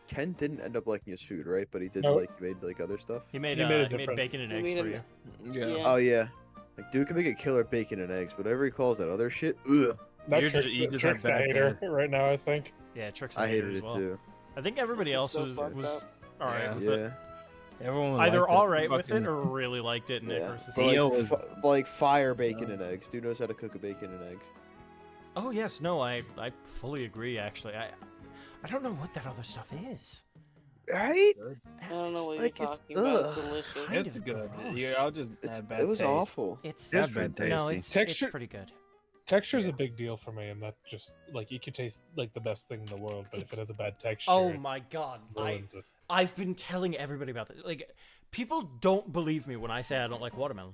Ken didn't end up liking his food, right? But he did No. made like other stuff. He made He made a he made different- bacon and He eggs made for him- you. Yeah. Yeah. Oh yeah, like dude can make a killer bacon and eggs, but whatever he calls that other shit, ugh. That You Trick's, just- you the, just Trick's have the bad hater taste. right now, I think. Yeah, Tricks I and Hater hated as it well. too. I think everybody This is else so was fucked up. all right Yeah. with Yeah, it. Everyone Either liked it. all right with it Fucking- or really liked it, and Nick yeah. versus But Theo like, was- but like fire bacon and eggs. Dude knows how to cook a bacon and egg. Oh yes, no, I fully agree. Actually, I don't know what that other stuff is. Right? I don't know what Like, you're it's- talking about. It's ugh. delicious. Kind It's of good. gross. Yeah, I'll just have bad It was taste. It's awful. That's it's bad no, tasty. it's Texture- pretty good. Texture's a big deal for me, and that just like you could taste like the best thing in the world, but if it It's- has a bad texture, Oh it my god, ruins it. I've been telling everybody about this. Like, people don't believe me when I say I don't like watermelon.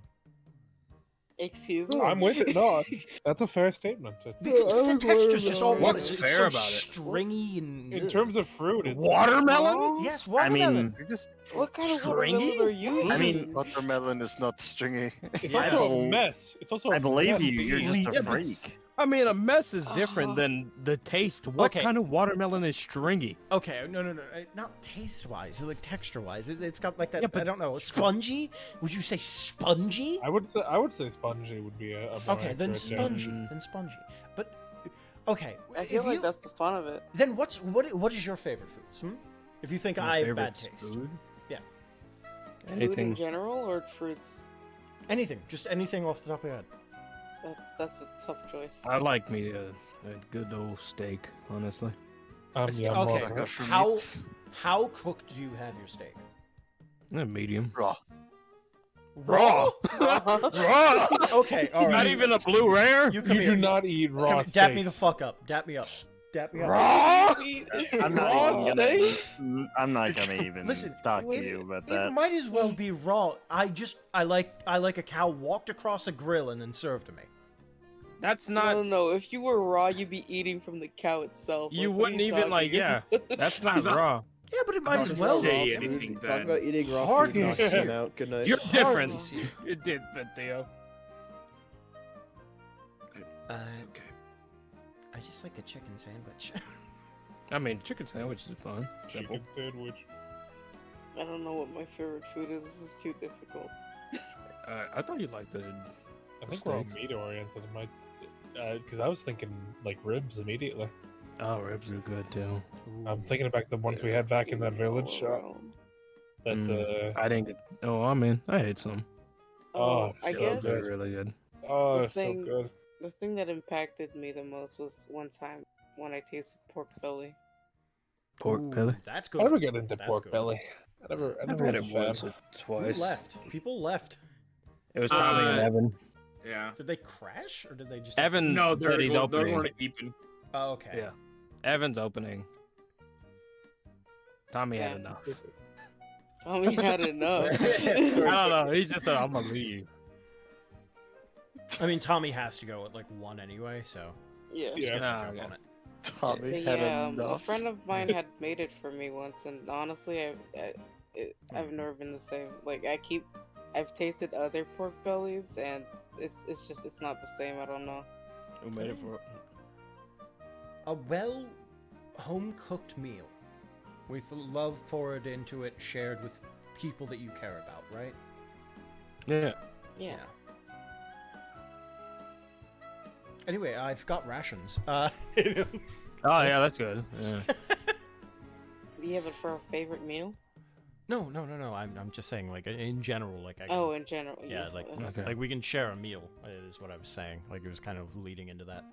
Excuse me. I'm with it. No, that's a fair statement. It's, The texture's just all What's it's fair so about it? stringy and in terms of fruit, it's Watermelon? yes, I watermelon. mean, You're just What kind of Stringy? watermelon are you I mean, eating? watermelon is not stringy. It's Yeah. also a bel- mess. It's also. I a believe mess you. to You're eat. just a Yeah, but freak. I mean, a mess is Uh-huh. different than the taste. What Okay. kind of watermelon is stringy? Okay, no, not taste-wise, like texture-wise. It's got like that. Yeah, but- I don't know, spongy. Would you say spongy? I would say spongy would be a more Okay, then accurate, spongy. Mm. Then spongy. But okay, I feel if like you, that's the fun of it. then what is your favorite foods? If you think My I have favorite bad taste, food? Yeah. Food in Anything. general or fruits? anything, just anything off the top of your head. That's a tough choice. I like me a good old steak, honestly. Yeah, I'm more Okay, of a- Sucker for how meat. how cooked do you have your steak? Medium. Raw. Raw. Raw! Okay, all right. Not even a blue rare? You come You here. do not eat raw Come, dap me the steaks. fuck up. Dap me up. Dap me up. Raw? I'm not Raw even gonna. steak? I'm not gonna even Listen, talk it- to you about It that. might as well be raw. I like a cow walked across a grill and then served to me. That's No, not. no, no. If you were raw, you'd be eating from the cow itself. You Like, what are wouldn't even, like, talking yeah. That's not raw. Yeah, but it might as Talk well. about raw say food, anything Talk then. about eating raw Hard food, to knocking see. them out. Good night. You're different. Hardly. You did, but Theo. Okay. I just like a chicken sandwich. I mean, chicken sandwich is fun. Simple. Chicken sandwich. I don't know what my favorite food is. This is too difficult. I thought you liked the. I think we're all Steaks. meat oriented. It might, because I was thinking like ribs immediately. Oh, ribs are good too. I'm thinking about the ones we had back in that village. Around. That I didn't get. Oh, I mean, I ate some. Oh, I so guess They're really good. oh, the they're so thing- good. the thing that impacted me the most was one time when I tasted pork belly. Pork Ooh, belly. That's I good. never get into That's pork good. belly. I never I've had was it a fan. once or Who twice. left? People left. It was Tommy and Evan. Yeah. Did they crash or did they just? Evan No, said they're he's they're opening. going to Epen. Oh, okay. Yeah. Evan's opening. Tommy had Yeah. enough. Tommy had enough. I don't know. He just said, "I'm gonna leave." I mean, Tommy has to go at like 1 anyway, so Yeah. just Yeah. gonna Ah, jump okay. on it. Tommy But had yeah, a enough. friend of mine had made it for me once, and honestly, I've never been the same. Like I've tasted other pork bellies, and it's not the same. I don't know. Who made it for? A well home cooked meal with love poured into it, shared with people that you care about, right? Yeah. Yeah. Anyway, I've got rations. Oh yeah, that's good. Yeah. Do you have it for a favorite meal? No. I'm just saying, like in general, like I can, Oh, in general. yeah, like Okay. like we can share a meal is what I was saying. Like it was kind of leading into that.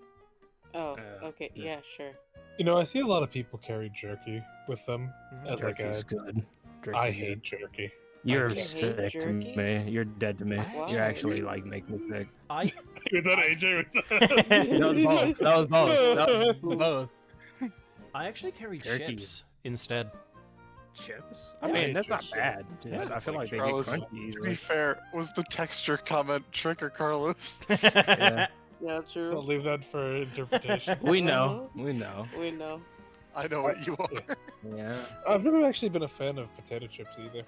Oh, Yeah. okay. Yeah. Yeah, sure. You know, I see a lot of people carry jerky with them as like a. Jerky's good. I Jerky's hate good. jerky. You're You hate sick to jerky? me. You're dead to me. Why? You actually like make me sick. I Was that AJ? That was both. That was both. That was both. I actually carry Jerky. chips instead. Chips? I Yeah, mean, I that's not just- bad. Yeah, Just, I it's feel like like they get Carlos, crunchy to be easily. fair, was the texture comment trick or Carlos? Yeah. Yeah, So true. leave that for interpretation. We know. We know. We know. I know what you are. Yeah. I've never actually been a fan of potato chips either.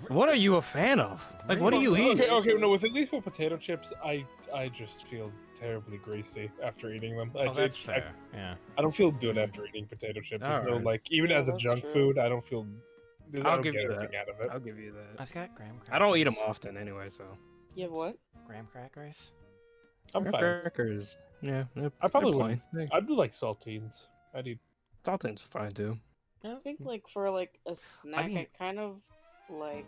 What are you a fan of? Like, what do you eat? Okay, no. With at least with potato chips, I just feel terribly greasy after eating them. Oh, that's fair. Yeah. I don't feel good after eating potato chips. There's no Alright. like, even Yeah, as a that's junk true. food, I don't feel. I I'll don't give get you anything that. out of it. I'll give you that. I've got graham crackers. I don't eat them often anyway, so. You have what? Graham crackers. I'm fine. Crackers. Yeah. I probably they're wouldn't. plain. I'd do like saltines. I'd eat. Saltines are fine too. I think like for like a snack, I, mean- kind of like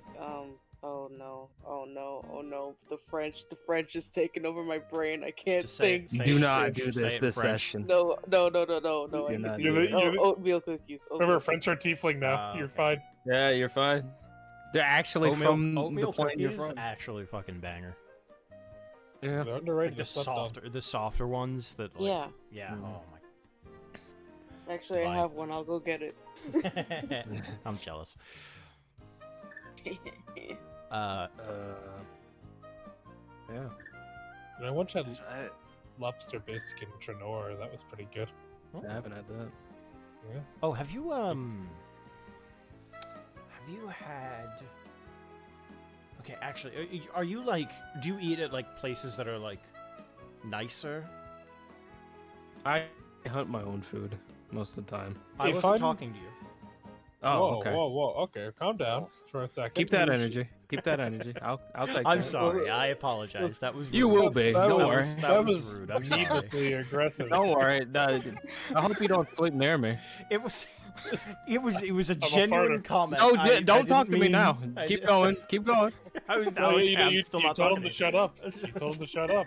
Oh no! Oh no! Oh no! The French is taking over my brain. I can't Just say think. it. Say Do it not French. do Say this it this French. session. No! I Do can not do do this. this. Oh, oatmeal cookies. Remember, Oatmeal French are tiefling now. Ah, You're okay. fine. Yeah, you're fine. They're actually from oatmeal the point you're cookies from. actually fucking banger. Yeah. They're underrated. Like they're the softer ones that like Yeah. yeah. Mm. Oh Actually, Fine. I have one. I'll go get it. my. I'm jealous. Uh, Yeah. And I once had That's right. lobster bisque in Trenor. That was pretty good. I haven't had that. Yeah. oh, have you had? Okay, actually, are you like? Do you eat at like places that are like nicer? I hunt my own food most of the time. I If wasn't I'm- talking to you. Oh, whoa, okay. whoa. Okay, calm down for a second. Keep that You energy. Keep that energy. I'll take I'm that. sorry. I apologize. That was You rude. will be. That Don't was- worry. That was rude. I'm sorry. needlessly aggressive. Don't worry. No, I hope you don't sleep near me. It was, it was a a genuine farter. comment. No, I don't talk to didn't me mean- now. I Keep di- going. Keep going. I was Well, now. you I'm still not told talking him to you. shut up. You told him to shut up.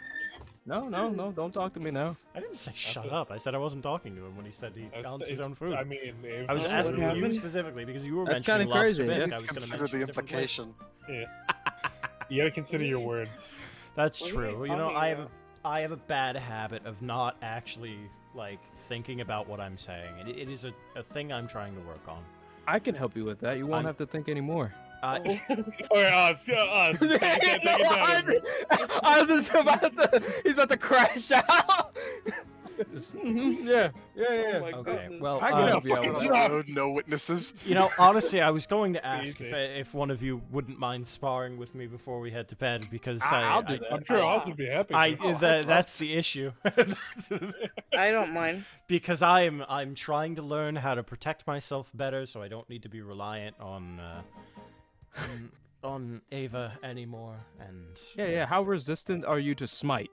No, don't talk to me now. I didn't say shut was- up. I said I wasn't talking to him when he said he That's- counts his it's- own food. I mean, if I was That's asking what you happened. specifically because you were That's mentioning kinda crazy, lobster yeah. bisque. I was going to Consider mention the a different place. implication. you gotta consider your words. That's What are you true. guys You know, talking about? I have a bad habit of not actually like thinking about what I'm saying, and it is a thing I'm trying to work on. I can help you with that. You won't I'm- have to think anymore. Okay, us. Take it down. I was just about to. He's about to crash out. Yeah. Oh my Okay, goodness. well, I can help you out On with the that. road, no witnesses. you know, honestly, I was going to ask Easy. if one of you wouldn't mind sparring with me before we head to bed because I'll do that. I'm sure Oz would be happy. to. That's the issue. I don't mind. Because I'm trying to learn how to protect myself better, so I don't need to be reliant on Ava anymore. And Yeah. How resistant are you to smite?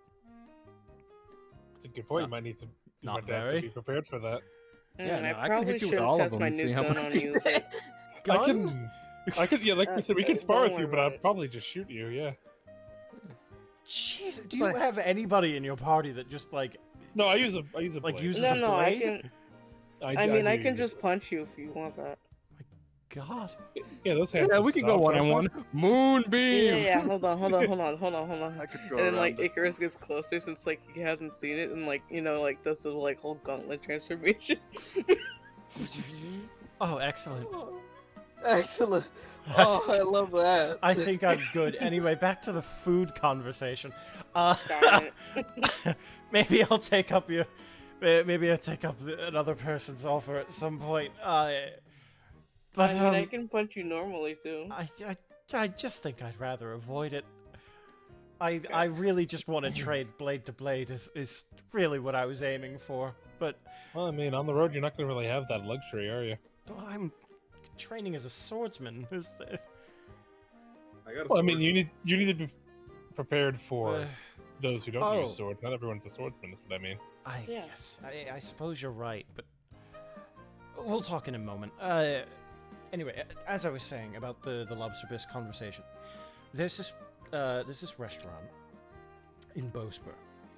It's a good point. You might need to. You not might have to very. be prepared for that. Yeah, no, I I can probably hit you with shouldn't all of test them my and see new how gun much on you you. But I could, yeah, like we said, we could spar with don't you, worry but about I'd it. probably just shoot you. Yeah. Jeez, do It's you like- have anybody in your party that just like No, I use a Like, blade. uses no, a no, I blade? can. I mean, I do can use just punch you if you want that. God? it. Yeah, those hands. Yeah, look we can go soft, one on don't one. Moonbeam. Yeah. Hold on. I could go And then around. like Icarus gets closer since like he hasn't seen it and like like does the like whole gauntlet transformation. Oh, excellent. Excellent. Oh, I love that. I think I'm good. Anyway, back to the food conversation. Darn it. Maybe I'll take up your. Maybe I'll take up another person's offer at some point. But I mean, I can punch you normally too. I just think I'd rather avoid it. I really just want to trade blade to blade is really what I was aiming for. But Well, I mean, on the road, you're not gonna really have that luxury, are you? I'm training as a swordsman. I got a Well, I mean, sword. you need to be prepared for Uh, those who don't oh. use swords. Not everyone's a swordsman, is what I mean. Yeah. Yes, I suppose you're right, but we'll talk in a moment. Anyway, as I was saying about the Lobster Bisque conversation, there's this restaurant in Bosper,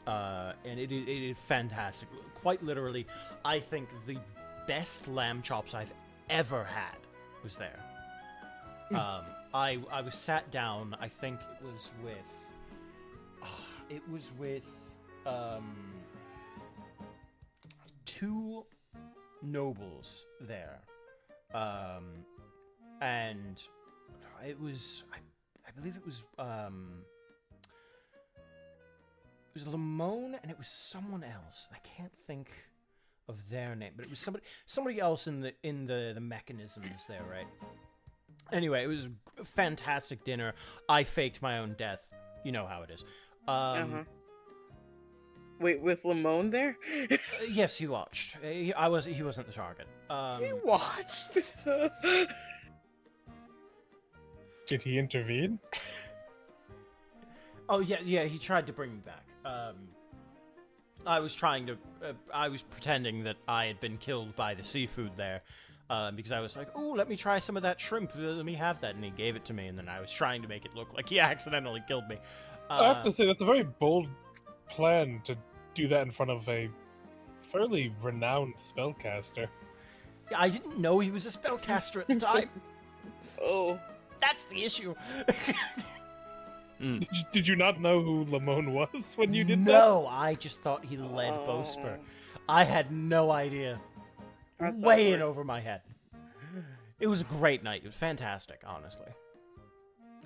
and it is fantastic. Quite literally, I think the best lamb chops I've ever had was there. I was sat down. I think it was with two nobles there, and it was I believe it was Lamone, and it was someone else. I can't think of their name, but it was somebody else in the mechanisms there, right? Anyway, it was a fantastic dinner. I faked my own death. You know how it is. Wait, with Lamone there? Yes, he watched. He wasn't the target. He watched. Did he intervene? Oh yeah, he tried to bring me back. I was pretending that I had been killed by the seafood there, because I was like, "Oh, let me try some of that shrimp. Let me have that," and he gave it to me, and then I was trying to make it look like he accidentally killed me. I have to say that's a very bold plan to do that in front of a fairly renowned spellcaster. Yeah, I didn't know he was a spellcaster at the time. Oh. That's the issue. Did you not know who Lamone was when you did that? No, I just thought he led Bosper. I had no idea. That's Way in awkward. over my head. It was a great night. It was fantastic, honestly.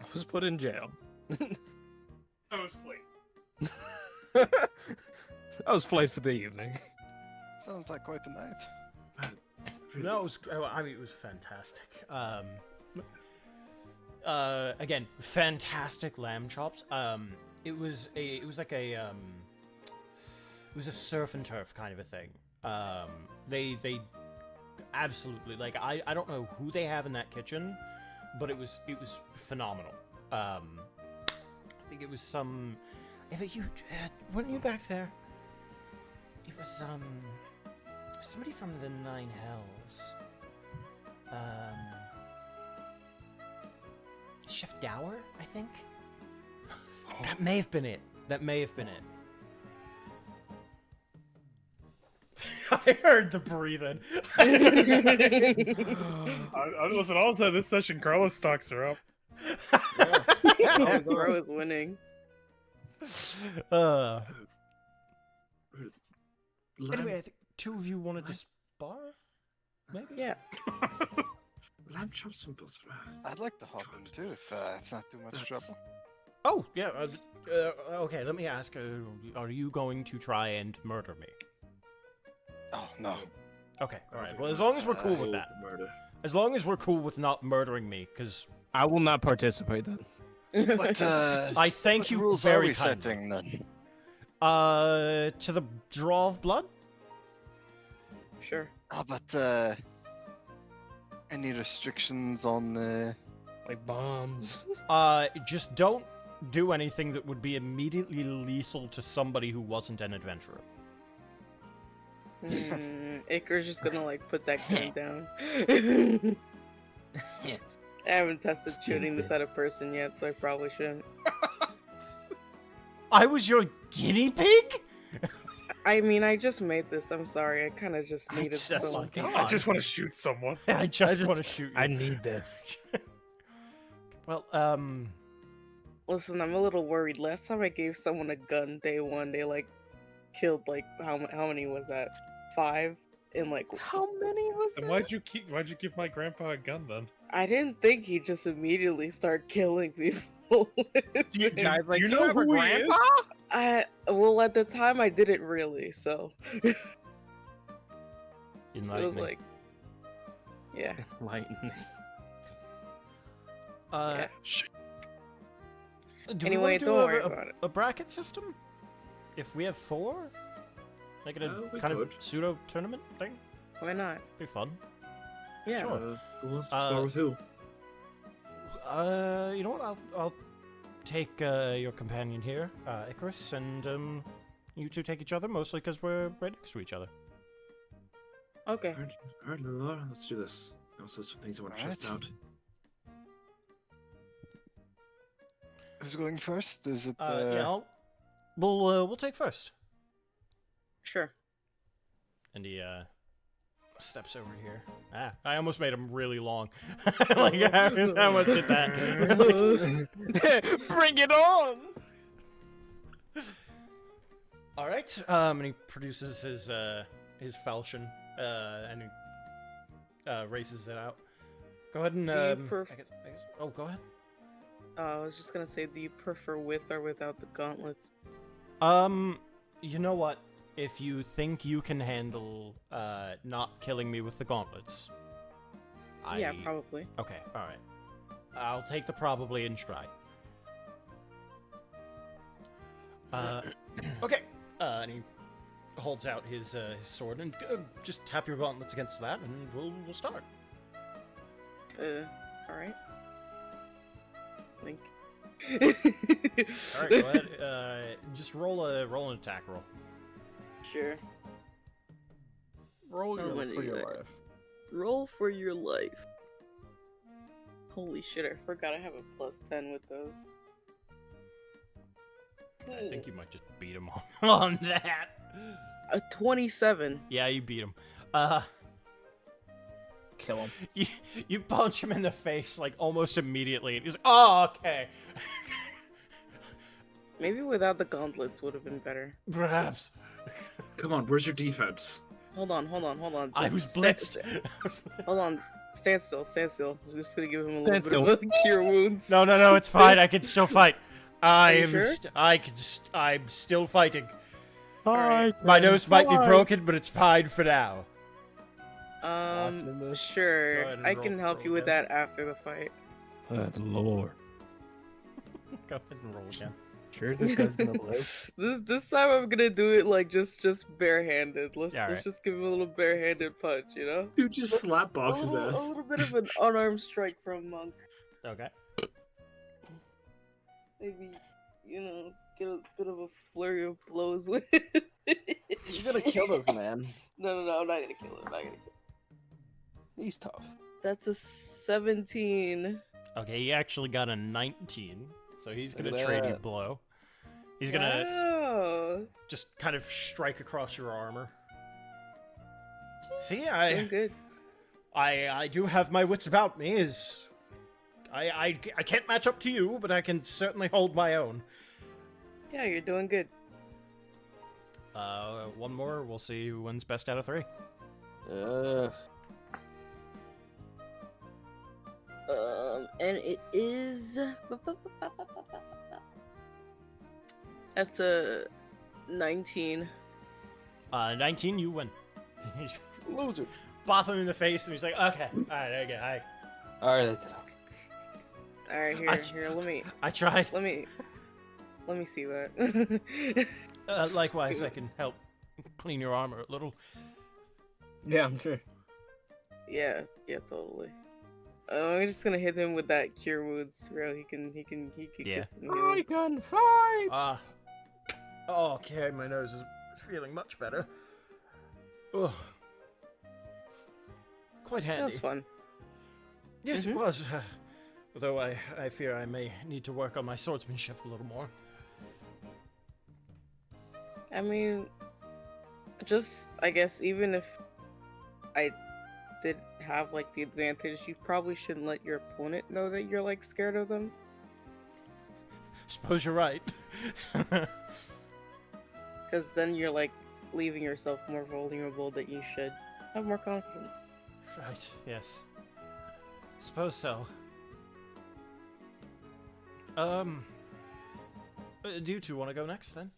I was put in jail. I was fleeing. I was flayed for the evening. Sounds like quite a night. No, it was. I mean, it was fantastic. Again, fantastic lamb chops. It was a surf and turf kind of a thing. They absolutely, like, I don't know who they have in that kitchen, but it was phenomenal. I think it was some. If you weren't you back there? It was somebody from the Nine Hells. Chef Dower, I think. That may have been it. I heard the breathing. Listen, also this session, Carlos stocks are up. Yeah, Bro is winning. Anyway, I think two of you wanted to spar? Maybe? Yeah. Lamb chops from Bosper. I'd like to hop in too if it's not too much trouble. Oh, yeah. Okay, let me ask. Are you going to try and murder me? Oh, no. Okay, alright. Well, as long as we're cool with that. Murder. As long as we're cool with not murdering me, because I will not participate then. What, I thank what you rules very are we kindly. setting then? To the draw of blood? Sure. Oh, but any restrictions on Like bombs. Just don't do anything that would be immediately lethal to somebody who wasn't an adventurer. Icar's just gonna like put that gun down. I haven't tested shooting this at a person yet, so I probably shouldn't. I was your guinea pig? I mean, I just made this. I'm sorry. I kind of just needed some. I just want to shoot someone. I just want to shoot you. I need this. Well, Listen, I'm a little worried. Last time I gave someone a gun day one, they like killed like how many was that? 5 in like How many was And why'd you give my grandpa a gun then? I didn't think he'd just immediately start killing people. You guys like you know have a who he is? grandpa? Well, at the time I didn't really, so it was Enlightening. like, yeah. Lightning. Yeah. Do Anyway, we want to don't do worry about it. a bracket system? If we have 4? Like in a We kind of could. pseudo tournament thing? Why not? Be fun. Yeah. Sure. Who wants to spar with who? You know what? I'll take your companion here, Icarus, and you two take each other, mostly because we're right next to each other. Okay. Alright, Laura, let's do this. I also have some things I want to test out. Who's going first? Is it? Yeah, we'll take first. Sure. And he steps over here. Ah, I almost made him really long. Like I almost did that. Bring it on! All right. And he produces his falchion, and he raises it out. Go ahead and I guess, oh, go ahead. I was just gonna say, do you prefer with or without the gauntlets? You know what? If you think you can handle not killing me with the gauntlets, Yeah, probably. Okay, all right. I'll take the probably in stride. Okay. And he holds out his sword and just tap your gauntlets against that, and we'll start. All right. Link. All right, go ahead. Just roll an attack roll. Sure. Roll Oh, when for you your are. life. Roll for your life. Holy shit! I forgot I have a +10 with those. I think you might just beat him on that. A 27. Yeah, you beat him. Kill him. You punch him in the face like almost immediately, and he's like, "Oh, okay." Maybe without the gauntlets would have been better. Perhaps. Come on, where's your defense? Hold on. I was blitzed. Hold on. Stand still. I'm just gonna give him a little Stand bit of a cure wounds. No, it's fine. I can still fight. you sure? I'm still fighting. Alright. My nose might be broken, but it's fine for now. Sure. Go ahead and I roll can help for you with again. that after the fight. Lord. Go ahead and roll again. Sure, this guy's gonna live. This time I'm gonna do it like just barehanded. Let's Yeah, right. just give him a little barehanded punch, you know? Dude, just slap box his A ass. little bit of an unarmed strike from Monk. Okay. Maybe, get a bit of a flurry of blows with. You're gonna kill this man. No, I'm not gonna kill him. He's tough. That's a 17. Okay, he actually got a 19, so he's Look gonna at trade you that. blow. He's gonna Wow. just kind of strike across your armor. See, Doing good. I do have my wits about me. I can't match up to you, but I can certainly hold my own. Yeah, you're doing good. One more. We'll see who wins best out of 3. And it is. That's a 19. 19, you win. Loser. Bop him in the face, and he's like, "Okay, all right, okay, Alright. All right, here. I tried." Let me see that. Likewise, I can help clean your armor a little. Yeah, I'm sure. Yeah, totally. I'm just gonna hit him with that cure wounds, bro. He can Yeah. get some I heals. can fight! Okay, my nose is feeling much better. Ugh. Quite That handy. was fun. Yes, it was. Although I fear I may need to work on my swordsmanship a little more. I mean, I guess even if I did have like the advantage, you probably shouldn't let your opponent know that you're like scared of them. Suppose you're right. Because then you're like leaving yourself more vulnerable than you should. Have more confidence. Right, yes. Suppose so. Do you two want to go next then?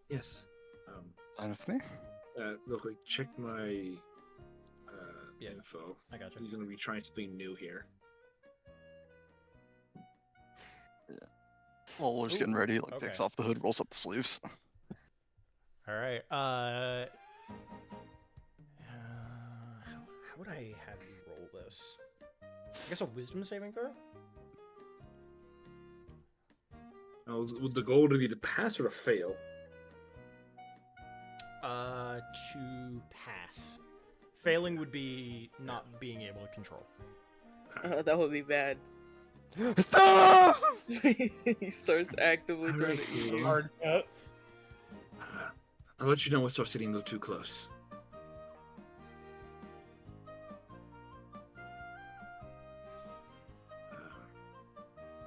Yes. Fine with me. Real quick, check my Yeah. info. I gotcha. He's gonna be trying something new here. Lawler's getting ready. Like takes okay. off the hood, rolls up the sleeves. All right. How would I have you roll this? I guess a wisdom saving throw? Would the goal to be to pass or to fail? To pass. Failing would be not being able to control. That would be bad. Stop! He starts actively trying to Alright, eat cool. him. Hard cut. I'll let you know when it starts getting a little too close.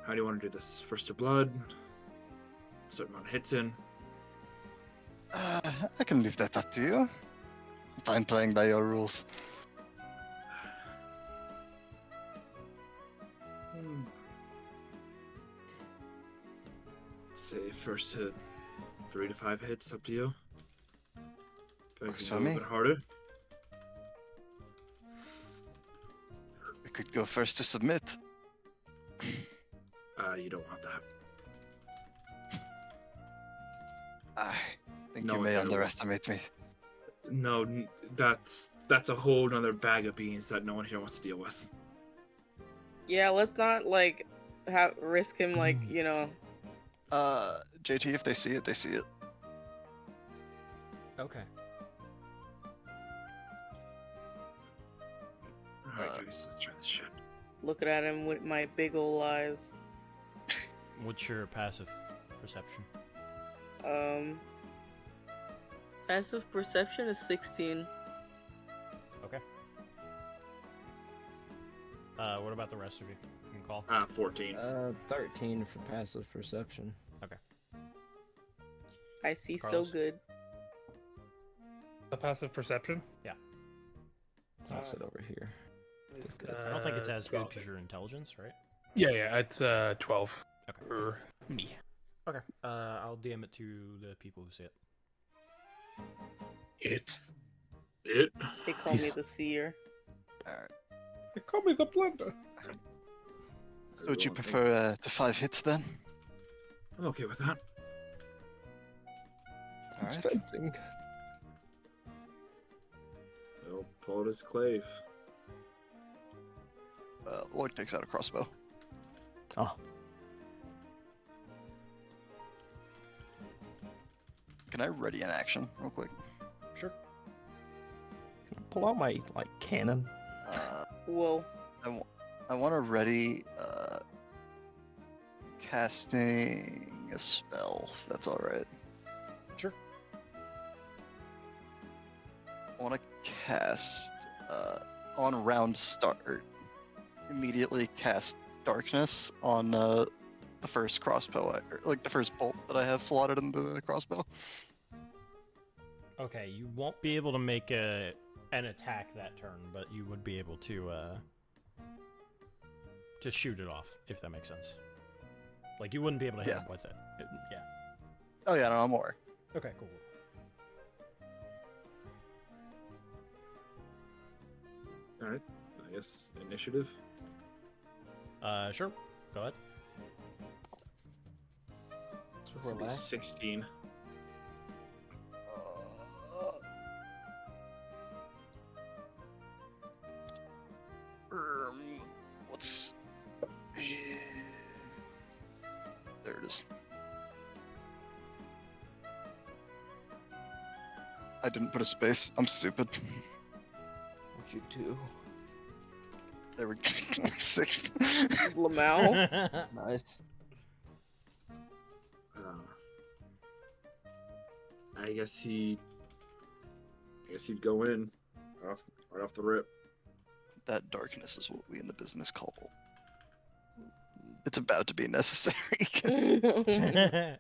How do you want to do this? First to blood? Certain amount of hits in? I can leave that up to you. I'm fine playing by your rules. Say first hit 3 to 5 hits, up to you. If I Works can for go a me. bit harder. We could go first to submit. You don't want that. I think No you one may can. underestimate me. No, that's a whole nother bag of beans that no one here wants to deal with. Yeah, let's not like risk him like, you know. JT, if they see it, they see it. Okay. Alright, guys, let's try this shit. Looking at him with my big ol' eyes. What's your passive perception? Passive perception is 16. Okay. What about the rest of you? You can call. 14. 13 for passive perception. I see Carlos? so good. The passive perception. I'll sit over here. I don't think it's as good 12. because you're intelligence, right? Yeah, it's 12 Okay. for me. Okay. I'll DM it to the people who see it. It? They call me the seer. Alright. They call me the blender. So would you Everyone prefer to 5 hits then? I'm okay with that. It's Alright. fencing. Well, pull out his clave. Lloyd takes out a crossbow. Oh, Can I ready an action real quick? Sure. can I pull out my like cannon? Whoa. I want to ready casting a spell, if that's alright. Sure. I want to cast on round start. Immediately cast darkness on the first crossbow, like the first bolt that I have slotted into the crossbow. Okay, you won't be able to make an attack that turn, but you would be able to shoot it off, if that makes sense. Like you wouldn't be able to hit Yeah. him with it. Yeah. Oh yeah, no, I'm aware. Okay, cool. Alright, I guess initiative. Sure. Go ahead. So This we're would be last. 16. What's there? It is. I didn't put a space. I'm stupid. What you do? There we go. 6. Lamau. Nice. I guess he'd go in right off the rip. That darkness is what we in the business call. It's about to be necessary. I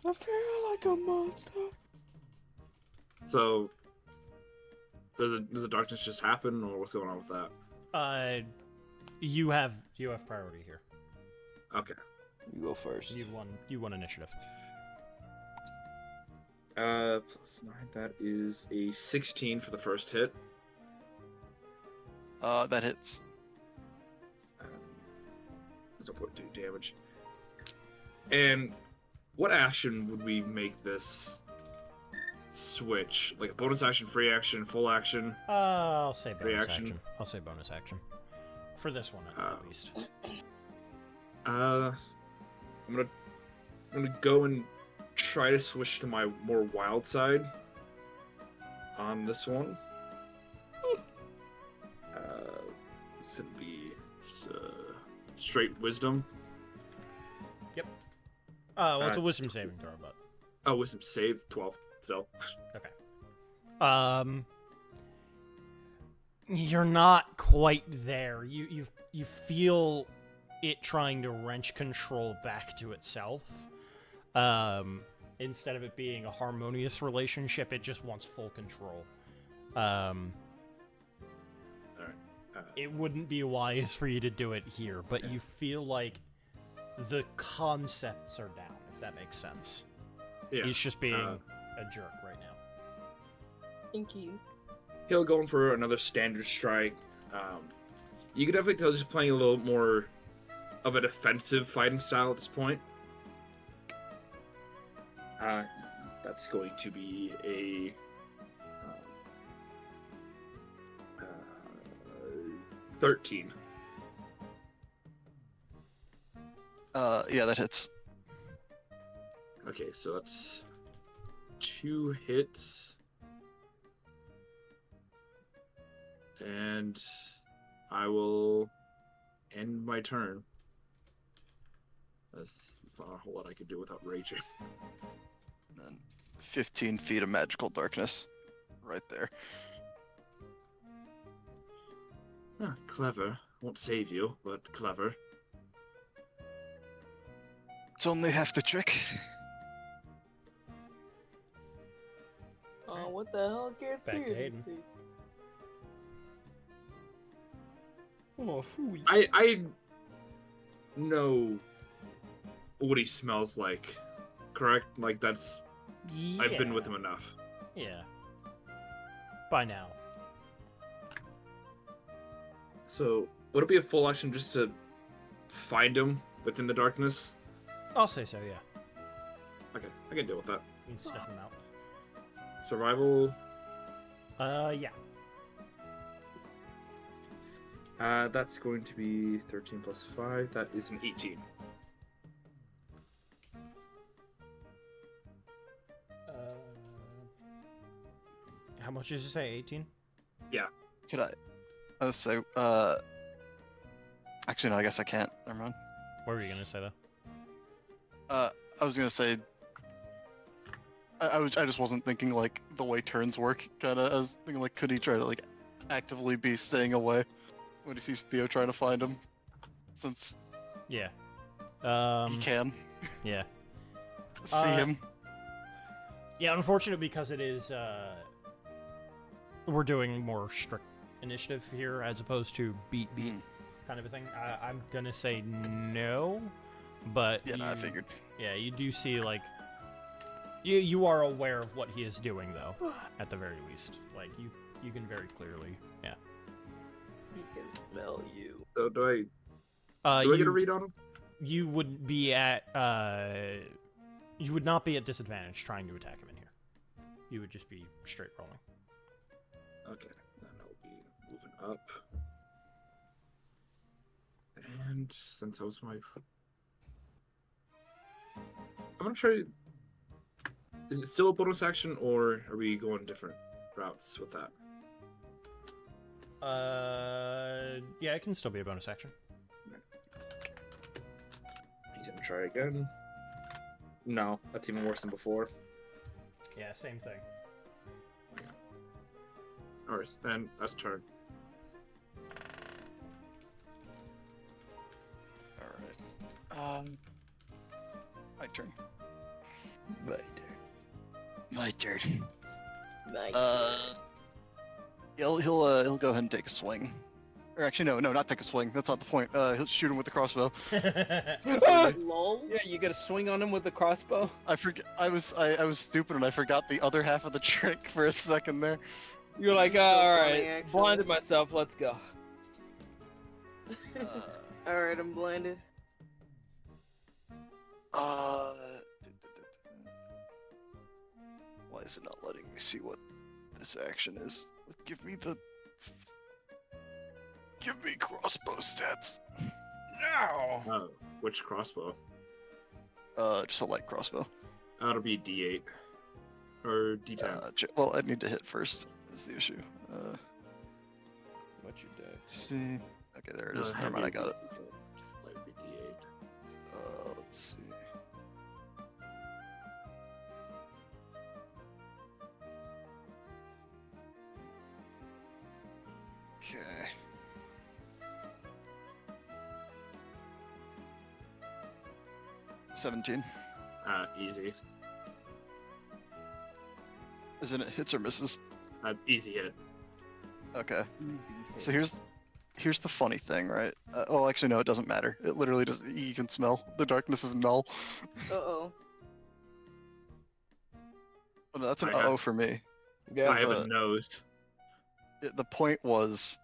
feel like a monster. So, does the darkness just happen, or what's going on with that? You have priority here. Okay. You go first. You won initiative. Plus 9. That is a 16 for the first hit. That hits. Does it do damage? And what action would we make this switch? Like a bonus action, free action, full action? I'll say bonus Reaction. action. I'll say bonus action. For this one, at least. I'm gonna go and try to switch to my more wild side on this one. This would be just, straight wisdom. Yep. Well, it's a wisdom saving throw, but. Oh, wisdom save 12. So. Okay. You're not quite there. You feel it trying to wrench control back to itself. Instead of it being a harmonious relationship, it just wants full control. It wouldn't be wise for you to do it here, but you feel like the concepts are down, if that makes sense. Yeah. He's just being a jerk right now. Thank you. He'll go in for another standard strike. You could definitely tell he's playing a little more of a defensive fighting style at this point. That's going to be a 13. Yeah, that hits. Okay, so that's 2 hits. And I will end my turn. That's not a whole lot I could do without raging. Then 15 feet of magical darkness. Right there. Ah, clever. Won't save you, but clever. It's only half the trick. Oh, what the hell? I can't Back see to Hayden. anything. Oh, phooey. I know what he smells like, correct? Like that's Yeah. I've been with him enough. Yeah. By now. So would it be a full action just to find him within the darkness? I'll say so, yeah. Okay, I can deal with that. You can sniff him out. Survival. Yeah. That's going to be 13 plus 5. That is an 18. How much did you say? 18? Yeah. Could I was say, actually, no, I guess I can't. Never mind. What were you gonna say though? I was gonna say, I just wasn't thinking like the way turns work. Kind of, I was thinking like, could he try to like actively be staying away when he sees Theo trying to find him, since Yeah. he can Yeah. see him. Yeah, unfortunate because it is, we're doing more strict initiative here as opposed to beat kind of a thing. I'm gonna say no, but Yeah, no, I figured. Yeah, you do see like you are aware of what he is doing though, at the very least. Like you can very clearly, yeah. He can smell you. So do I get a read on him? You would be at you would not be at disadvantage trying to attack him in here. You would just be straight rolling. Okay, then I'll be moving up. And since that was my... I'm gonna try... Is it still a bonus action, or are we going different routes with that? Yeah, it can still be a bonus action. He's gonna try again. No, that's even worse than before. Yeah, same thing. Alright, then that's turn. Alright. My turn. My turn. My turn. Nice. He'll go ahead and take a swing. Or actually, no, not take a swing. That's not the point. He'll shoot him with the crossbow. Lol. Yeah, you gotta swing on him with the crossbow. I forget. I was stupid and I forgot the other half of the trick for a second there. You're like, So all funny, right, actually. blinded myself. Let's go. Alright, I'm blinded. Why is it not letting me see what this action is? Give me crossbow stats. No. Oh, which crossbow? Just a light crossbow. That'll be D8 or D10. Well, I need to hit first. Is the issue. What's your deck? See. Okay, there it No, is. Never mind, I got it. Light be D8. Let's see. Okay. $17. Easy. Isn't it hits or misses? Easy hit. Okay. So here's the funny thing, right? Well, actually, no, it doesn't matter. It literally does. You can smell the darkness is null. Uh-oh. Oh, no, that's an I have- uh-oh for me. Yeah, I have a nose. The point was,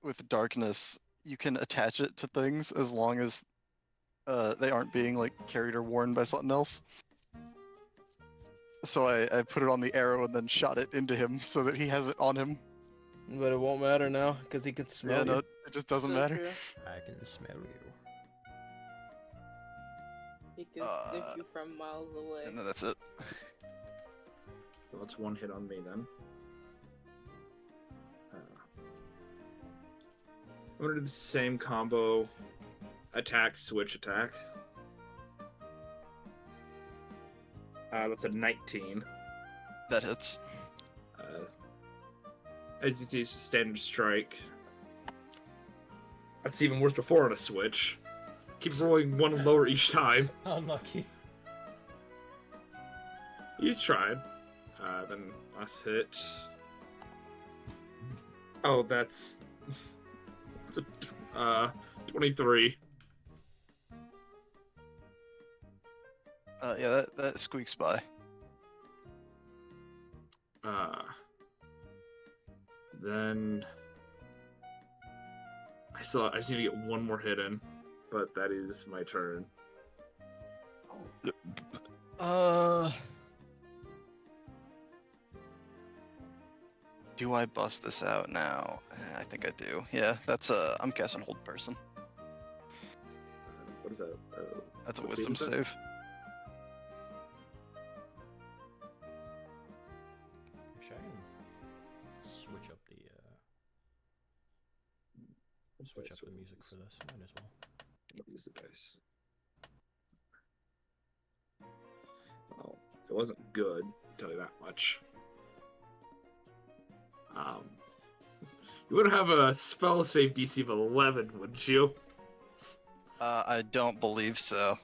with darkness, you can attach it to things as long as they aren't being like carried or worn by something else. So I put it on the arrow and then shot it into him so that he has it on him. But it won't matter now because he can smell Yeah, you. no, it just doesn't So matter. true. I can smell you. He can sniff you from miles away. And then that's it. Well, that's one hit on me then. I'm gonna do the same combo. Attack, switch, attack. That's a 19. That hits. As you see, standard strike. That's even worse before on a switch. Keep rolling one lower each time. Unlucky. He's trying. Then last hit. Oh, that's a 23. Yeah, that squeaks by. Then I just need to get one more hit in, but that is my turn. Do I bust this out now? I think I do. Yeah, that's I'm casting Hold Person. What is that? That's a what Wisdom save is that? save. Actually, I can switch up the music for this. Might as well. Use the dice. Well, it wasn't good, I'll tell you that much. You would have a spell save DC of 11, wouldn't you? I don't believe so.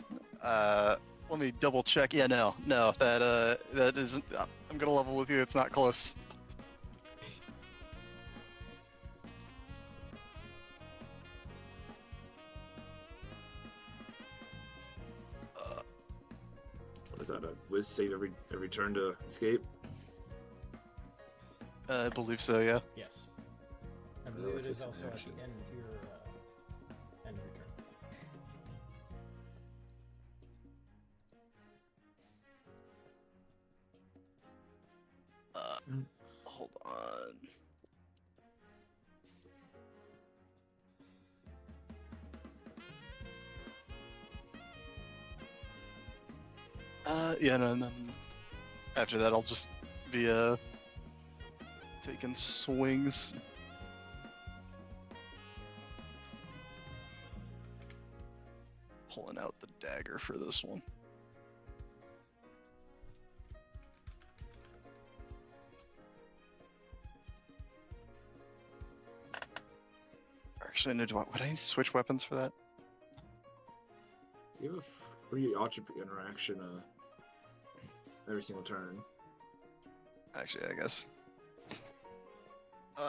Let me double check. Yeah, no, that isn't. I'm gonna level with you. It's not close. What is that? A whiz save every turn to escape? I believe so. Yeah. Yes. I believe it is it's an also at action. the end of your turn. Hold on. Yeah, no, and then after that, I'll just be taking swings. Pulling out the dagger for this one. Actually, no, would I need to switch weapons for that? You have a free attribute interaction every single turn. Actually, I guess.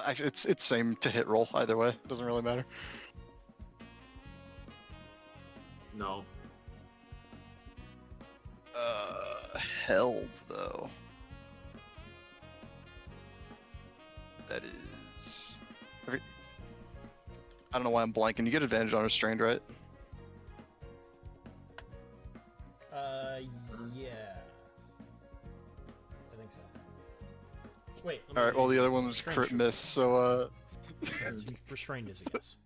Actually, it's same to hit roll either way. Doesn't really matter. No. Held though. That is. I don't know why I'm blanking. You get advantage on restrained, right? Yeah. I think so. Wait. All right. Well, the other one was Restrained crit should- miss. So Restrained is a yes.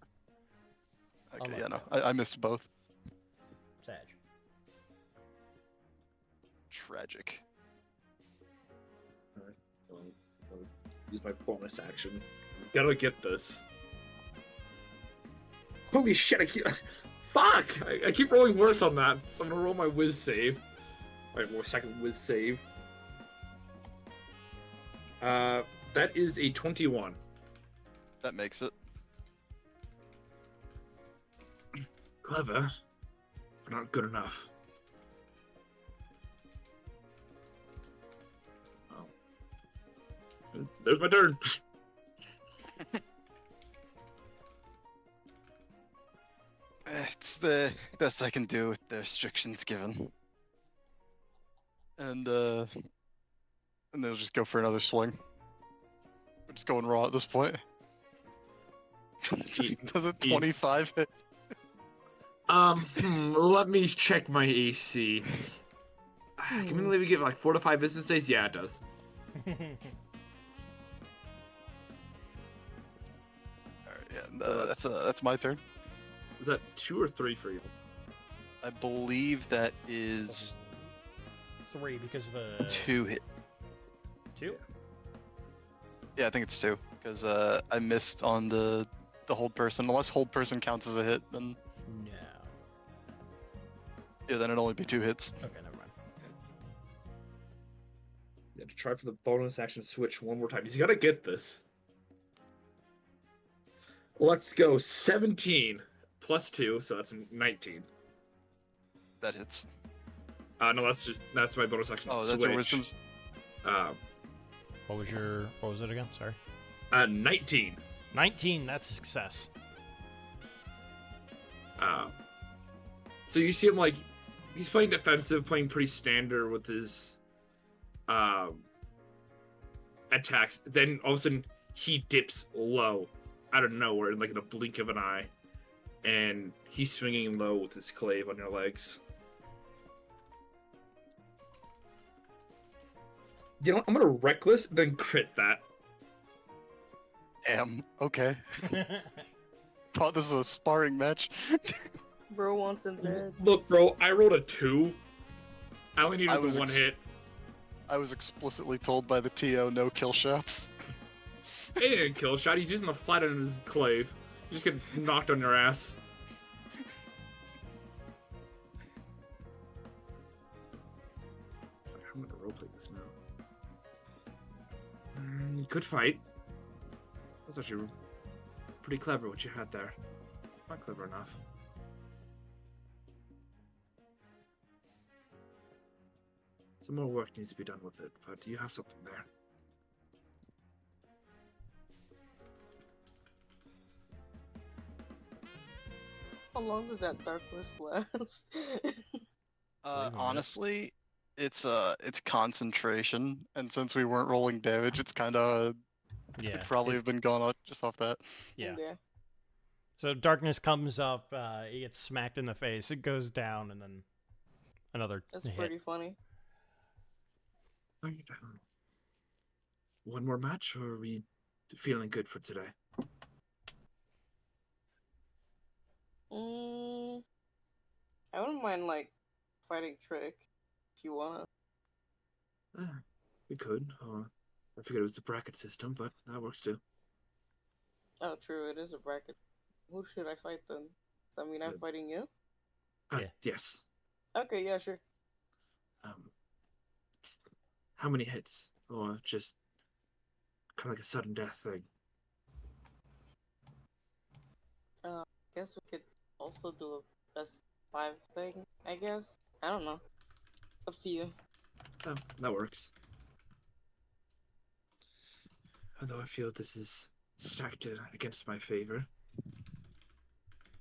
okay, yeah, no, I missed both. Sag. Tragic. Alright, I'll use my bonus action. Gotta get this. Holy shit! Fuck! I keep rolling worse on that, so I'm gonna roll my whiz save. My second whiz save. That is a 21. That makes it. Clever, but not good enough. Oh. There's my turn. It's the best I can do with the restrictions given. And they'll just go for another swing. We're just going raw at this point. Does a 25 hit? Let me check my AC. Can we maybe give it like 4 to 5 business days? Yeah, it does. Alright, yeah, and, that's my turn. Is that 2 or 3 for you? I believe that is 3 because the 2 hit. 2. Yeah, I think it's 2 because I missed on the hold person. Unless hold person counts as a hit, then No. yeah, then it'd only be 2 hits. Okay, never mind. Yeah, to try for the bonus action switch one more time. He's gotta get this. Let's go 17 plus 2, so that's 19. That hits. No, that's my bonus action Oh, switch. that's your wisdom's. What was it again? Sorry. 19. 19. That's a success. So you see him like he's playing defensive, playing pretty standard with his attacks. Then all of a sudden he dips low out of nowhere, in a blink of an eye, and he's swinging low with his clave on your legs. You know what? I'm gonna reckless, then crit that. Damn. Okay. Thought this was a sparring match. Bro wants him dead. Look, bro, I rolled a 2. I only needed I the was one hit. I was explicitly told by the TO no kill shots. He didn't kill shot. He's using the flat end of his clave. You just get knocked on your ass. I'm gonna roleplay this now. You could fight. That's actually pretty clever what you had there. Not clever enough. Some more work needs to be done with it, but you have something there. How long does that darkness last? Honestly, it's concentration, and since we weren't rolling damage, it's kind of Yeah. could probably have been gone off just off that. Yeah. So darkness comes up. He gets smacked in the face. It goes down, and then another That's hit. pretty funny. One more match, or are we feeling good for today? I wouldn't mind fighting Trick if you want. We could. I figured it was the bracket system, but that works too. Oh, true. It is a bracket. Who should I fight then? Does that mean I'm fighting you? Yeah. Yes. Okay, yeah, sure. How many hits? Or just kind of like a sudden death thing? Guess we could also do a best 5 thing, I guess. I don't know. Up to you. Oh, that works. Although I feel this is stacked against my favor.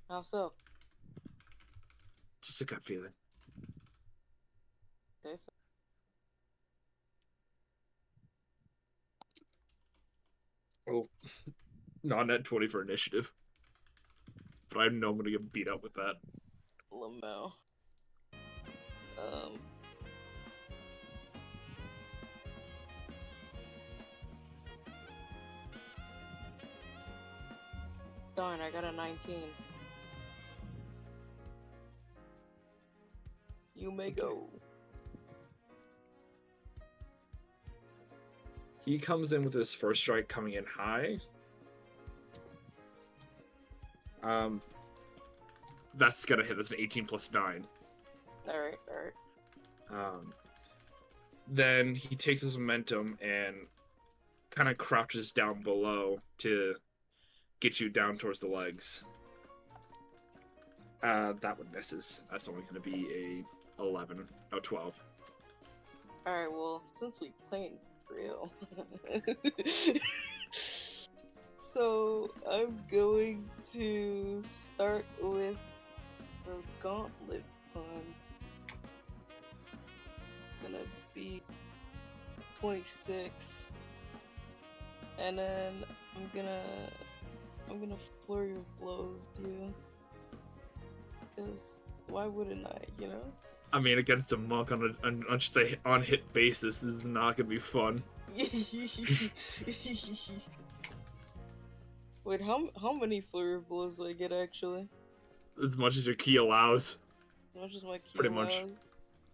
How so? Just a gut feeling. Say so. Oh, not net 20 for initiative. But I know I'm gonna get beat up with that. Lamau. Darn, I got a 19. You may go. He comes in with his first strike coming in high. That's gonna hit. That's an 18 plus 9. Alright, alright. Then he takes his momentum and kind of crouches down below to get you down towards the legs. That one misses. That's only going to be a 11. Oh, 12. Alright, well, since we playing real. So, I'm going to start with the gauntlet pun. Gonna be 26. And then I'm gonna flurry of blows you. Because why wouldn't I, you know? I mean, against a monk on just a on-hit basis, this is not going to be fun. Wait, how many flurry of blows do I get actually? As much as your key allows. As much as my key Pretty much. allows?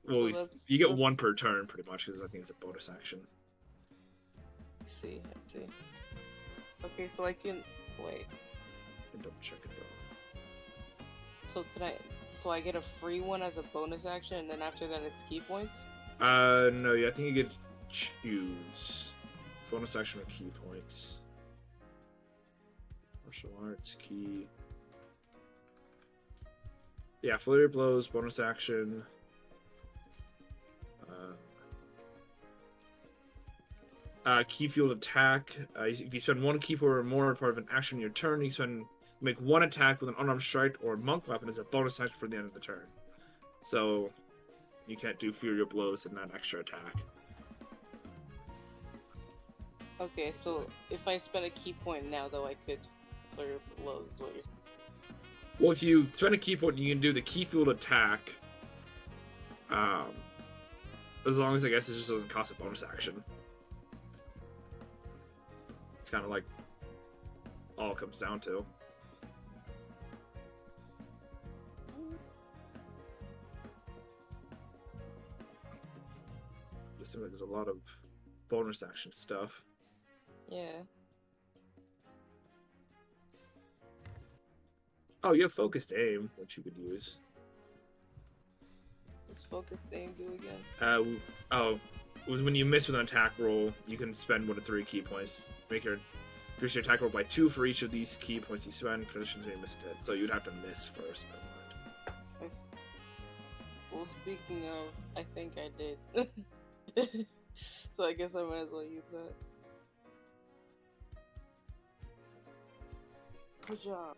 Well, So you get that's- one per turn, pretty much, because I think it's a bonus action. I see. Okay, so I can wait. And double check it though. So so I get a free one as a bonus action, and then after that it's key points? No, yeah, I think you get to choose. Bonus action or key points. Martial arts, key. Yeah, flurry of blows, bonus action. Key field attack. If you spend one key point or more as part of an action in your turn, you can make one attack with an unarmed strike or monk weapon as a bonus action for the end of the turn. So you can't do Fury of Blows and that extra attack. Okay, so if I spend a key point now, though, I could flurry of blows. Is what you're saying? Well, if you spend a key point, you can do the key field attack. As long as I guess it just doesn't cost a bonus action. It's kind of like all it comes down to. Just seems like there's a lot of bonus action stuff. Yeah. Oh, you have focused aim, which you could use. Let's focus aim do again. When you miss with an attack roll, you can spend 1 to 3 key points. Increase your attack roll by 2 for each of these key points you spend. Conditions when you miss a hit. So you'd have to miss first. Never mind. Well, speaking of, I think I did. So I guess I might as well use that. Good job.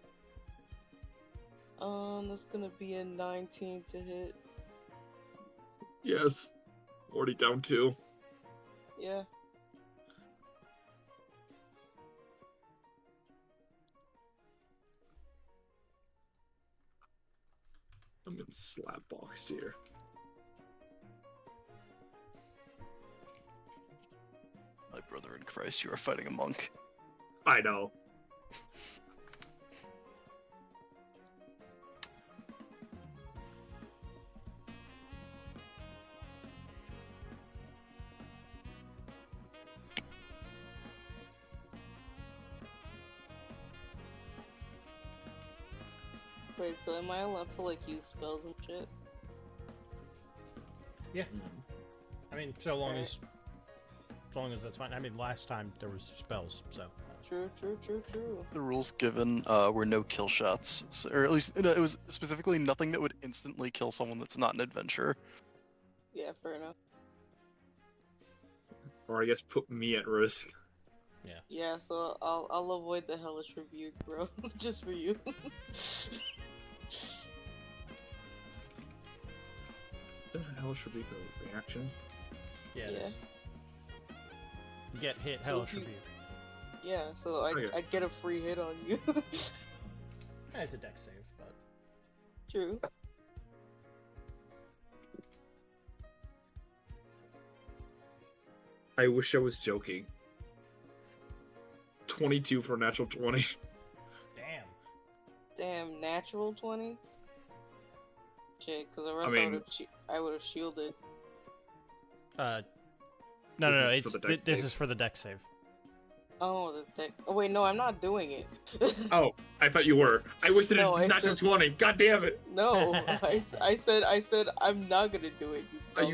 That's gonna be a 19 to hit. Yes. Already down 2. Yeah. I'm getting slap boxed here. My brother in Christ, you are fighting a monk. I know. Wait, so am I allowed to like use spells and shit? Yeah. I mean, so long as that's fine. I mean, last time there was spells, so. True. The rules given were no kill shots, or at least it was specifically nothing that would instantly kill someone that's not an adventurer. Yeah, fair enough. Or I guess put me at risk. Yeah, so I'll avoid the hellish rebuke, bro, just for you. Isn't a hellish rebuke a reaction? Yeah, it Yeah. is. You get hit, So hellish if you- rebuke. Yeah, so I'd get a free hit on you. It's a deck save, but. True. I wish I was joking. 22 for a natural 20. Damn. Damn, natural 20? Shit, because the rest mean- I would have shielded. No, This no, is for the deck this save. is for the deck save. Oh, the deck. Oh, wait, no, I'm not doing it. Oh, I thought you were. I wasted No, a I natural said- 20. God damn it. No, I said I'm not gonna do it, you Oh, dummy.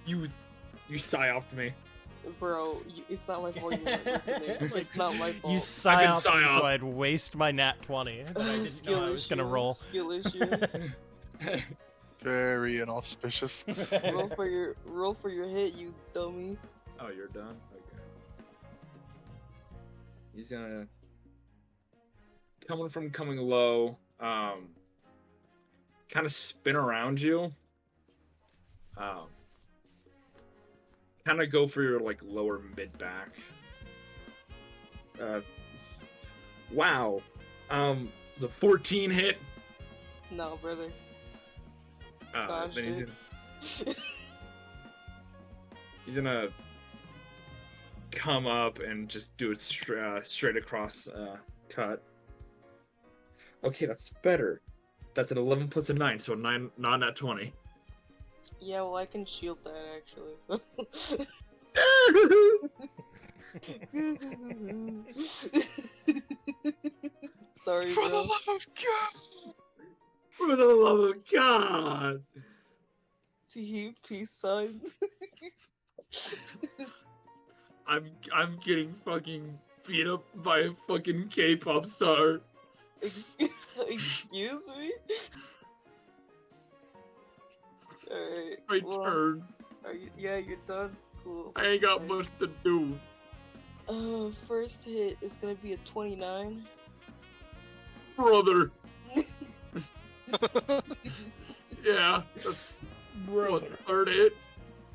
you psyoped me. Bro, it's not my fault you weren't listening. It's not my fault. You I've been psyoped me so psyoped. I'd waste my nat 20 that I didn't Skill know I was gonna issue, roll. Skill issue. Very inauspicious. roll for your hit, you dummy. Oh, you're done? Okay. He's gonna... coming low, kind of spin around you. Kind of go for your, like, lower mid-back. Wow. It's a 14 hit. No, brother. Dodged Then it. he's gonna come up and just do it straight across cut. Okay, that's better. That's an 11 plus a 9, so a 9, not at 20. Yeah, well, I can shield that actually. So. Sorry, For the bro. love of God! For the love of God! T peace sign. I'm getting fucking beat up by a fucking K-pop star. Excuse me. Alright. My well, turn. Yeah, you're done. Cool. I ain't got Alright. much to do. First hit is gonna be a 29. Brother. Yeah, that's what, third hit.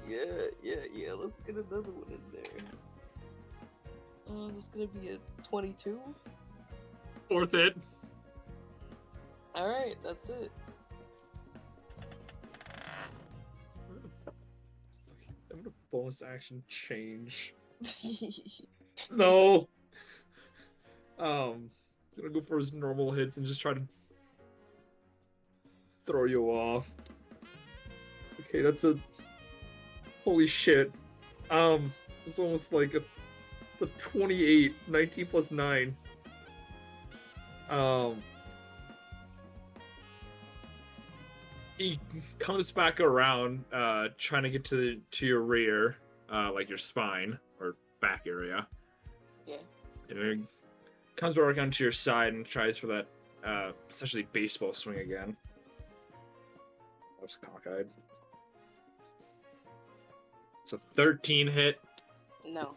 Yeah. Let's get another one in there. This is gonna be a 22. Fourth hit. Alright, that's it. I'm gonna bonus action change. No. Gonna go for his normal hits and just try to throw you off. Okay, that's a holy shit. It's almost like the 28, 19 plus 9. He comes back around, trying to get to your rear, like your spine or back area. Yeah. And then comes back onto your side and tries for that, essentially baseball swing again. I was cockeyed. It's a 13 hit. No.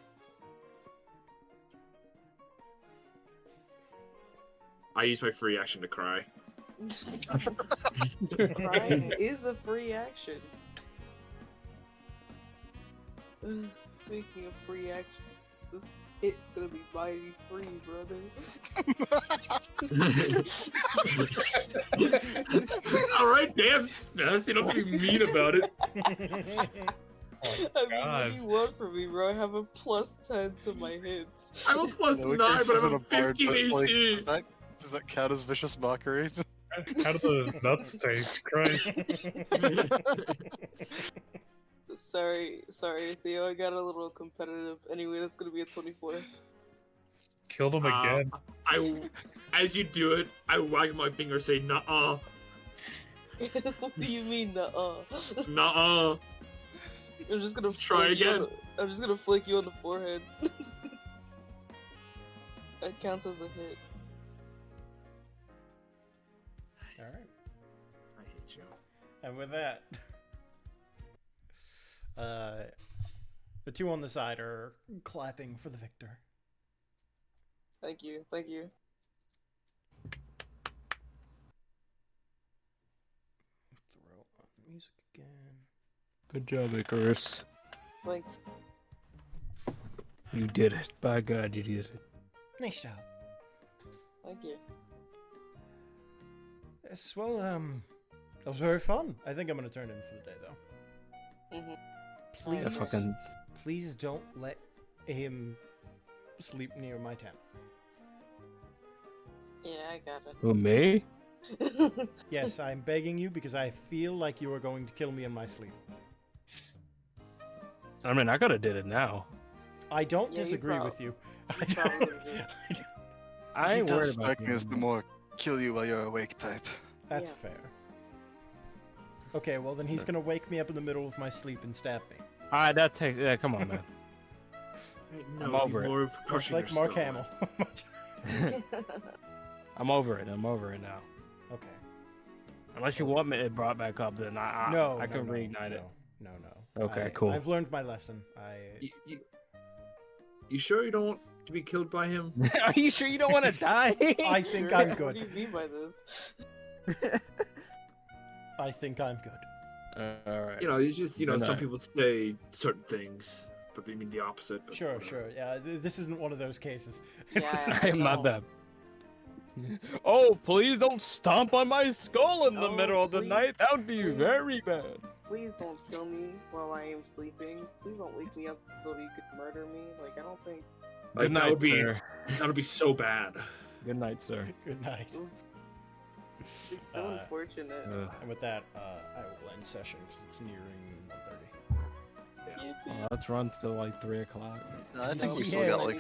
I use my free action to cry. Crying is a free action. Speaking of free action, this hit's gonna be mighty free, brother. Alright, damn, Snus, you don't have to be mean about it. I mean, what do you want from me, bro? I have a plus 10 to my hits. I'm a plus No, 9, Chris but isn't I'm a a bard, 15 but, like, AC. does that count as vicious mockery? How do the nuts taste? Christ. Sorry, Theo. I got a little competitive. Anyway, that's gonna be a 24. Killed him again. As you do it, I wag my finger, say, "Nuh-uh, What do you mean, nuh-uh." I'm just gonna Try flick you again. I'm just gonna flick you on the forehead. That counts as a hit. Alright. I hate you. And with that, the two on the side are clapping for the victor. Thank you. Throw on music again. Good job, Icarus. Thanks. You did it. By God, you did it. Nice job. Thank you. Yes, well, that was very fun. I think I'm gonna turn in for the day, though. Mhm. Please, Yeah, fucking. please don't let him sleep near my tent. Yeah, I got it. Who, me? Yes, I'm begging you because I feel like you are going to kill me in my sleep. I mean, I could have did it now. I don't Yeah, you disagree prob- with you. you probably did. I he ain't does worried about strike me as the more kill you while you're awake type. That's Yeah. fair. Okay, well then he's gonna wake me up in the middle of my sleep and stab me. All right, that takes. Yeah, come on, man. No, I'm over it. more of Much crushing like your Mark skull. Hamill. I'm over it. I'm over it now. Okay. Unless you want me it brought back up, then I No, I no, can no, reignite no, it. No, no. Okay, cool. I've learned my lesson. You sure you don't want to be killed by him? Are you sure you don't want to die? I think Sure, I'm What good. do you mean by this? I think I'm good. All right. You know, it's just Good some night. people say certain things, but they mean the opposite. But Sure, whatever. sure. Yeah, this isn't one of those cases. Yeah, I am not that. Oh, please don't stomp on my skull in the Oh, middle of the please, night. That would be please. very bad. Please don't kill me while I am sleeping. Please don't wake me up so you could murder me. Like, I don't think. Like, Good that night, would be sir. that would be so bad. Good night, sir. Good night. It's so unfortunate. And with that, I will end session because it's nearing 1:30. Yippee. Let's run till like 3 o'clock. I think we Yeah, still got like- like